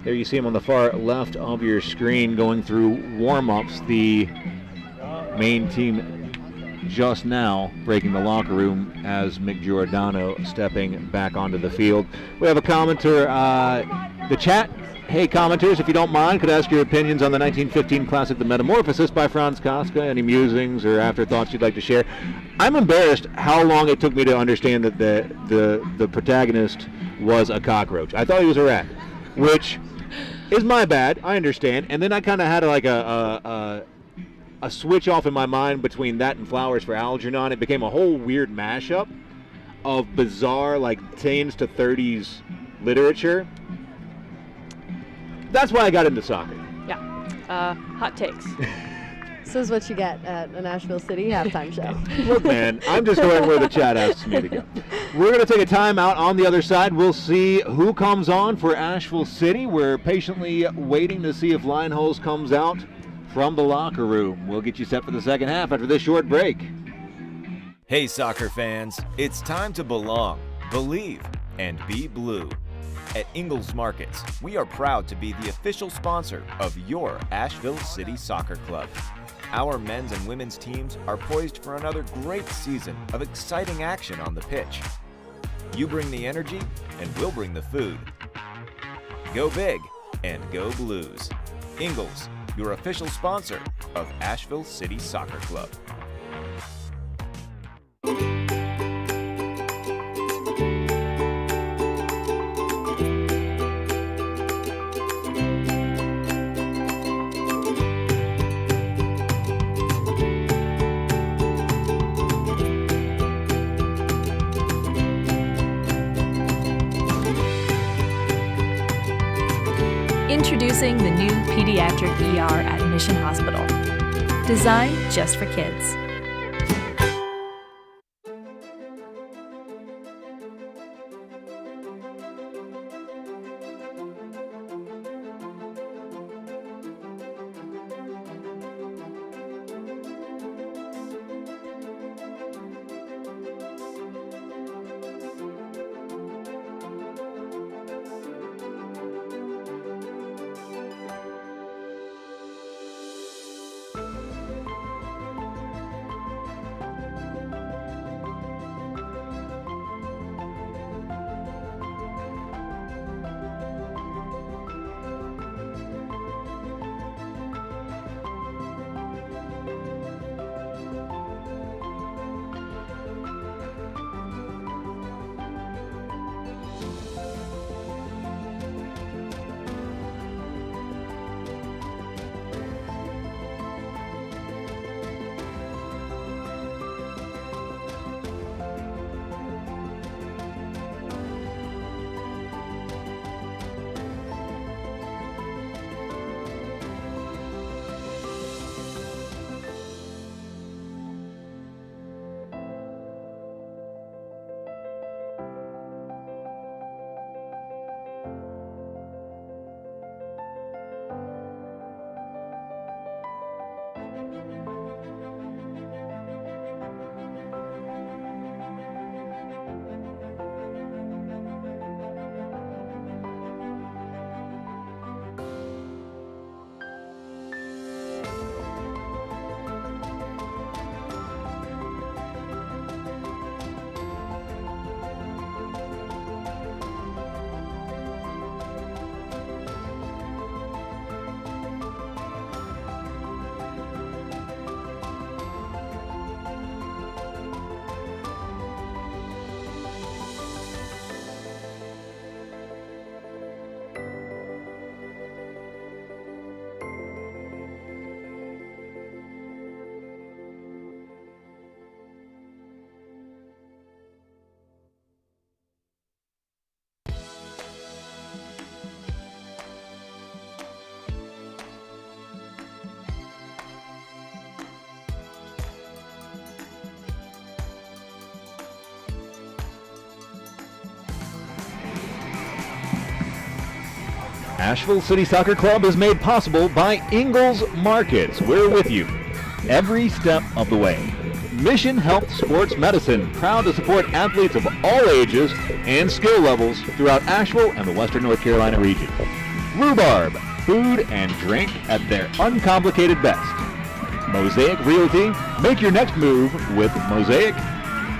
There you see him on the far left of your screen going through warm-ups. The main team just now breaking the locker room as Mick Giordano stepping back onto the field. We have a commenter. The chat Hey, commenters, if you don't mind, could I ask your opinions on the 1915 classic The Metamorphosis by Franz Kafka? Any musings or afterthoughts you'd like to share? I'm embarrassed how long it took me to understand that the protagonist was a cockroach. I thought he was a rat, which is my bad. I understand. And then I kind of had like a switch off in my mind between that and Flowers for Algernon. It became a whole weird mashup of bizarre, like, teens to 30s literature. That's why I got into soccer. Yeah. Hot takes. This is what you get at an Asheville City halftime show. Look, man, I'm just going where the chat asks me to go. We're going to take a time out. On the other side, we'll see who comes on for Asheville City. We're patiently waiting to see if Lineholz comes out from the locker room. We'll get you set for the second half after this short break. Hey, soccer fans, it's time to belong, believe, and be blue. At Ingalls Markets, we are proud to be the official sponsor of your Asheville City Soccer Club. Our men's and women's teams are poised for another great season of exciting action on the pitch. You bring the energy, and we'll bring the food. Go big and go Blues. Ingalls, your official sponsor of Asheville City Soccer Club. Introducing the new pediatric ER at Mission Hospital. Designed just for kids. Asheville City Soccer Club is made possible by Ingalls Markets. We're with you every step of the way. Mission Health Sports Medicine, proud to support athletes of all ages and skill levels throughout Asheville and the Western North Carolina region. Rhubarb, food and drink at their uncomplicated best. Mosaic Realty, make your next move with Mosaic.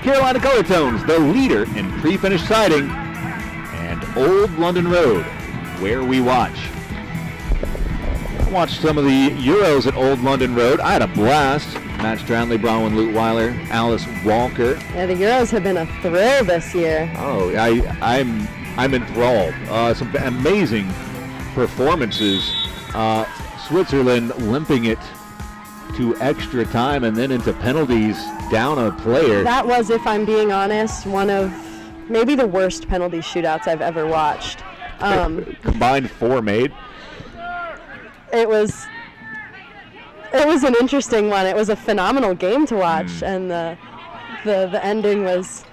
Carolina Color Tones, the leader in pre-finished siding. And Old London Road, where we watch. watched some of the Euros at Old London Road. I had a blast. Matt Stratton, Bronwyn Lutweiler, Alice Walker. Yeah, the Euros have been a thrill this year. Oh, I'm enthralled. Some amazing performances. Switzerland limping it to extra time and then into penalties, down a player. That was, if I'm being honest, one of maybe the worst penalty shootouts I've ever watched. Combined 4 made. It was an interesting one. It was a phenomenal game to watch, and the ending was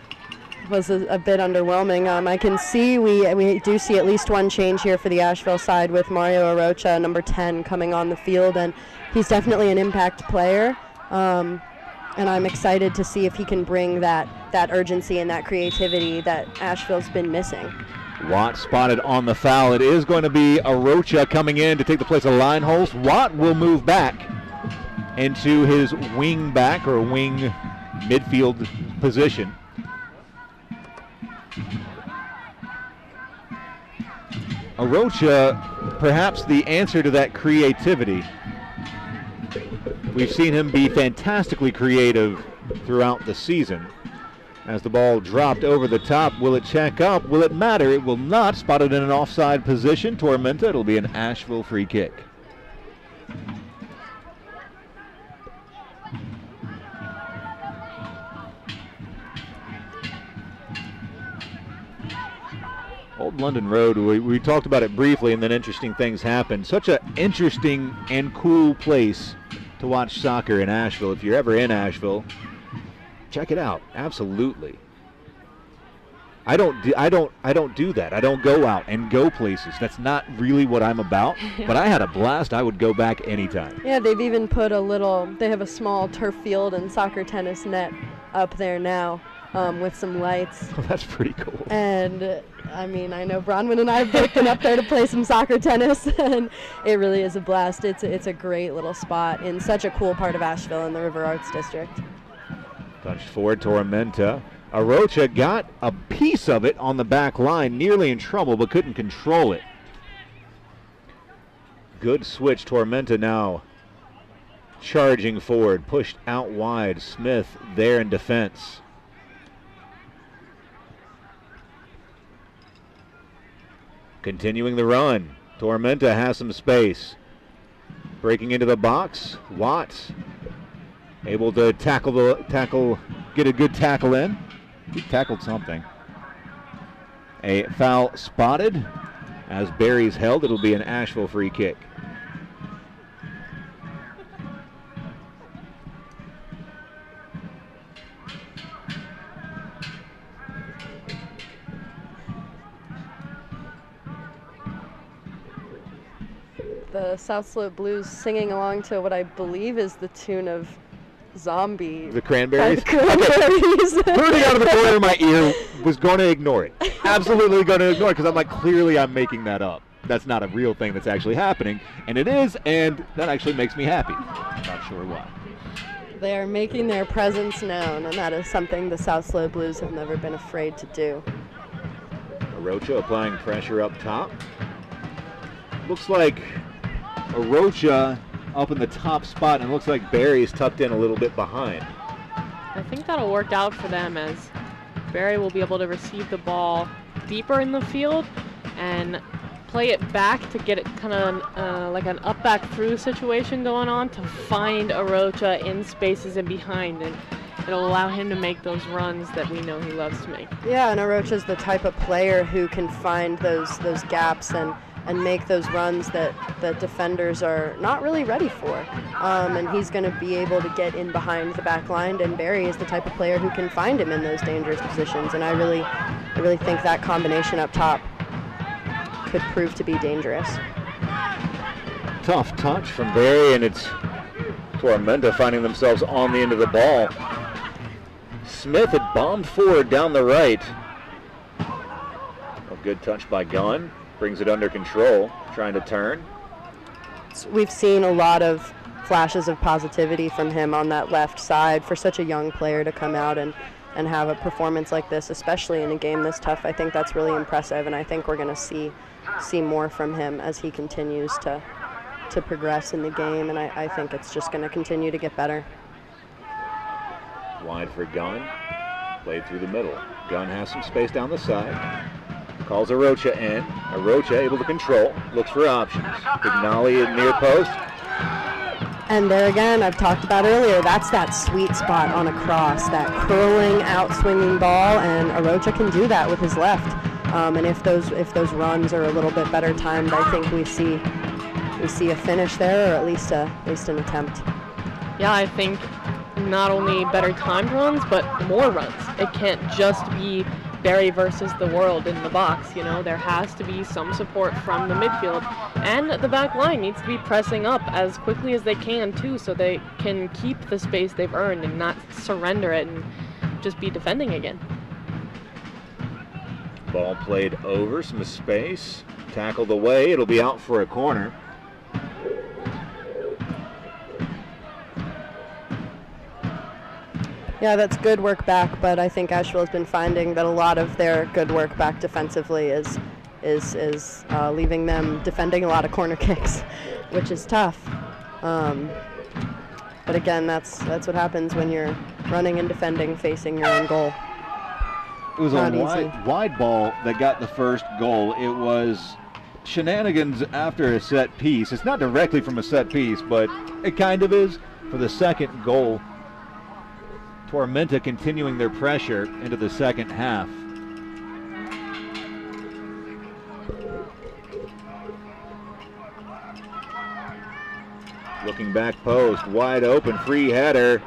a bit underwhelming. I can see we do see at least one change here for the Asheville side with Mario Arocha, number 10, coming on the field, and he's definitely an impact player. And I'm excited to see if he can bring that urgency and that creativity that Asheville's been missing. Watt spotted on the foul. It is going to be Arocha coming in to take the place of Lineholst. Watt will move back into his wing back or wing midfield position. Arocha, perhaps the answer to that creativity. We've seen him be fantastically creative throughout the season. As the ball dropped over the top, will it check up? Will it matter? It will not. Spotted in an offside position. Tormenta, it'll be an Asheville free kick. Old London Road, we talked about it briefly and then interesting things happened. Such an interesting and cool place to watch soccer in Asheville. If you're ever in Asheville, check it out. Absolutely. I don't do that. I don't go out and go places. That's not really what I'm about. But I had a blast. I would go back anytime. Yeah, they've even put they have a small turf field and soccer tennis net up there now with some lights. Oh, that's pretty cool. And I mean, I know Bronwyn and I have both been up there to play some soccer tennis, and it really is a blast. It's a great little spot in such a cool part of Asheville in the River Arts District. Touched forward, Tormenta. Arocha got a piece of it on the back line, nearly in trouble, but couldn't control it. Good switch. Tormenta now charging forward, pushed out wide. Smith there in defense. Continuing the run. Tormenta has some space. Breaking into the box. Watts able to get a good tackle in. He tackled something. A foul spotted. As Barry's held, it'll be an Asheville free kick. The South Slope Blues singing along to what I believe is the tune of Zombie. The Cranberries? By the Cranberries. Rooting out of the corner of my ear, was going to ignore it. Absolutely going to ignore it, because I'm like, clearly I'm making that up. That's not a real thing that's actually happening. And it is, and that actually makes me happy. I'm not sure why. They are making their presence known, and that is something the South Slope Blues have never been afraid to do. Arocha applying pressure up top. Looks like Arocha up in the top spot, and it looks like Barry's tucked in a little bit behind. I think that'll work out for them, as Barry will be able to receive the ball deeper in the field and play it back to get it kind of like an up back through situation going on to find Arocha in spaces and behind, and it'll allow him to make those runs that we know he loves to make. Yeah, and Arocha's the type of player who can find those gaps and make those runs that defenders are not really ready for. And he's going to be able to get in behind the back line, and Barry is the type of player who can find him in those dangerous positions. And I really think that combination up top could prove to be dangerous. Tough touch from Barry, and it's Tormenta finding themselves on the end of the ball. Smith had bombed forward down the right. A good touch by Gunn. Brings it under control, trying to turn. We've seen a lot of flashes of positivity from him on that left side. For such a young player to come out and have a performance like this, especially in a game this tough, I think that's really impressive, and I think we're going to see more from him as he continues to to progress in the game, and I think it's just going to continue to get better. Wide for Gunn. Played through the middle. Gunn has some space down the side. Calls Arocha in. Arocha able to control. Looks for options. Pignali at near post. And there again, I've talked about earlier, that's that sweet spot on a cross, that curling, out-swinging ball, and Arocha can do that with his left. And if those runs are a little bit better timed, I think we see a finish there, or at least an attempt. Yeah, I think not only better timed runs, but more runs. It can't just be Barry versus the world in the box. There has to be some support from the midfield, and the back line needs to be pressing up as quickly as they can too, so they can keep the space they've earned and not surrender it and just be defending again. Ball played over, some space, tackled away. It'll be out for a corner. Yeah, that's good work back, but I think Asheville has been finding that a lot of their good work back defensively is leaving them defending a lot of corner kicks, which is tough. But again, that's what happens when you're running and defending, facing your own goal. It was a wide ball that got the first goal. It was shenanigans after a set piece. It's not directly from a set piece, but it kind of is for the second goal. Tormenta continuing their pressure into the second half. Looking back post, wide open, free header.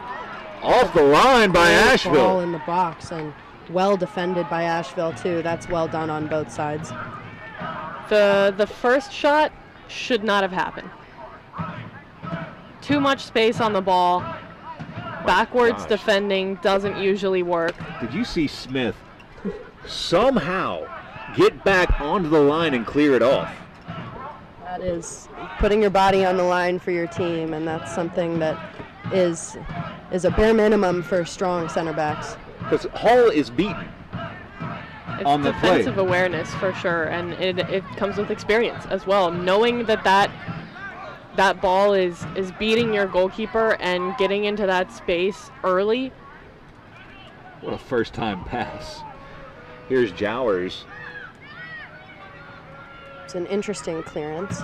Off the line by Asheville. Ball in the box, and well defended by Asheville too. That's well done on both sides. The first shot should not have happened. Too much space on the ball. Backwards defending doesn't usually work. Did you see Smith somehow get back onto the line and clear it off? That is putting your body on the line for your team, and that's something that is a bare minimum for strong center backs. Because Hall is beaten on the play. It's defensive awareness for sure, and it comes with experience as well. Knowing that ball is beating your goalkeeper and getting into that space early. What a first time pass. Here's Jowers. It's an interesting clearance.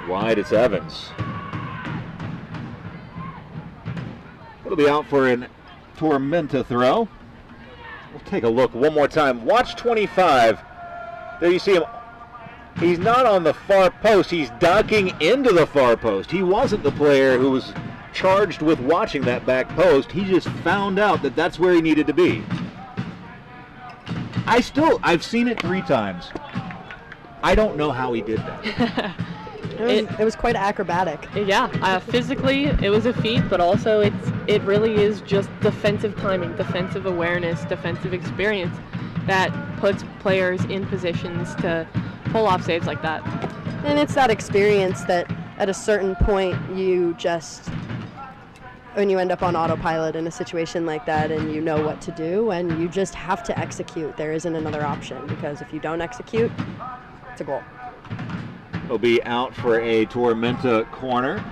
Wide, it's Evans. It'll be out for an Tormenta throw. We'll take a look one more time. Watch 25. There you see him. He's not on the far post. He's ducking into the far post. He wasn't the player who was charged with watching that back post. He just found out that that's where he needed to be. I've seen it 3 times. I don't know how he did that. It was quite acrobatic. Yeah, physically it was a feat, but also it really is just defensive timing, defensive awareness, defensive experience that puts players in positions to pull off saves like that. And it's that experience that at a certain point when you end up on autopilot in a situation like that, and you know what to do, and you just have to execute. There isn't another option, because if you don't execute, it's a goal. He'll be out for a Tormenta corner.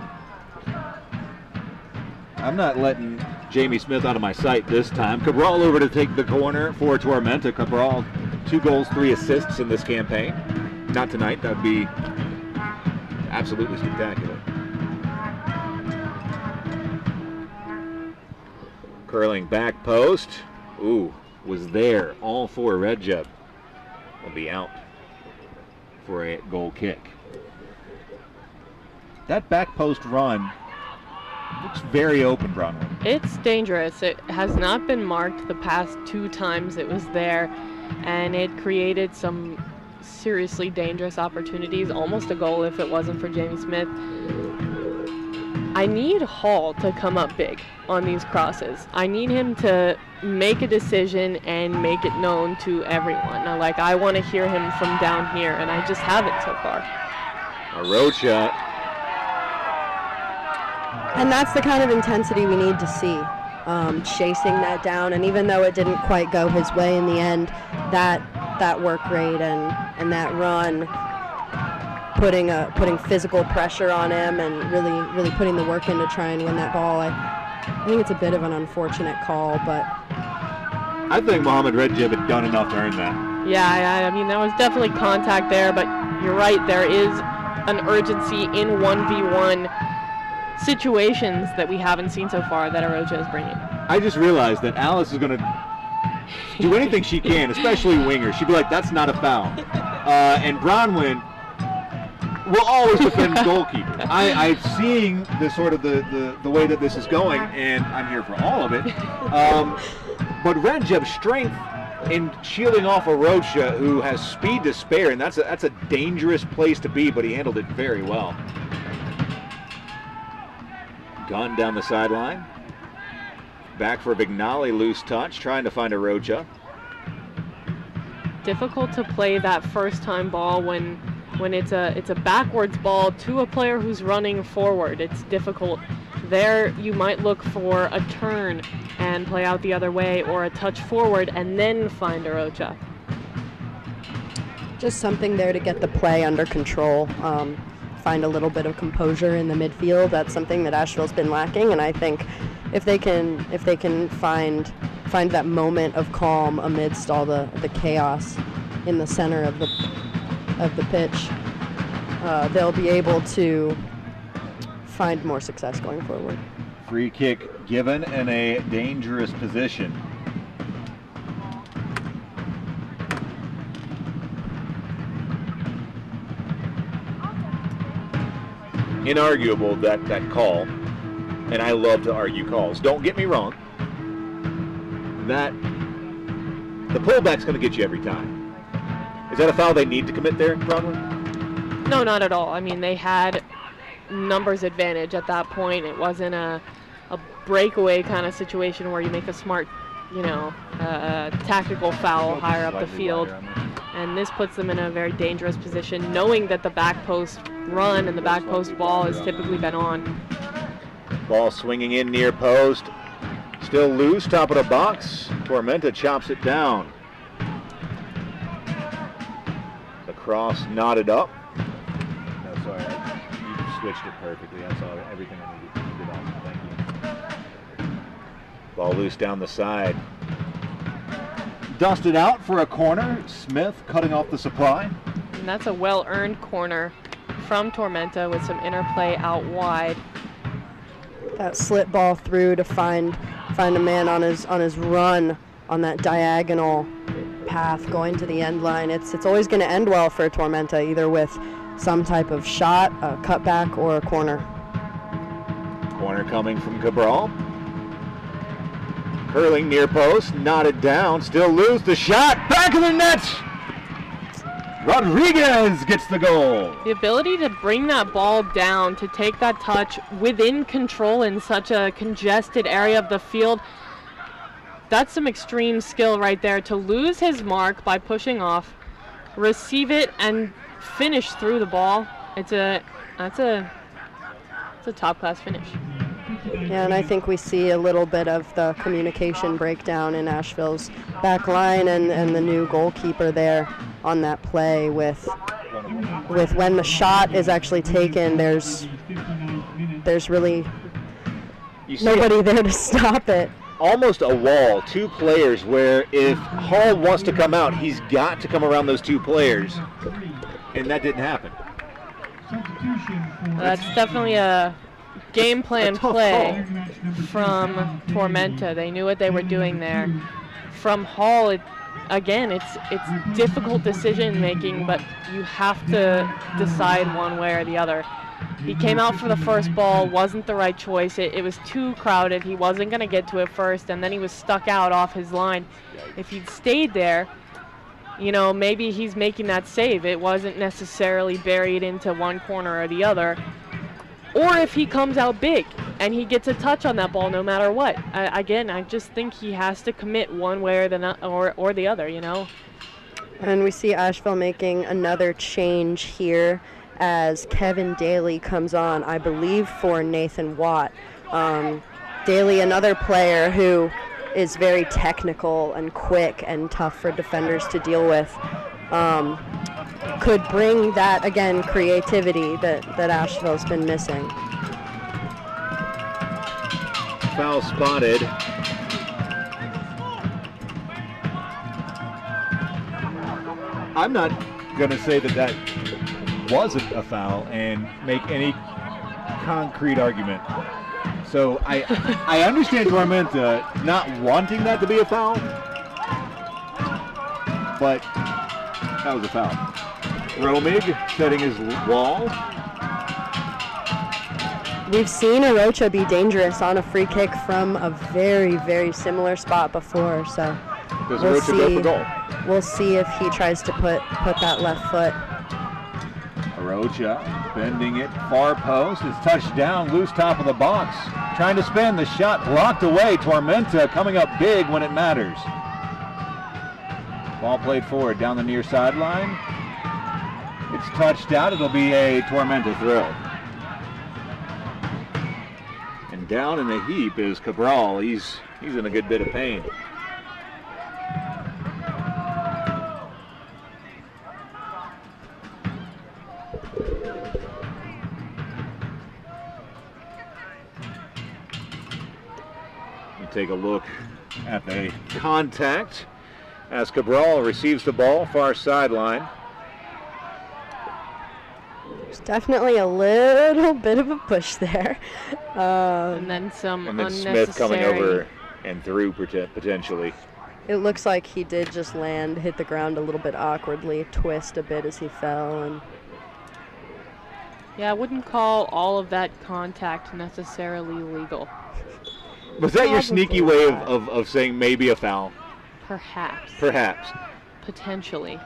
I'm not letting Jamie Smith out of my sight this time. Cabral over to take the corner for Tormenta. Cabral, 2 goals, 3 assists in this campaign. Not tonight. That would be absolutely spectacular. Curling back post. Ooh, was there. All for Redjeb. Will be out for a goal kick. That back post run looks very open, Bronwyn. It's dangerous. It has not been marked the past 2 times it was there, and it created some seriously dangerous opportunities, almost a goal if it wasn't for Jamie Smith. I need Hall to come up big on these crosses. I need him to make a decision and make it known to everyone. I want to hear him from down here, and I just haven't so far. Arocha. And that's the kind of intensity we need to see, chasing that down. And even though it didn't quite go his way in the end, that work rate and that run putting physical pressure on him and really putting the work in to try and win that ball. I think it's a bit of an unfortunate call, but I think Mohamed Redjib had done enough to earn that. Yeah, I mean, there was definitely contact there, but you're right, there is an urgency in 1v1 situations that we haven't seen so far that Arocha is bringing. I just realized that Alice is going to do anything she can, especially winger. She'd be like, that's not a foul. And Bronwyn will always defend goalkeeper. I'm seeing the sort of the way that this is going, and I'm here for all of it. But Redjib's strength in shielding off Arocha, who has speed to spare, and that's a dangerous place to be, but he handled it very well. Gunn down the sideline. Back for Vignali, loose touch, trying to find Arocha. Difficult to play that first time ball when it's a backwards ball to a player who's running forward. It's difficult. There you might look for a turn and play out the other way, or a touch forward and then find Arocha. Just something there to get the play under control. Find a little bit of composure in the midfield. That's something that Asheville's been lacking, and I think if they can find that moment of calm amidst all the chaos in the center of the pitch, they'll be able to find more success going forward. Free kick given in a dangerous position. Inarguable that call, and I love to argue calls. Don't get me wrong. That the pullback's going to get you every time. Is that a foul they need to commit there, Bronwyn? No, not at all. I mean, they had numbers advantage at that point. It wasn't a breakaway kind of situation where you make a smart, tactical foul higher up the field. And this puts them in a very dangerous position, knowing that the back post run and the back post ball has typically been on. Ball swinging in near post. Still loose, top of the box. Tormenta chops it down. The cross knotted up. No, sorry, you switched it perfectly. I saw everything I needed. You did awesome. Thank you. Ball loose down the side. Dusted out for a corner. Smith cutting off the supply. And that's a well-earned corner from Tormenta with some interplay out wide. That slip ball through to find a man on his run on that diagonal path going to the end line. It's always going to end well for Tormenta, either with some type of shot, a cutback, or a corner. Corner coming from Cabral. Curling near post, knotted down, still loose, the shot, back of the net! Rodriguez gets the goal. The ability to bring that ball down, to take that touch within control in such a congested area of the field, that's some extreme skill right there. To lose his mark by pushing off, receive it, and finish through the ball, that's a top-class finish. Yeah, and I think we see a little bit of the communication breakdown in Asheville's back line and the new goalkeeper there on that play with when the shot is actually taken, there's really nobody there to stop it. Almost a wall, two players, where if Hall wants to come out, he's got to come around those two players, and that didn't happen. That's definitely a game plan play from Tormenta. They knew what they were doing there. From Hall, it's difficult decision making, but you have to decide one way or the other. He came out for the first ball, wasn't the right choice. It was too crowded. He wasn't going to get to it first, and then he was stuck out off his line. If he'd stayed there, maybe he's making that save. It wasn't necessarily buried into one corner or the other. Or if he comes out big and he gets a touch on that ball no matter what. I just think he has to commit one way or the other, And we see Asheville making another change here as Kevin Daly comes on, I believe, for Nathan Watt. Daly, another player who is very technical and quick and tough for defenders to deal with. could bring that, again, creativity that Asheville's been missing. Foul spotted. I'm not going to say that wasn't a foul and make any concrete argument. So I understand Tormenta not wanting that to be a foul, but that was a foul. Romig setting his wall. We've seen Arocha be dangerous on a free kick from a very, very similar spot before, so Does Arocha go for goal? We'll see if he tries to put that left foot. Arocha bending it, far post, is touched down, loose top of the box. Trying to spin, the shot blocked away. Tormenta coming up big when it matters. Ball played forward down the near sideline. It's touched out, it'll be a Tormenta throw. And down in the heap is Cabral. He's in a good bit of pain. Take a look at the contact as Cabral receives the ball, far sideline. There's definitely a little bit of a push there. And then some And then unnecessary... Smith coming over and through potentially. It looks like he did just land, hit the ground a little bit awkwardly, twist a bit as he fell. And Yeah, I wouldn't call all of that contact necessarily legal. Was that your sneaky way of saying maybe a foul? Perhaps. Perhaps. Potentially.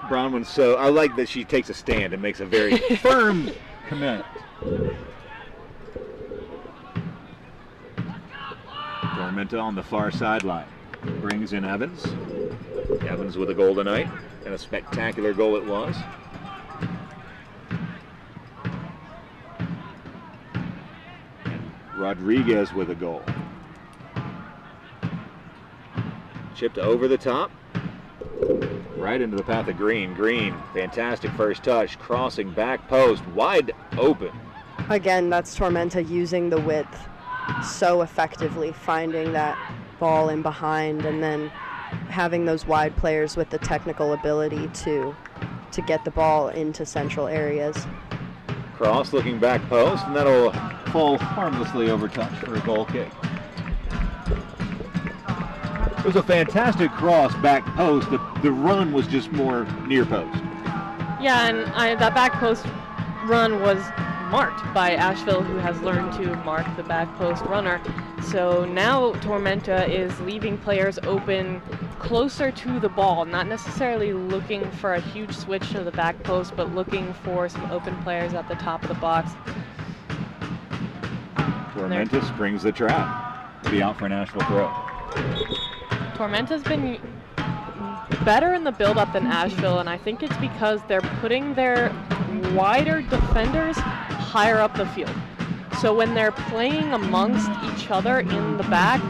Bronwyn, so I like that she takes a stand and makes a very firm comment. Tormenta on the far sideline. Brings in Evans. Evans with a goal tonight, and a spectacular goal it was. Rodriguez with a goal. Chipped over the top. Right into the path of Green. Green, fantastic first touch. Crossing back post, wide open. again, that's Tormenta using the width so effectively, finding that ball in behind and then having those wide players with the technical ability to get the ball into central areas. Cross looking back post, and that'll fall harmlessly over touch for a goal kick. It was a fantastic cross back post. The run was just more near post. Yeah, and that back post run was marked by Asheville, who has learned to mark the back post runner. So now Tormenta is leaving players open closer to the ball, not necessarily looking for a huge switch to the back post, but looking for some open players at the top of the box. Tormenta springs the trap. Be out for an Asheville throw. Tormenta's been better in the build-up than Asheville, and I think it's because they're putting their wider defenders higher up the field. So when they're playing amongst each other in the back,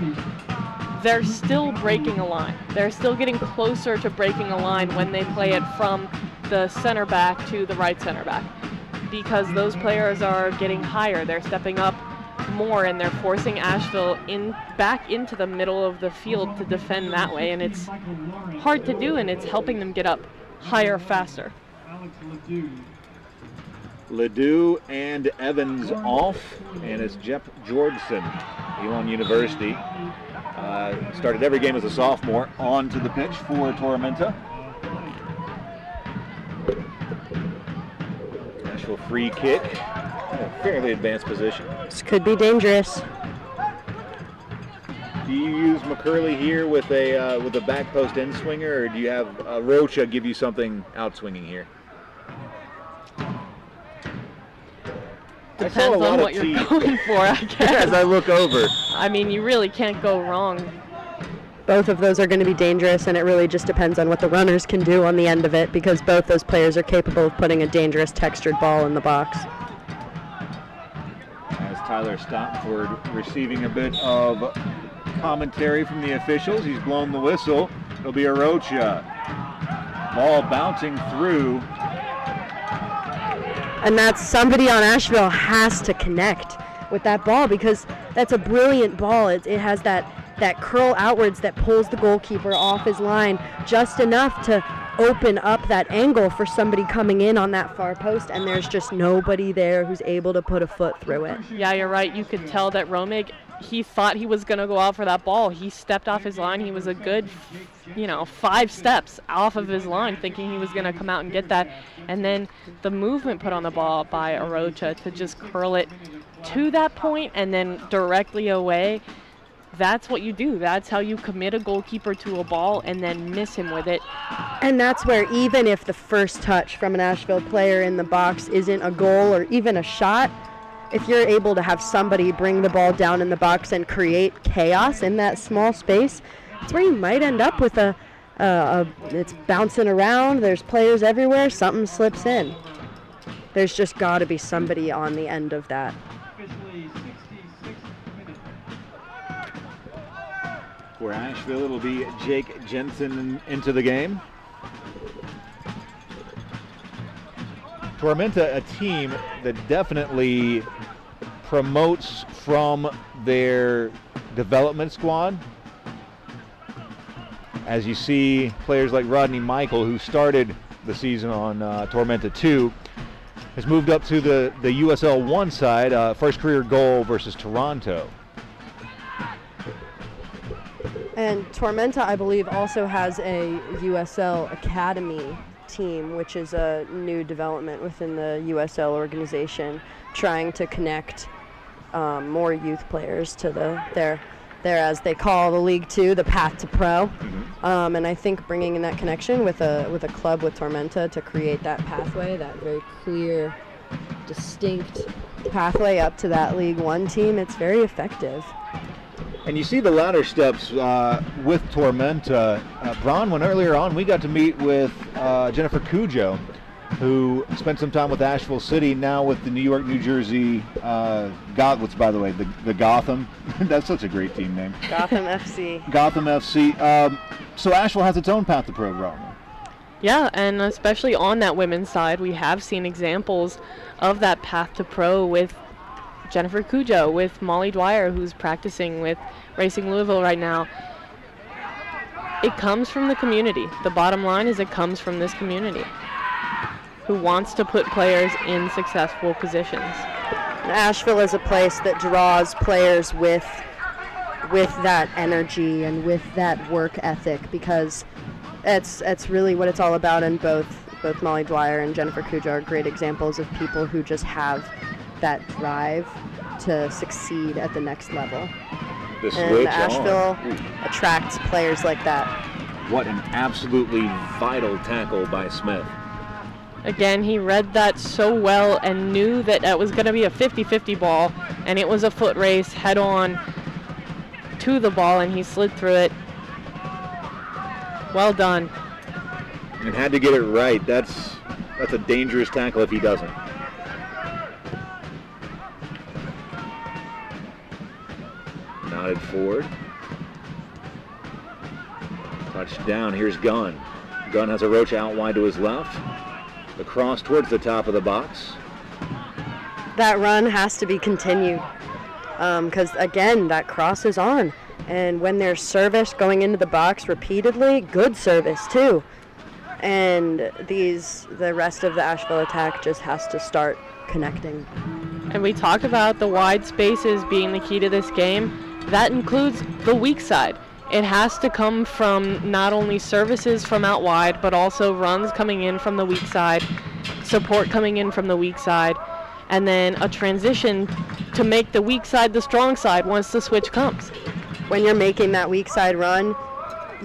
they're still breaking a line. They're still getting closer to breaking a line when they play it from the center back to the right center back, because those players are getting higher. They're stepping up more, and they're forcing Asheville back into the middle of the field to defend that way, and it's hard to do, and it's helping them get up higher faster. Ledoux and Evans off, and it's Jeff Georgeson, Elon University. Started every game as a sophomore, on to the pitch for Tormenta. Asheville free kick, fairly advanced position. This could be dangerous. Do you use McCurley here with a back post in swinger, or do you have Rocha give you something out swinging here? Depends on what you're going for, I guess. As I look over. I mean, you really can't go wrong. Both of those are going to be dangerous, and it really just depends on what the runners can do on the end of it, because both those players are capable of putting a dangerous textured ball in the box. As Tyler Stopford receiving a bit of commentary from the officials, he's blown the whistle. It'll be a Rocha. Ball bouncing through. And that's somebody on Asheville has to connect with that ball because that's a brilliant ball. It has that curl outwards that pulls the goalkeeper off his line just enough to open up that angle for somebody coming in on that far post, and there's just nobody there who's able to put a foot through it. Yeah, you're right. You could tell that Romig, he thought he was going to go out for that ball. He stepped off his line. He was a good, 5 steps off of his line, thinking he was going to come out and get that. And then the movement put on the ball by Arocha to just curl it to that point and then directly away. That's what you do. That's how you commit a goalkeeper to a ball and then miss him with it. And that's where even if the first touch from an Asheville player in the box isn't a goal or even a shot, if you're able to have somebody bring the ball down in the box and create chaos in that small space, it's where you might end up with it's bouncing around, there's players everywhere, something slips in. There's just got to be somebody on the end of that. For Asheville, it'll be Jake Jensen into the game. Tormenta, a team that definitely promotes from their development squad. As you see, players like Rodney Michael, who started the season on Tormenta 2, has moved up to the USL 1 side, first career goal versus Toronto. And Tormenta, I believe, also has a USL Academy team, which is a new development within the USL organization, trying to connect more youth players to their, as they call the League 2, the path to pro. And I think bringing in that connection with a club with Tormenta to create that pathway, that very clear, distinct pathway up to that League 1 team, it's very effective. And you see the ladder steps with Tormenta. Bronwyn, earlier on, we got to meet with Jennifer Cujo, who spent some time with Asheville City, now with the New York, New Jersey, what's, by the way, the Gotham. That's such a great team name. Gotham FC. Gotham FC. So Asheville has its own path to pro, Bronwyn. Yeah, and especially on that women's side, we have seen examples of that path to pro with Jennifer Cujo, with Molly Dwyer, who's practicing with Racing Louisville right now. It comes from the community. The bottom line is it comes from this community who wants to put players in successful positions. Asheville is a place that draws players with that energy and with that work ethic, because it's really what it's all about. And both Molly Dwyer and Jennifer Cujo are great examples of people who just have that drive to succeed at the next level. And Asheville attracts players like that. What an absolutely vital tackle by Smith. Again, he read that so well and knew that that was going to be a 50-50 ball, and it was a foot race head on to the ball, and he slid through it. Well done. And had to get it right. That's a dangerous tackle if he doesn't. Nodded forward. Touchdown. Here's Gunn. Gunn has a roach out wide to his left. The cross towards the top of the box. That run has to be continued because, again, that cross is on. And when there's service going into the box repeatedly, good service too. And the rest of the Asheville attack just has to start connecting. And we talked about the wide spaces being the key to this game. That includes the weak side. It has to come from not only services from out wide, but also runs coming in from the weak side, support coming in from the weak side, and then a transition to make the weak side the strong side once the switch comes. When you're making that weak side run,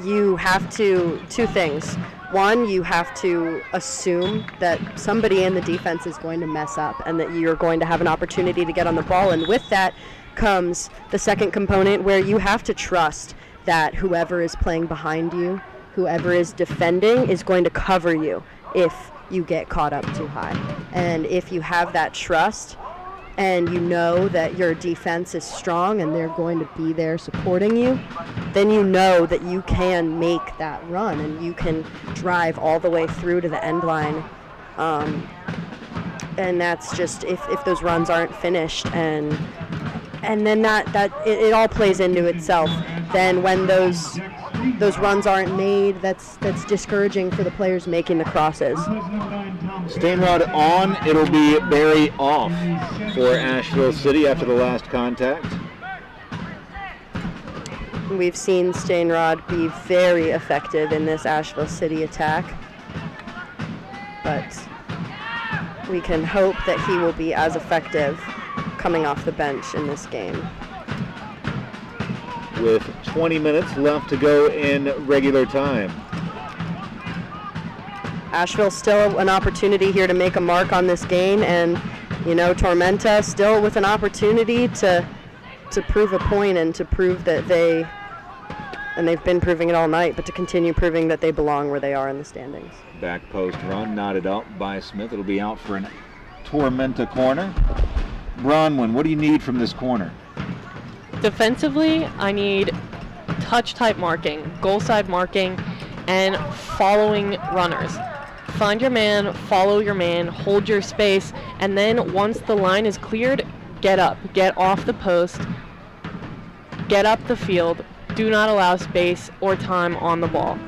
you have to, two things. One, you have to assume that somebody in the defense is going to mess up and that you're going to have an opportunity to get on the ball. And with that comes the second component, where you have to trust that whoever is playing behind you, whoever is defending, is going to cover you if you get caught up too high. And if you have that trust, and you know that your defense is strong and they're going to be there supporting you, then you know that you can make that run and you can drive all the way through to the end line. And that's just if those runs aren't finished, and then that it all plays into itself. Then when those runs aren't made, that's discouraging for the players making the crosses. Stainrod on, it'll be Barry off for Asheville City after the last contact. We've seen Stainrod be very effective in this Asheville City attack, but we can hope that he will be as effective coming off the bench in this game. With 20 minutes left to go in regular time. Asheville still an opportunity here to make a mark on this game, and Tormenta still with an opportunity to prove a point and to prove that they've been proving it all night, but to continue proving that they belong where they are in the standings. Back post run, knotted up by Smith. It'll be out for an Tormenta corner. Bronwyn, what do you need from this corner? Defensively, I need touch-type marking, goal-side marking, and following runners. Find your man, follow your man, hold your space, and then once the line is cleared, get up. Get off the post, get up the field. Do not allow space or time on the ball.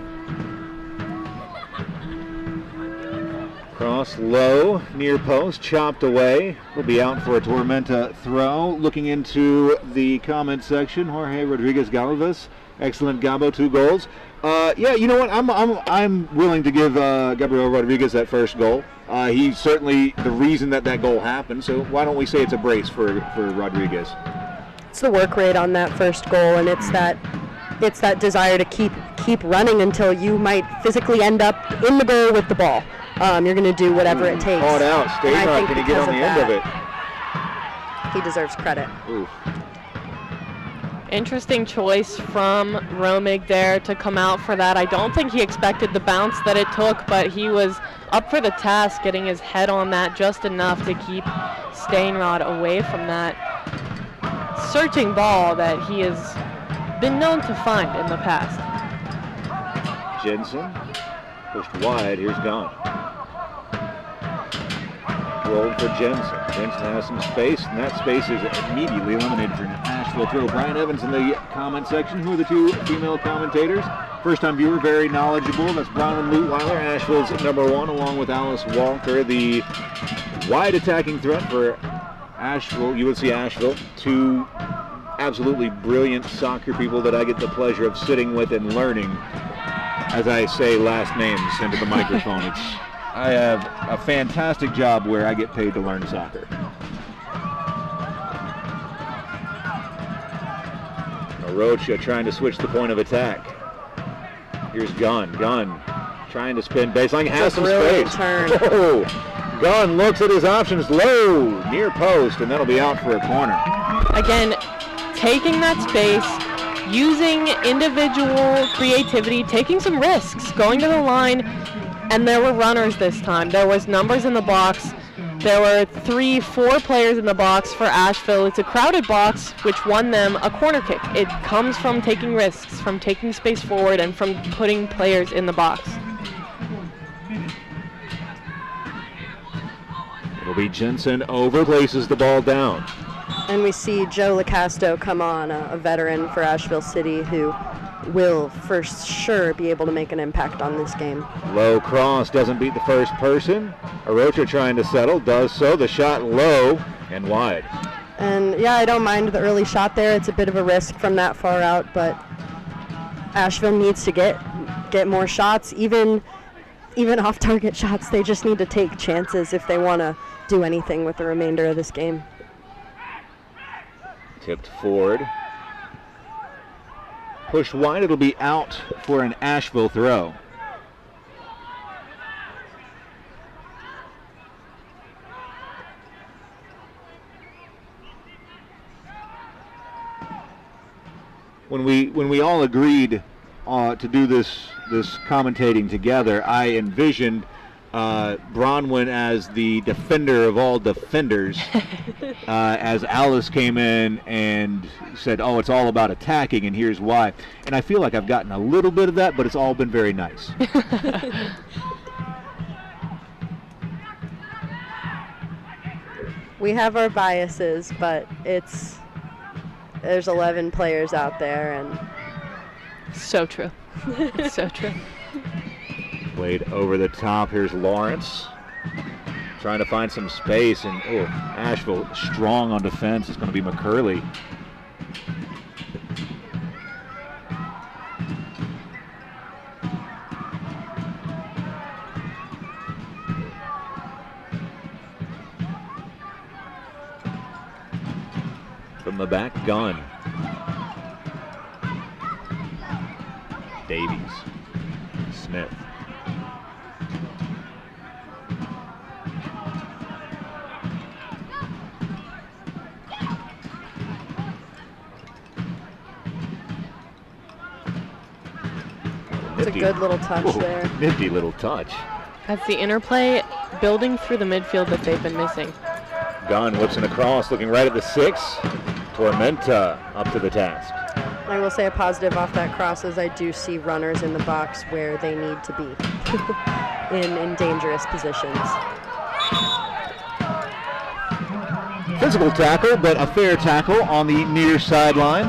Cross low, near post, chopped away. Will be out for a Tormenta throw. Looking into the comment section, Jorge Rodriguez Galvez, excellent Gabo, 2 goals. You know what? I'm willing to give Gabriel Rodriguez that first goal. He's certainly the reason that goal happened. So why don't we say it's a brace for Rodriguez? It's the work rate on that first goal, and it's that desire to keep running until you might physically end up in the goal with the ball. You're going to do whatever it takes. Caught out. Stainrod, can he get on the end of it? He deserves credit. Oof. Interesting choice from Romig there to come out for that. I don't think he expected the bounce that it took, but he was up for the task, getting his head on that just enough to keep Stainrod away from that searching ball that he has been known to find in the past. Jensen pushed wide. Here's gone. Rolled for Jensen. Jensen has some space, and that space is immediately eliminated for an Asheville throw. Brian Evans in the comment section. Who are the 2 female commentators? First-time viewer, very knowledgeable. That's Bronwyn Lutweiler, Asheville's #1, along with Alice Walker, the wide attacking threat for Asheville, UNC Asheville. 2 absolutely brilliant soccer people that I get the pleasure of sitting with and learning as I say last names into the microphone. I have a fantastic job where I get paid to learn soccer. Rocha trying to switch the point of attack. Here's Gunn. Gunn trying to spin baseline. Has some space. Turn. Oh, Gunn looks at his options low, near post, and that'll be out for a corner. Again, taking that space, using individual creativity, taking some risks, going to the line, and there were runners this time. There was numbers in the box. There were 3-4 players in the box for Asheville. It's a crowded box, which won them a corner kick. It comes from taking risks, from taking space forward, and from putting players in the box. It'll be Jensen overplaces the ball down. And we see Joe LaCasto come on, a veteran for Asheville City who will for sure be able to make an impact on this game. Low cross doesn't beat the first person. Arocha trying to settle, does so. The shot low and wide. And yeah, I don't mind the early shot there. It's a bit of a risk from that far out, but Asheville needs to get more shots, even off-target shots. They just need to take chances if they want to do anything with the remainder of this game. Tipped forward. Pushed wide, it'll be out for an Asheville throw. When we all agreed to do this commentating together, I envisioned Bronwyn as the defender of all defenders as Alice came in and said, oh, it's all about attacking, and here's why. And I feel like I've gotten a little bit of that, but it's all been very nice. We have our biases, but there's 11 players out there, and So true. So true. Played over the top. Here's Lawrence trying to find some space, and Asheville strong on defense. It's going to be McCurley. From the back, Gunn. Davies. Smith. it's a good little touch there. Nifty little touch. That's the interplay building through the midfield that they've been missing. Gunn whips it across, looking right at the 6. Tormenta up to the task. I will say a positive off that cross is I do see runners in the box where they need to be in dangerous positions. Physical tackle, but a fair tackle on the near sideline.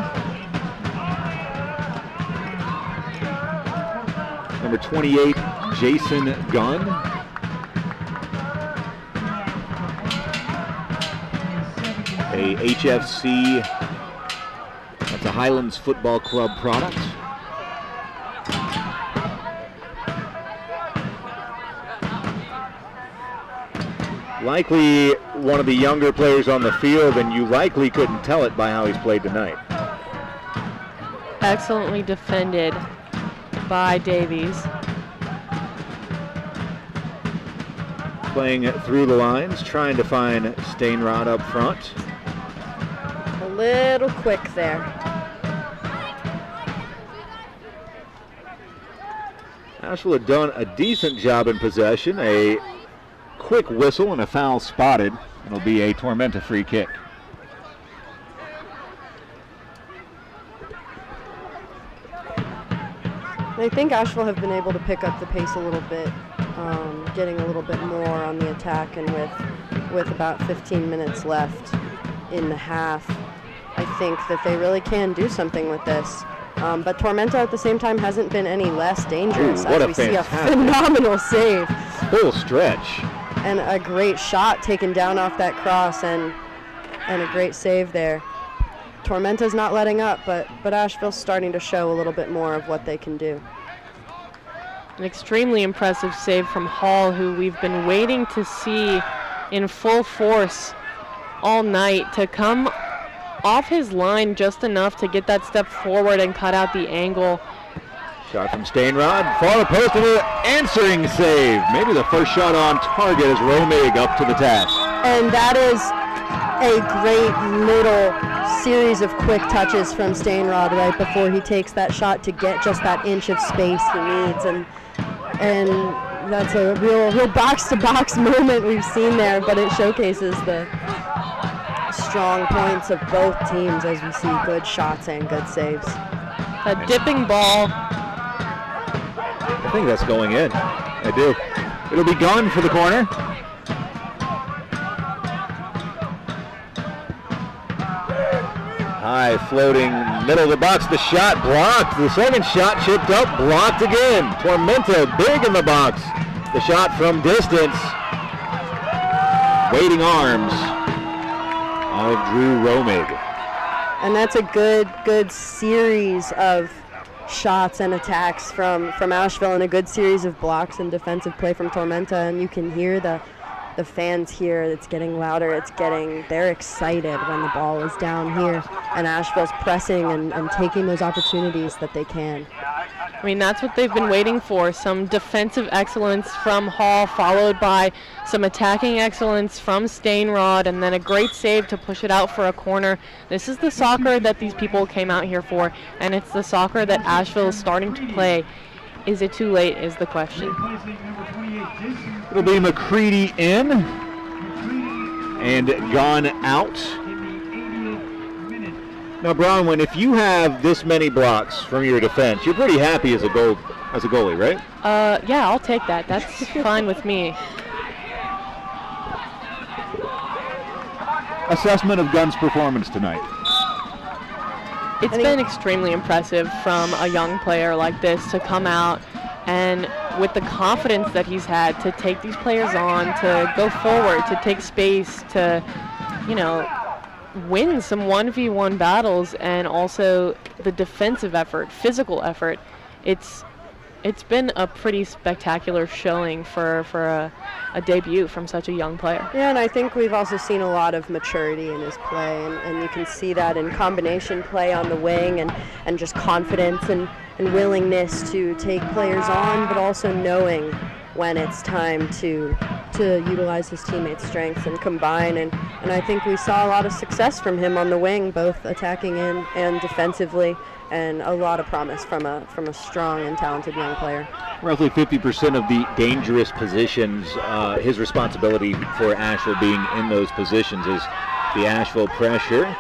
Number 28, Jason Gunn. A HFC, that's a Highlands Football Club product. Likely one of the younger players on the field, and you likely couldn't tell it by how he's played tonight. Excellently defended by Davies. Playing through the lines, trying to find Stainrod up front. A little quick there. Asheville had done a decent job in possession. A quick whistle and a foul spotted. It'll be a Tormenta free kick. I think Asheville have been able to pick up the pace a little bit, getting a little bit more on the attack, and with about 15 minutes left in the half, I think that they really can do something with this. But Tormenta at the same time hasn't been any less dangerous. Ooh, what as we see a fantastic phenomenal save. Full stretch. And a great shot taken down off that cross, and a great save there. Tormenta's not letting up, but Asheville's starting to show a little bit more of what they can do. An extremely impressive save from Hall, who we've been waiting to see in full force all night, to come off his line just enough to get that step forward and cut out the angle. Shot from Stainrod, far post, and an answering save. Maybe the first shot on target as Romig up to the task. And that is a great little series of quick touches from Stainrod right before he takes that shot to get just that inch of space he needs. And that's a real box-to-box moment we've seen there, but it showcases the strong points of both teams as we see good shots and good saves. A dipping ball. I think that's going in. I do. It'll be gone for the corner. High floating middle of the box. The shot blocked. The second shot chipped up, blocked again. Tormenta big in the box. The shot from distance. Waiting arms of Drew Romig. And that's a good series of shots and attacks from Asheville, and a good series of blocks and defensive play from Tormenta. And you can hear the fans here. It's getting louder. They're excited when the ball is down here, and Asheville's pressing and taking those opportunities that they can. I mean, that's what they've been waiting for. Some defensive excellence from Hall, followed by some attacking excellence from Stainrod, and then a great save to push it out for a corner. This is the soccer that these people came out here for, and it's the soccer that Asheville is starting to play Is it too late is the question. It'll be McCready in and gone out. Now, Bronwyn, if you have this many blocks from your defense, you're pretty happy as a goalie, right? Yeah, I'll take that. That's fine with me. Assessment of Gunn's performance tonight. It's been extremely impressive from a young player like this to come out and with the confidence that he's had to take these players on, to go forward, to take space, to, win some 1v1 battles, and also the defensive effort, physical effort. It's been a pretty spectacular showing for a debut from such a young player. Yeah, and I think we've also seen a lot of maturity in his play, and you can see that in combination play on the wing and just confidence and willingness to take players on, but also knowing when it's time to utilize his teammates' strengths and combine. And I think we saw a lot of success from him on the wing, both attacking and defensively, and a lot of promise from a strong and talented young player. Roughly 50% of the dangerous positions, his responsibility for Asheville being in those positions is the Asheville pressure.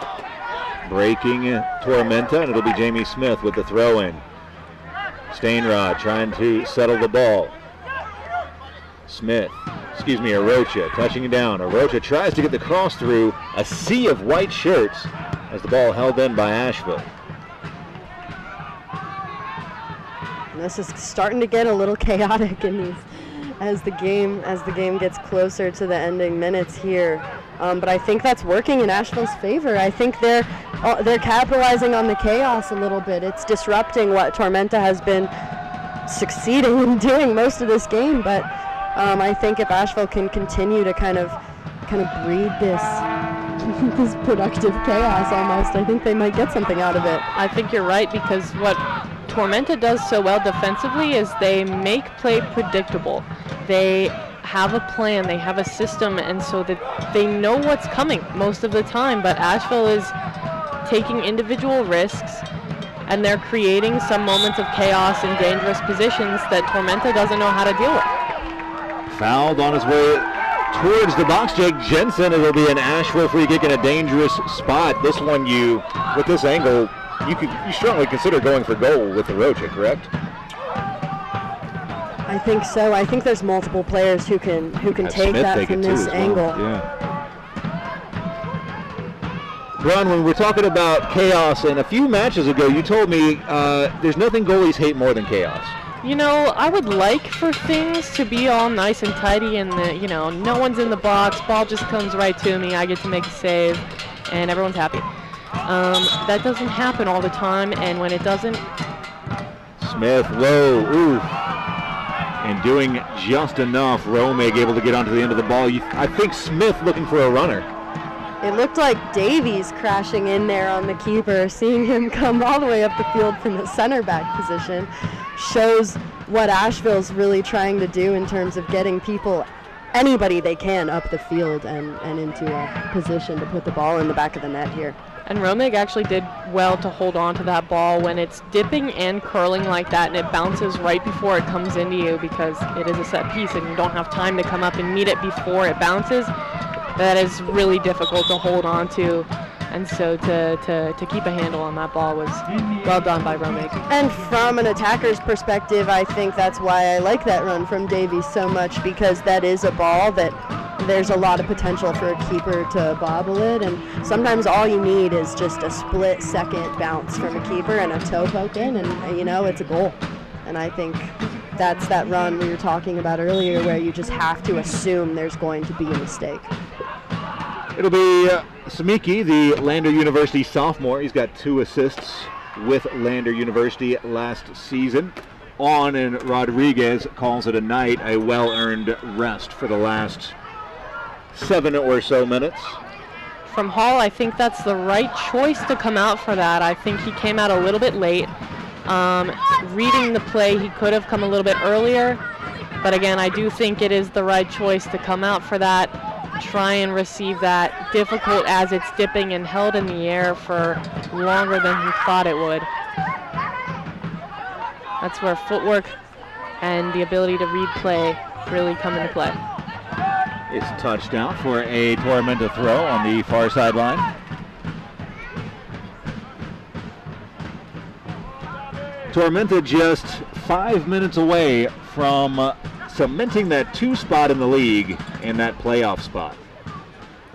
Breaking Tormenta, and it'll be Jamie Smith with the throw-in. Stainrod trying to settle the ball. Arocha touching it down. Arocha tries to get the cross through a sea of white shirts as the ball held in by Asheville. And this is starting to get a little chaotic in these as the game gets closer to the ending minutes here. But I think that's working in Asheville's favor. I think they're capitalizing on the chaos a little bit. It's disrupting what Tormenta has been succeeding in doing most of this game. But I think if Asheville can continue to kind of breed this productive chaos almost, I think they might get something out of it. I think you're right, because what Tormenta does so well defensively is they make play predictable. They have a plan, they have a system, and so that they know what's coming most of the time. But Asheville is taking individual risks, and they're creating some moments of chaos in dangerous positions that Tormenta doesn't know how to deal with. Fouled on his way towards the box, Jake Jensen. It'll be an Asheville free kick in a dangerous spot. This one, with this angle, you strongly consider going for goal with the Arocha, correct? I think so. I think there's multiple players who can take that from this angle. Yeah. Ron, when we're talking about chaos, and a few matches ago, you told me there's nothing goalies hate more than chaos. I would like for things to be all nice and tidy, and no one's in the box, ball just comes right to me, I get to make a save, and everyone's happy. That doesn't happen all the time, and when it doesn't... Smith, low, ooh. And doing just enough. Romig able to get onto the end of the ball. I think Smith looking for a runner. It looked like Davies crashing in there on the keeper. Seeing him come all the way up the field from the center back position shows what Asheville's really trying to do in terms of getting anybody they can up the field and into a position to put the ball in the back of the net here. And Romig actually did well to hold on to that ball when it's dipping and curling like that, and it bounces right before it comes into you, because it is a set piece and you don't have time to come up and meet it before it bounces. That is really difficult to hold on to, and so to keep a handle on that ball was well done by Romig. And from an attacker's perspective, I think that's why I like that run from Davies so much, because that is a ball that there's a lot of potential for a keeper to bobble it, and sometimes all you need is just a split-second bounce from a keeper and a toe poke in, and it's a goal. And I think that's that run we were talking about earlier, where you just have to assume there's going to be a mistake. It'll be Samiki, the Lander University sophomore. He's got 2 assists with Lander University last season. And Rodriguez calls it a night, a well-earned rest for the last 7 or so minutes. From Hall, I think that's the right choice to come out for that. I think he came out a little bit late. Reading the play, he could have come a little bit earlier. But again, I do think it is the right choice to come out for that. Try and receive that, difficult as it's dipping and held in the air for longer than he thought it would. That's where footwork and the ability to read play really come into play. It's a touchdown for a Tormenta throw on the far sideline. Tormenta just 5 minutes away from cementing that 2 spot in the league and that playoff spot.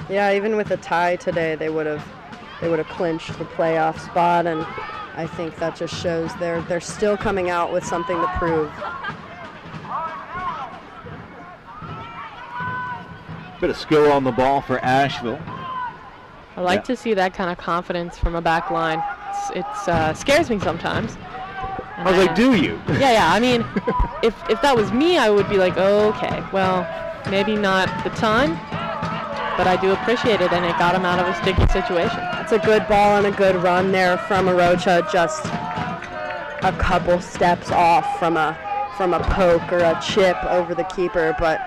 Yeah, even with a tie today, they would have clinched the playoff spot, and I think that just shows they're still coming out with something to prove. Bit of skill on the ball for Asheville. I like to see that kind of confidence from a back line. It scares me sometimes. I was like, do you? Yeah. I mean, if that was me, I would be like, oh, okay, well, maybe not the time, but I do appreciate it, and it got him out of a sticky situation. That's a good ball and a good run there from Arocha, just a couple steps off from a poke or a chip over the keeper, but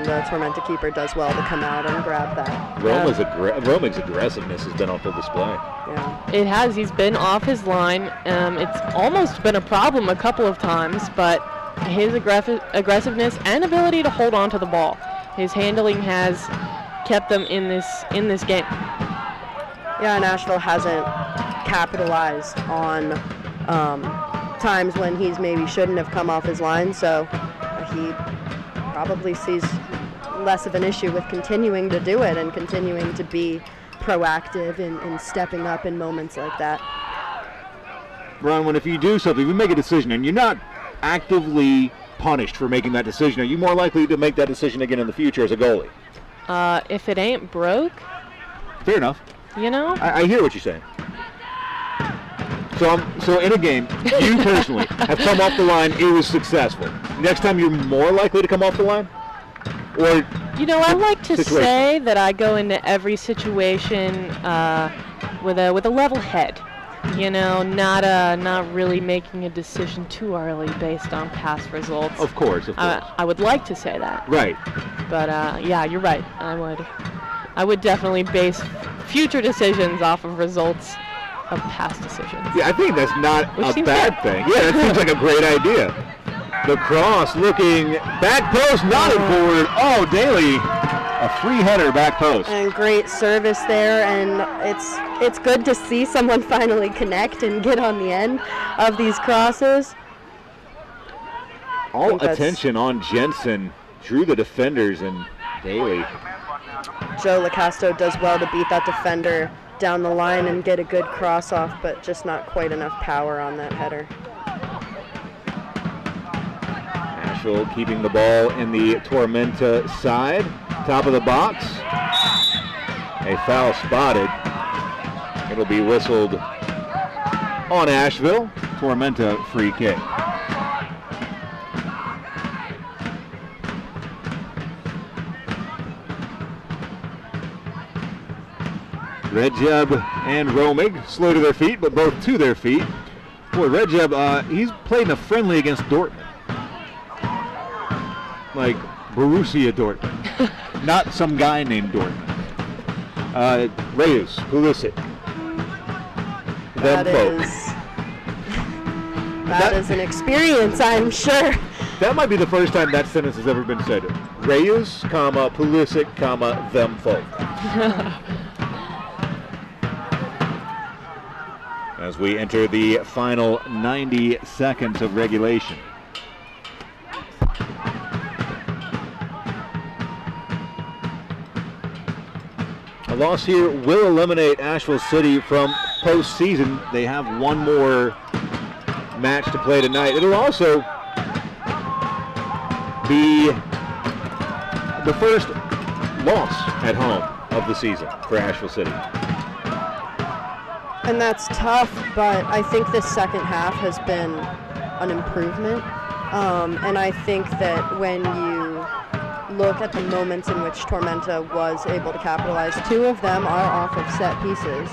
the Tormenta keeper does well to come out and grab that. Romig's aggressiveness has been on full display. Yeah. It has. He's been off his line. It's almost been a problem a couple of times, but his aggressiveness and ability to hold on to the ball, his handling has kept them in this game. Yeah, and Asheville hasn't capitalized on times when he's maybe shouldn't have come off his line, so he probably sees less of an issue with continuing to do it and continuing to be proactive in stepping up in moments like that. Bronwyn, if you do something, if you make a decision and you're not actively punished for making that decision, are you more likely to make that decision again in the future as a goalie? If it ain't broke. Fair enough. You know? I hear what you're saying. So in a game, you personally have come off the line, it was successful. Next time you're more likely to come off the line? Or you know, I like to say that I go into every situation with a level head. You know, not really making a decision too early based on past results. Of course. I would like to say that. Right. But yeah, you're right. I would definitely base future decisions off of results of past decisions. Yeah, I think that's not a bad thing. Yeah, that seems like a great idea. The cross looking back post, nodded forward. Oh, Daly, a free header back post. And great service there, and it's good to see someone finally connect and get on the end of these crosses. All attention on Jensen, drew the defenders, and Daly. Joe Lacasto does well to beat that defender down the line and get a good cross off, but just not quite enough power on that header. Asheville keeping the ball in the Tormenta side, top of the box. A foul spotted. It'll be whistled on Asheville. Tormenta free kick. Redjeb and Romig slow to their feet, but both to their feet. Boy, Redjeb, he's played in a friendly against Dortmund. Like Borussia Dortmund. Not some guy named Dortmund. Reyes, Pulisic. That is an experience, I'm sure. That might be the first time that sentence has ever been said. Reyes, Pulisic, them folk. As we enter the final 90 seconds of regulation. A loss here will eliminate Asheville City from postseason. They have one more match to play tonight. It'll also be the first loss at home of the season for Asheville City. And that's tough, but I think this second half has been an improvement. And I think that when you look at the moments in which Tormenta was able to capitalize, 2 of them are off of set pieces.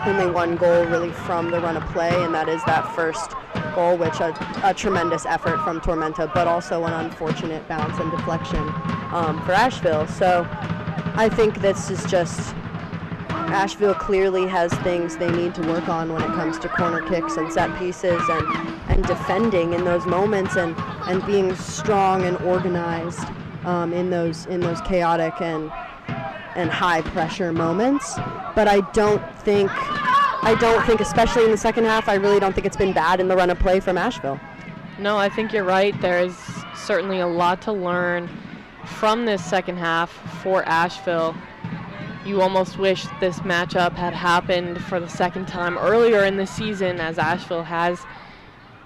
Only 1 goal really from the run of play, and that is that first goal, which a tremendous effort from Tormenta, but also an unfortunate bounce and deflection for Asheville. So I think this is just Asheville clearly has things they need to work on when it comes to corner kicks and set pieces and defending in those moments and being strong and organized in those chaotic and high pressure moments. But I don't think, especially in the second half, I really don't think it's been bad in the run of play from Asheville. No, I think you're right. There's certainly a lot to learn from this second half for Asheville. You almost wish this matchup had happened for the second time earlier in the season, as Asheville has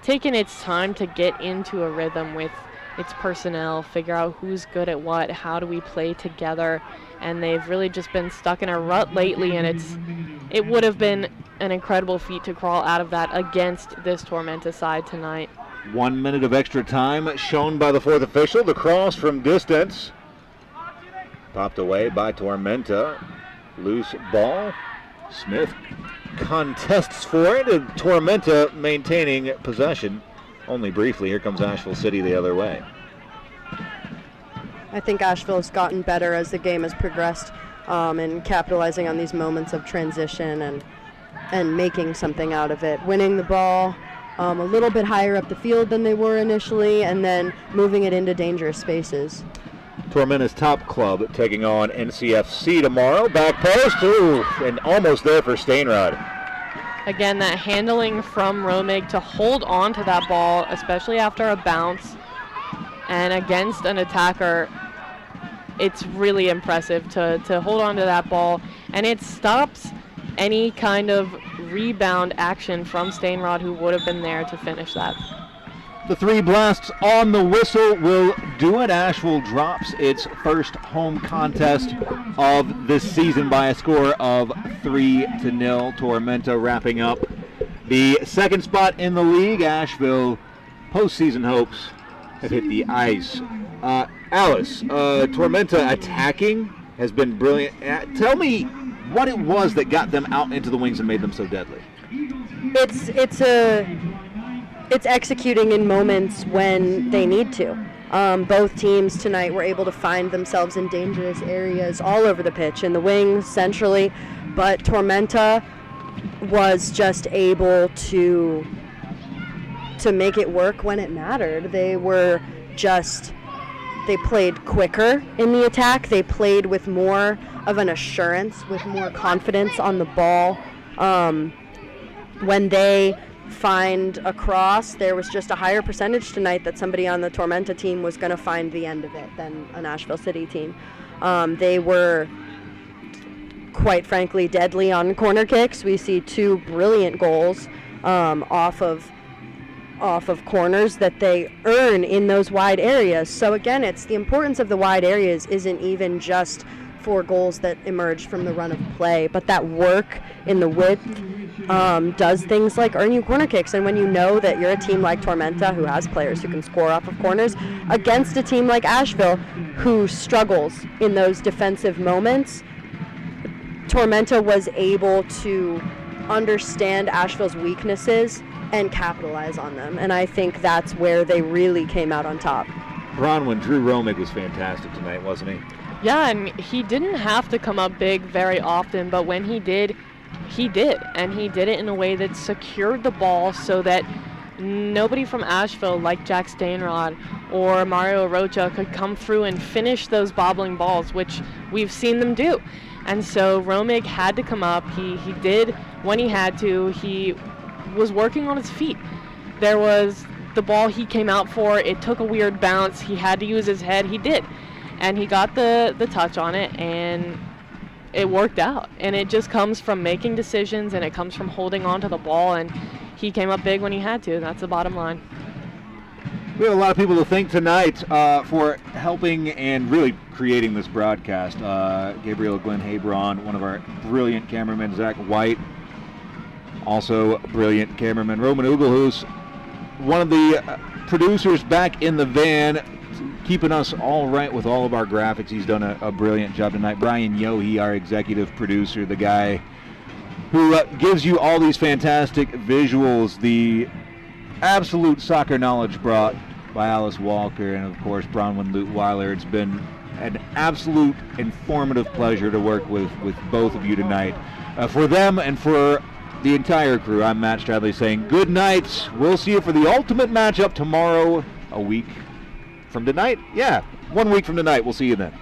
taken its time to get into a rhythm with its personnel, figure out who's good at what, how do we play together, and they've really just been stuck in a rut lately, and it would have been an incredible feat to crawl out of that against this Tormenta side tonight. 1 minute of extra time shown by the fourth official. The cross from distance. Popped away by Tormenta. Loose ball. Smith contests for it. And Tormenta maintaining possession only briefly. Here comes Asheville City the other way. I think Asheville's gotten better as the game has progressed and capitalizing on these moments of transition and making something out of it. Winning the ball a little bit higher up the field than they were initially, and then moving it into dangerous spaces. Tormenta's top club taking on NCFC tomorrow. Back post, and almost there for Stainrod. Again, that handling from Romig to hold on to that ball, especially after a bounce, and against an attacker, it's really impressive to hold on to that ball, and it stops any kind of rebound action from Stainrod, who would have been there to finish that. The three blasts on the whistle will do it. Asheville drops its first home contest of this season by a score of 3-0. Tormenta wrapping up the second spot in the league. Asheville postseason hopes have hit the ice. Alice, Tormenta attacking has been brilliant. Tell me what it was that got them out into the wings and made them so deadly. It's executing in moments when they need to. Both teams tonight were able to find themselves in dangerous areas all over the pitch, in the wings, centrally, but Tormenta was just able to make it work when it mattered. They played quicker in the attack. They played with more of an assurance, with more confidence on the ball. When they find a cross, there was just a higher percentage tonight that somebody on the Tormenta team was going to find the end of it than an Asheville City team. They were, quite frankly, deadly on corner kicks. We see two brilliant goals off of corners that they earn in those wide areas. So again, it's the importance of the wide areas isn't even just for goals that emerge from the run of play, but that work in the width does things like earn you corner kicks. And when you know that you're a team like Tormenta, who has players who can score off of corners, against a team like Asheville, who struggles in those defensive moments, Tormenta was able to understand Asheville's weaknesses and capitalize on them. And I think that's where they really came out on top. Bronwyn, Drew Romig was fantastic tonight, wasn't he? Yeah, and he didn't have to come up big very often, but when he did, and he did it in a way that secured the ball so that nobody from Asheville, like Jack Stainrod or Mario Rocha, could come through and finish those bobbling balls, which we've seen them do. And so Romig had to come up. He did when he had to. He was working on his feet. There was the ball he came out for. It took a weird bounce. He had to use his head. He did. And he got the touch on it, and it worked out. And it just comes from making decisions, and it comes from holding on to the ball, and he came up big when he had to. That's the bottom line. We have a lot of people to thank tonight for helping and really creating this broadcast. Gabriel Glenn Habron, one of our brilliant cameramen, Zach White, also brilliant cameraman Roman Ugelhus, one of the producers back in the van, keeping us all right with all of our graphics. He's done a brilliant job tonight. Brian Yohe, our executive producer, the guy who gives you all these fantastic visuals, the absolute soccer knowledge brought by Alice Walker, and of course Bronwyn Lutweiler. It's been an absolute informative pleasure to work with both of you tonight. For them and for the entire crew, I'm Matt Stradley saying good night. We'll see you for the ultimate matchup tomorrow, a week from tonight. Yeah, 1 week from tonight. We'll see you then.